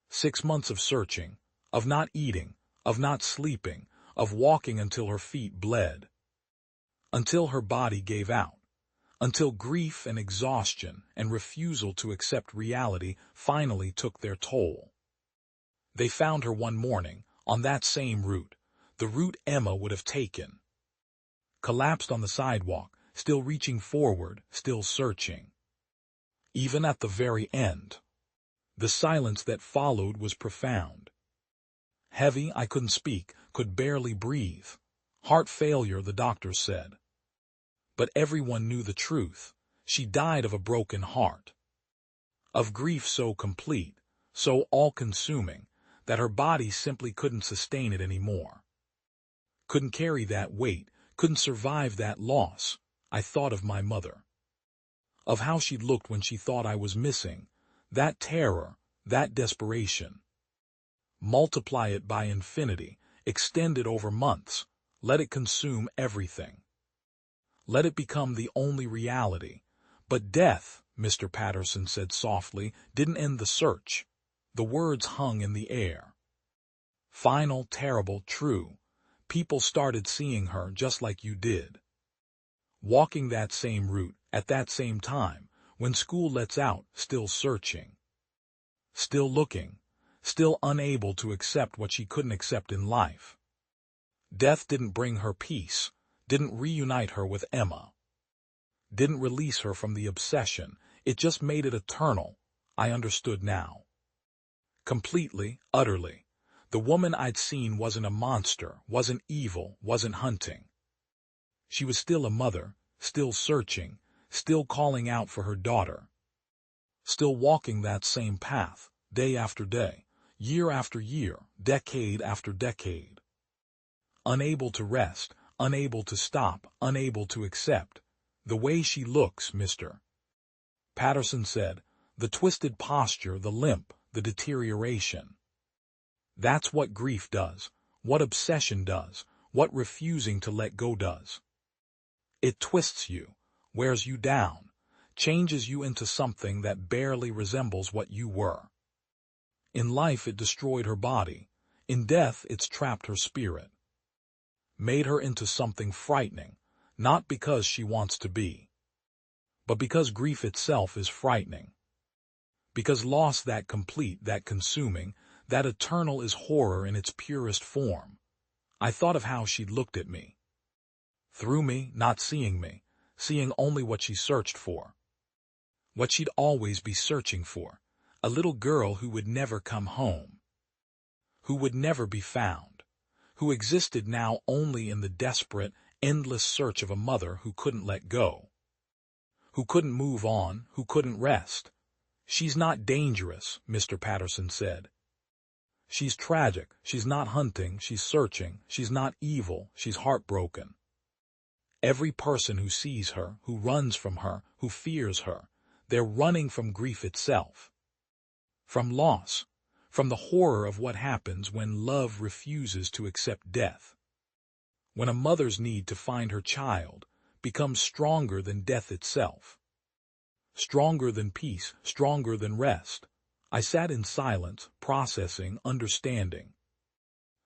6 months of searching, of not eating, of not sleeping, of walking until her feet bled. Until her body gave out. Until grief and exhaustion and refusal to accept reality finally took their toll. They found her one morning, on that same route, the route Emma would have taken. Collapsed on the sidewalk, still reaching forward, still searching. Even at the very end. The silence that followed was profound. Heavy, I couldn't speak, could barely breathe. Heart failure, the doctor said. But everyone knew the truth. She died of a broken heart. Of grief so complete, so all-consuming, that her body simply couldn't sustain it anymore. Couldn't carry that weight, couldn't survive that loss. I thought of my mother. Of how she looked when she thought I was missing. That terror, that desperation. Multiply it by infinity, extend it over months, let it consume everything. Let it become the only reality. But death, Mr. Patterson said softly, didn't end the search. The words hung in the air. Final, terrible, true. People started seeing her just like you did. Walking that same route, at that same time, when school lets out, still searching. Still looking, still unable to accept what she couldn't accept in life. Death didn't bring her peace, didn't reunite her with Emma. Didn't release her from the obsession, it just made it eternal. I understood now. Completely, utterly. The woman I'd seen wasn't a monster, wasn't evil, wasn't hunting. She was still a mother, still searching, still calling out for her daughter. Still walking that same path, day after day, year after year, decade after decade. Unable to rest, unable to stop, unable to accept. The way she looks, Mr. Patterson said, the twisted posture, the limp, the deterioration. That's what grief does, what obsession does, what refusing to let go does. It twists you, wears you down, changes you into something that barely resembles what you were. In life it destroyed her body, in death it's trapped her spirit. Made her into something frightening, not because she wants to be, but because grief itself is frightening. Because loss that complete, that consuming, that eternal is horror in its purest form. I thought of how she'd looked at me. Through me, not seeing me, seeing only what she searched for. What she'd always be searching for. A little girl who would never come home. Who would never be found. Who existed now only in the desperate, endless search of a mother who couldn't let go. Who couldn't move on, who couldn't rest. "She's not dangerous," Mr. Patterson said. "She's tragic, she's not hunting, she's searching, she's not evil, she's heartbroken." Every person who sees her, who runs from her, who fears her, they're running from grief itself. From loss, from the horror of what happens when love refuses to accept death. When a mother's need to find her child becomes stronger than death itself. Stronger than peace, stronger than rest. I sat in silence, processing, understanding.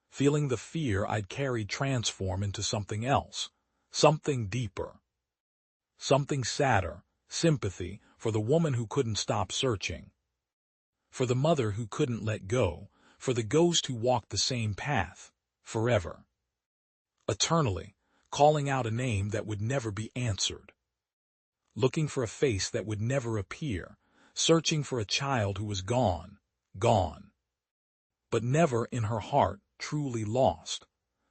Feeling the fear I'd carried transform into something else, something deeper. Something sadder, sympathy for the woman who couldn't stop searching. For the mother who couldn't let go, for the ghost who walked the same path, forever. Eternally, calling out a name that would never be answered. Looking for a face that would never appear, searching for a child who was gone, gone. But never in her heart, truly lost.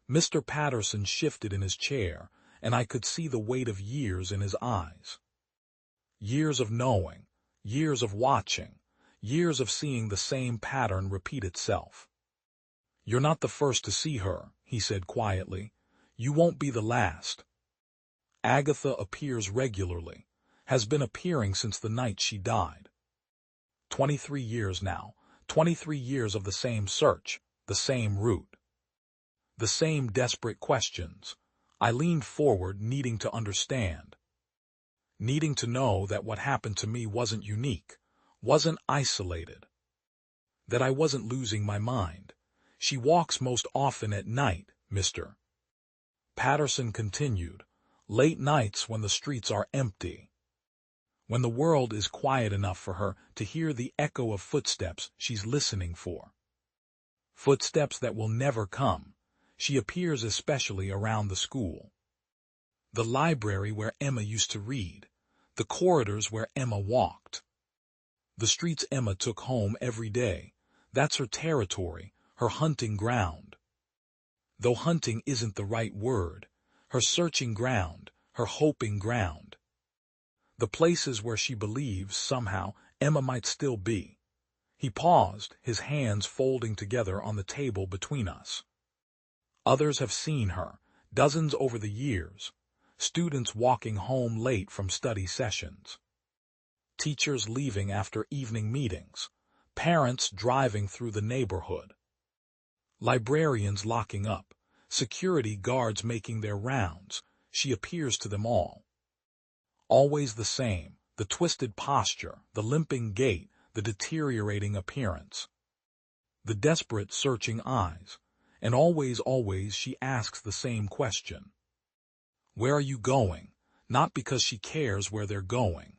Mr. Patterson shifted in his chair, and I could see the weight of years in his eyes. Years of knowing, years of watching, years of seeing the same pattern repeat itself. "You're not the first to see her," he said quietly. "You won't be the last. Agatha appears regularly, has been appearing since the night she died. 23 years now, 23 years of the same search, the same route. The same desperate questions." I leaned forward, needing to understand. Needing to know that what happened to me wasn't unique, wasn't isolated. That I wasn't losing my mind. "She walks most often at night, Mr. Patterson continued. "Late nights when the streets are empty. When the world is quiet enough for her to hear the echo of footsteps she's listening for. Footsteps that will never come. She appears especially around the school. The library where Emma used to read. The corridors where Emma walked. The streets Emma took home every day. That's her territory, her hunting ground. Though hunting isn't the right word, her searching ground, her hoping ground. The places where she believes, somehow, Emma might still be." He paused, his hands folding together on the table between us. "Others have seen her, dozens over the years. Students walking home late from study sessions. Teachers leaving after evening meetings. Parents driving through the neighborhood. Librarians locking up. Security guards making their rounds. She appears to them all. Always the same, the twisted posture, the limping gait, the deteriorating appearance. The desperate, searching eyes. And always, always she asks the same question. Where are you going? Not because she cares where they're going,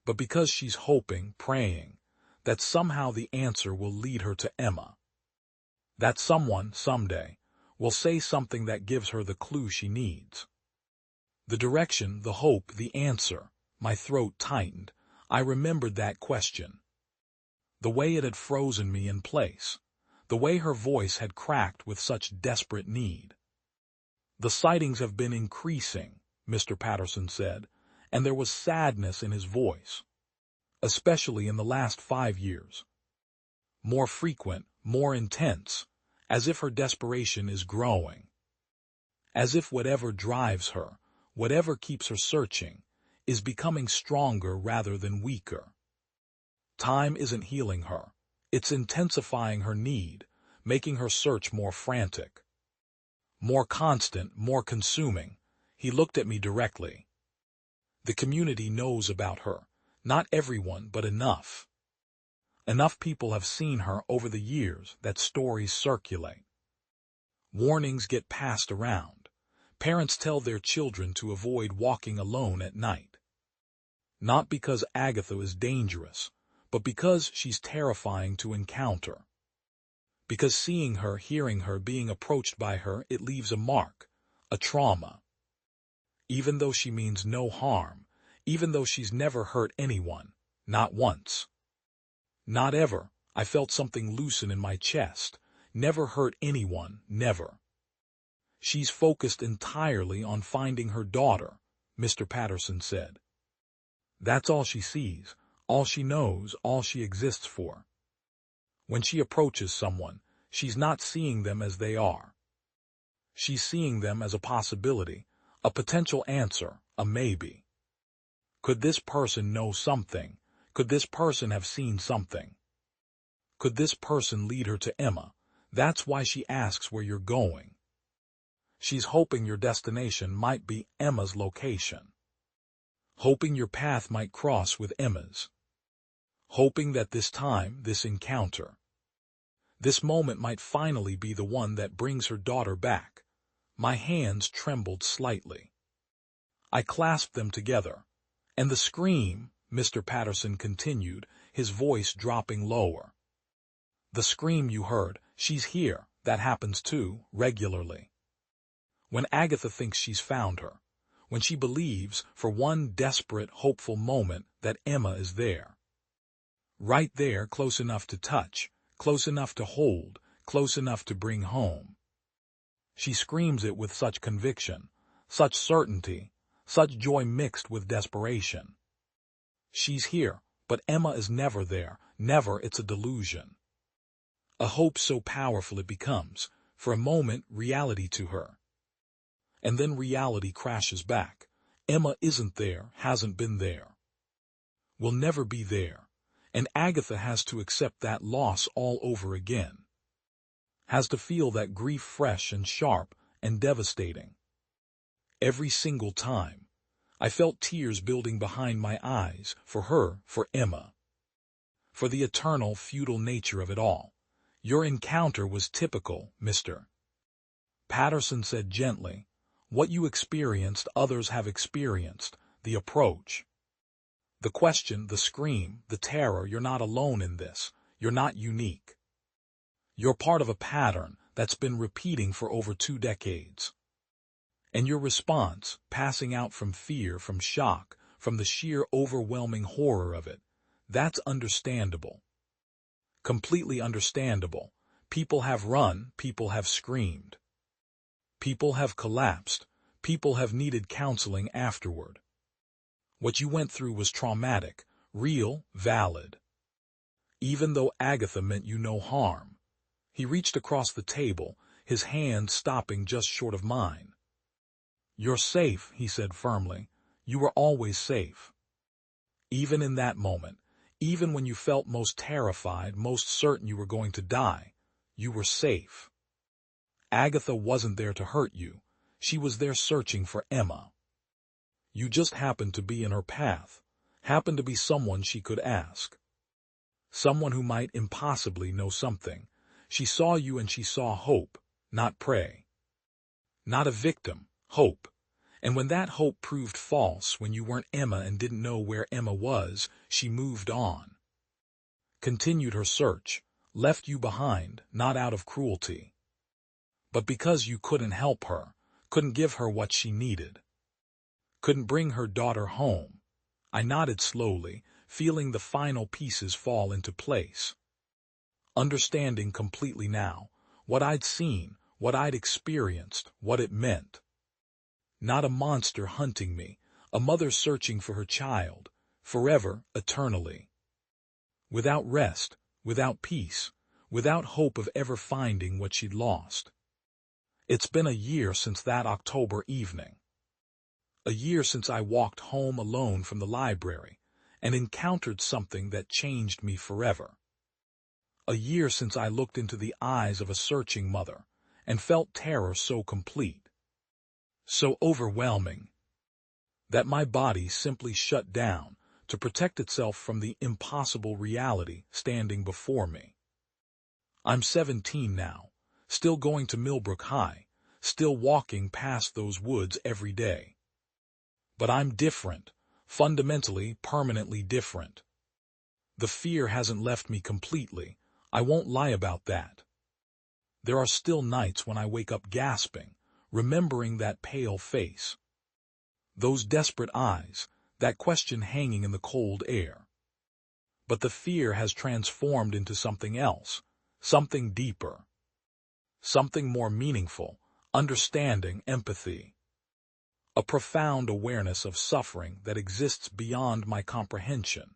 but because she's hoping, praying, that somehow the answer will lead her to Emma. That someone, someday, will say something that gives her the clue she needs. The direction, the hope, the answer." My throat tightened. I remembered that question. The way it had frozen me in place. The way her voice had cracked with such desperate need. "The sightings have been increasing," Mr. Patterson said, and there was sadness in his voice. "Especially in the last 5 years. More frequent, more intense, as if her desperation is growing. As if whatever drives her, whatever keeps her searching, is becoming stronger rather than weaker. Time isn't healing her. It's intensifying her need, making her search more frantic. More constant, more consuming." He looked at me directly. "The community knows about her. Not everyone, but enough. Enough people have seen her over the years that stories circulate. Warnings get passed around. Parents tell their children to avoid walking alone at night. Not because Agatha is dangerous, but because she's terrifying to encounter. Because seeing her, hearing her, being approached by her, it leaves a mark, a trauma. even though she means no harm, even though she's never hurt anyone, not once. Not ever. I felt something loosen in my chest. Never hurt anyone, never. She's focused entirely on finding her daughter, Mr. Patterson said. That's all she sees, all she knows, all she exists for. When she approaches someone, she's not seeing them as they are. She's seeing them as a possibility, a potential answer, a maybe. Could this person know something? Could this person have seen something? Could this person lead her to Emma? That's why she asks where you're going. She's hoping your destination might be Emma's location. Hoping your path might cross with Emma's. Hoping that this time, this encounter, this moment might finally be the one that brings her daughter back. My hands trembled slightly. I clasped them together. And the scream, Mr. Patterson continued, his voice dropping lower. The scream you heard, she's here, that happens too, regularly. When Agatha thinks she's found her, when she believes, for one desperate, hopeful moment, that Emma is there. Right there, close enough to touch, close enough to hold, close enough to bring home. She screams it with such conviction, such certainty, such joy mixed with desperation. She's here, but Emma is never there, never. It's a delusion. A hope so powerful it becomes, for a moment, reality to her. And then reality crashes back. Emma isn't there, hasn't been there. Will never be there. And Agatha has to accept that loss all over again. Has to feel that grief fresh and sharp and devastating. Every single time, I felt tears building behind my eyes, for her, for Emma. For the eternal, futile nature of it all. Your encounter was typical, Mr. Patterson said gently. What you experienced, others have experienced. The approach. The question, the scream, the terror, you're not alone in this. You're not unique. You're part of a pattern that's been repeating for over 2 decades. And your response, passing out from fear, from shock, from the sheer overwhelming horror of it, that's understandable. Completely understandable. People have run, people have screamed. People have collapsed, people have needed counseling afterward. What you went through was traumatic, real, valid. Even though Agatha meant you no harm. He reached across the table, his hand stopping just short of mine. You're safe, he said firmly. You were always safe. Even in that moment, even when you felt most terrified, most certain you were going to die, you were safe. Agatha wasn't there to hurt you. She was there searching for Emma. You just happened to be in her path, happened to be someone she could ask. Someone who might impossibly know something. She saw you and she saw hope, not prey. Not a victim, hope. And when that hope proved false, when you weren't Emma and didn't know where Emma was, she moved on. Continued her search, left you behind, not out of cruelty. But because you couldn't help her, couldn't give her what she needed. Couldn't bring her daughter home. I nodded slowly, feeling the final pieces fall into place. Understanding completely now, what I'd seen, what I'd experienced, what it meant. Not a monster hunting me, a mother searching for her child, forever, eternally. Without rest, without peace, without hope of ever finding what she'd lost. It's been a year since that October evening. A year since I walked home alone from the library and encountered something that changed me forever. A year since I looked into the eyes of a searching mother and felt terror so complete, so overwhelming, that my body simply shut down to protect itself from the impossible reality standing before me. I'm 17 now, still going to Millbrook High, still walking past those woods every day. But I'm different, fundamentally, permanently different. The fear hasn't left me completely, I won't lie about that. There are still nights when I wake up gasping, remembering that pale face. Those desperate eyes, that question hanging in the cold air. But the fear has transformed into something else, something deeper, something more meaningful, understanding, empathy. A profound awareness of suffering that exists beyond my comprehension,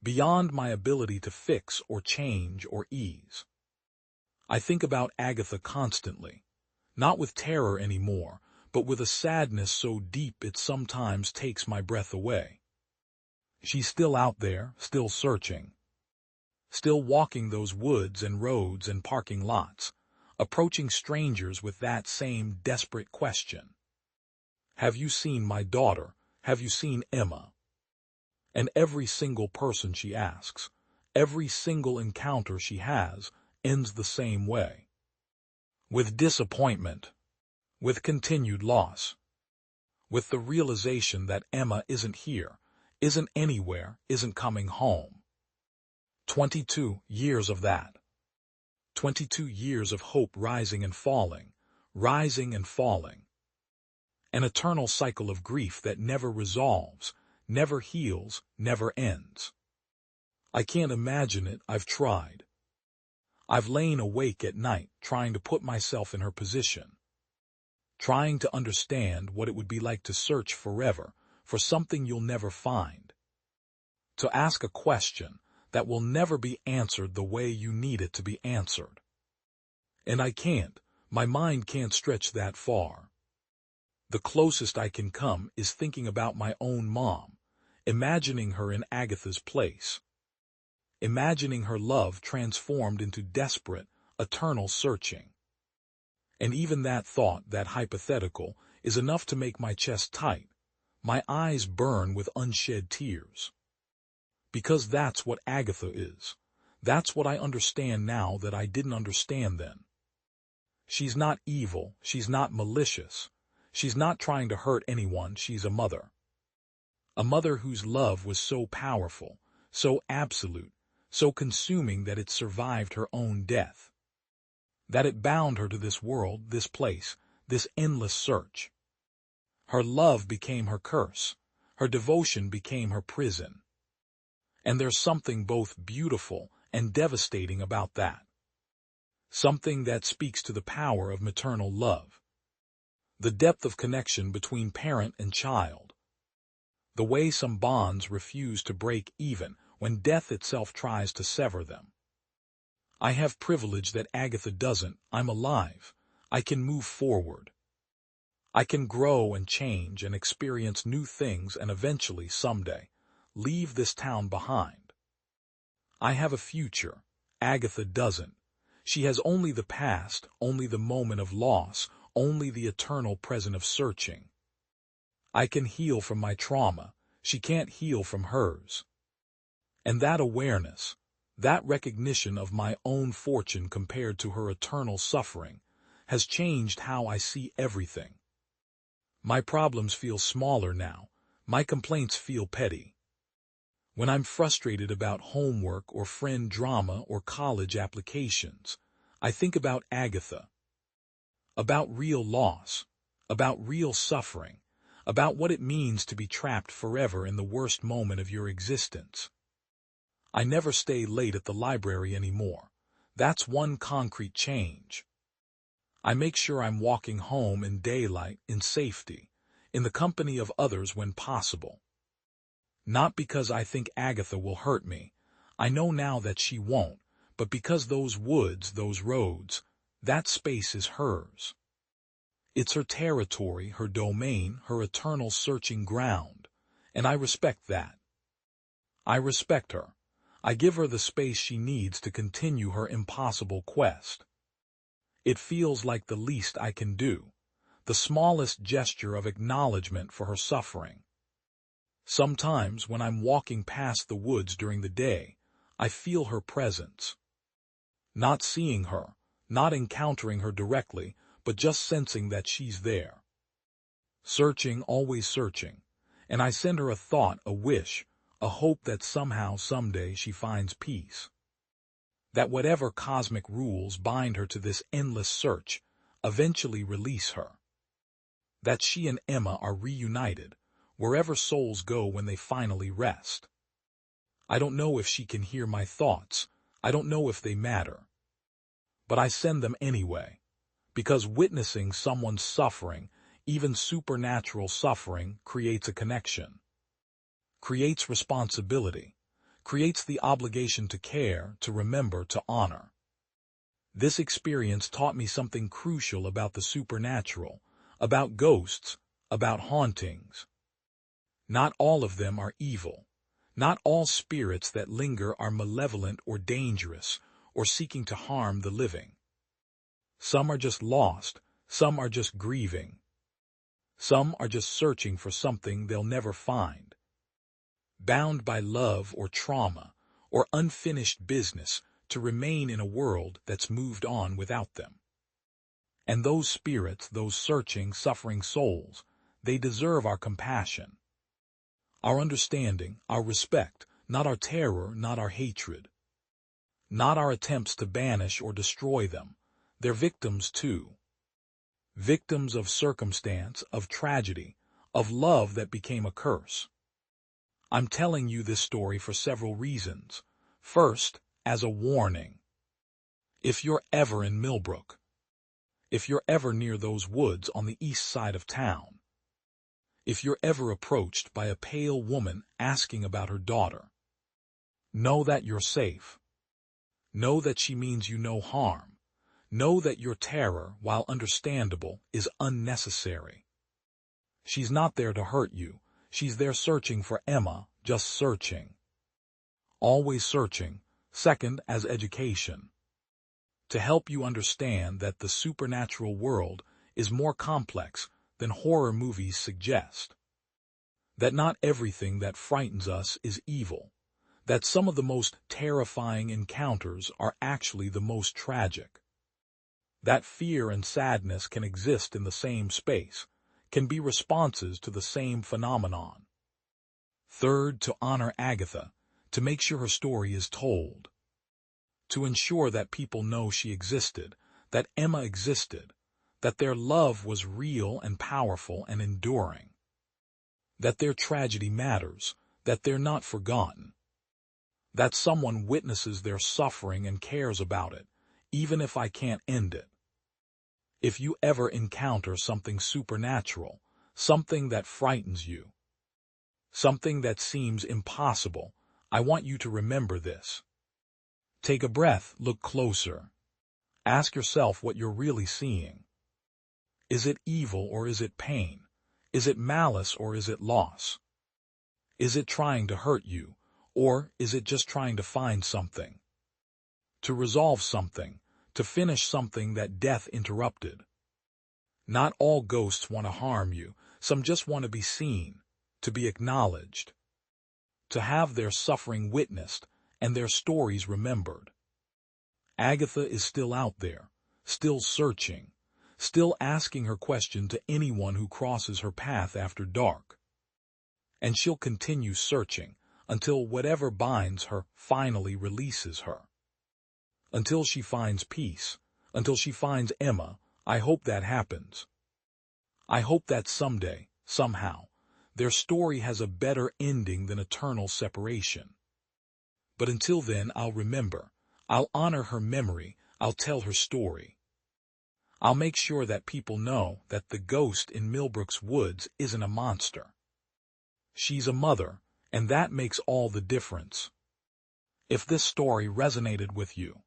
beyond my ability to fix or change or ease. I think about Agatha constantly, not with terror anymore, but with a sadness so deep it sometimes takes my breath away. She's still out there, still searching, still walking those woods and roads and parking lots, approaching strangers with that same desperate question. Have you seen my daughter? Have you seen Emma? And every single person she asks, every single encounter she has, ends the same way. With disappointment, with continued loss, with the realization that Emma isn't here, isn't anywhere, isn't coming home. 22 years of that. 22 years of hope rising and falling, rising and falling. An eternal cycle of grief that never resolves, never heals, never ends. I can't imagine it. I've tried. I've lain awake at night trying to put myself in her position, trying to understand what it would be like to search forever for something you'll never find, to ask a question that will never be answered the way you need it to be answered. And I can't. My mind can't stretch that far. The closest I can come is thinking about my own mom, imagining her in Agatha's place, imagining her love transformed into desperate, eternal searching. And even that thought, that hypothetical, is enough to make my chest tight, my eyes burn with unshed tears. Because that's what Agatha is. That's what I understand now that I didn't understand then. She's not evil, she's not malicious, she's not trying to hurt anyone, she's a mother. A mother whose love was so powerful, so absolute, so consuming that it survived her own death. That it bound her to this world, this place, this endless search. Her love became her curse, her devotion became her prison. And there's something both beautiful and devastating about that. Something that speaks to the power of maternal love. The depth of connection between parent and child. The way some bonds refuse to break even when death itself tries to sever them. I have privilege that Agatha doesn't. I'm alive. I can move forward. I can grow and change and experience new things and eventually, someday, leave this town behind. I have a future. Agatha doesn't. She has only the past, only the moment of loss, only the eternal present of searching. I can heal from my trauma. She can't heal from hers. And that awareness, that recognition of my own fortune compared to her eternal suffering, has changed how I see everything. My problems feel smaller now. My complaints feel petty. When I'm frustrated about homework or friend drama or college applications, I think about Agatha. About real loss, about real suffering, about what it means to be trapped forever in the worst moment of your existence. I never stay late at the library anymore. That's one concrete change. I make sure I'm walking home in daylight, in safety, in the company of others when possible. Not because I think Agatha will hurt me. I know now that she won't, but because those woods, those roads, that space is hers. It's her territory, her domain, her eternal searching ground, and I respect that. I respect her. I give her the space she needs to continue her impossible quest. It feels like the least I can do, the smallest gesture of acknowledgement for her suffering. Sometimes when I'm walking past the woods during the day, I feel her presence. Not seeing her, not encountering her directly, but just sensing that she's there. Searching, always searching, and I send her a thought, a wish, a hope that somehow, someday she finds peace. That whatever cosmic rules bind her to this endless search eventually release her. That she and Emma are reunited, wherever souls go when they finally rest. I don't know if she can hear my thoughts, I don't know if they matter. But I send them anyway, because witnessing someone's suffering, even supernatural suffering, creates a connection, creates responsibility, creates the obligation to care, to remember, to honor. This experience taught me something crucial about the supernatural, about ghosts, about hauntings. Not all of them are evil. Not all spirits that linger are malevolent or dangerous or seeking to harm the living. Some are just lost, some are just grieving. Some are just searching for something they'll never find. Bound by love or trauma or unfinished business to remain in a world that's moved on without them. And those spirits, those searching, suffering souls, they deserve our compassion, our understanding, our respect, not our terror, not our hatred, not our attempts to banish or destroy them. They're victims too. Victims of circumstance, of tragedy, of love that became a curse. I'm telling you this story for several reasons. First, as a warning. If you're ever in Millbrook, if you're ever near those woods on the east side of town, if you're ever approached by a pale woman asking about her daughter, know that you're safe. Know that she means you no harm. Know that your terror, while understandable, is unnecessary. She's not there to hurt you. She's there searching for Emma, just searching. Always searching. Second, as education. To help you understand that the supernatural world is more complex than horror movies suggest. That not everything that frightens us is evil. That some of the most terrifying encounters are actually the most tragic. That fear and sadness can exist in the same space, can be responses to the same phenomenon. Third, to honor Agatha, to make sure her story is told. To ensure that people know she existed, that Emma existed, that their love was real and powerful and enduring. That their tragedy matters, that they're not forgotten. That someone witnesses their suffering and cares about it, even if I can't end it. If you ever encounter something supernatural, something that frightens you, something that seems impossible, I want you to remember this. Take a breath, look closer. Ask yourself what you're really seeing. Is it evil or is it pain? Is it malice or is it loss? Is it trying to hurt you, or is it just trying to find something? To resolve something, to finish something that death interrupted. Not all ghosts want to harm you, some just want to be seen, to be acknowledged, to have their suffering witnessed and their stories remembered. Agatha is still out there, still searching, still asking her question to anyone who crosses her path after dark. And she'll continue searching until whatever binds her finally releases her. Until she finds peace, until she finds Emma. I hope that happens. I hope that someday, somehow, their story has a better ending than eternal separation. But until then, I'll remember. I'll honor her memory. I'll tell her story. I'll make sure that people know that the ghost in Millbrook's woods isn't a monster. She's a mother, and that makes all the difference. If this story resonated with you,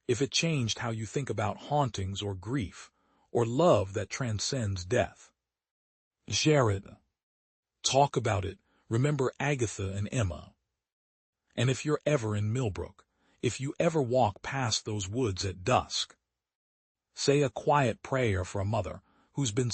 if it changed how you think about hauntings or grief, or love that transcends death, share it. Talk about it. Remember Agatha and Emma. And if you're ever in Millbrook, if you ever walk past those woods at dusk, say a quiet prayer for a mother who's been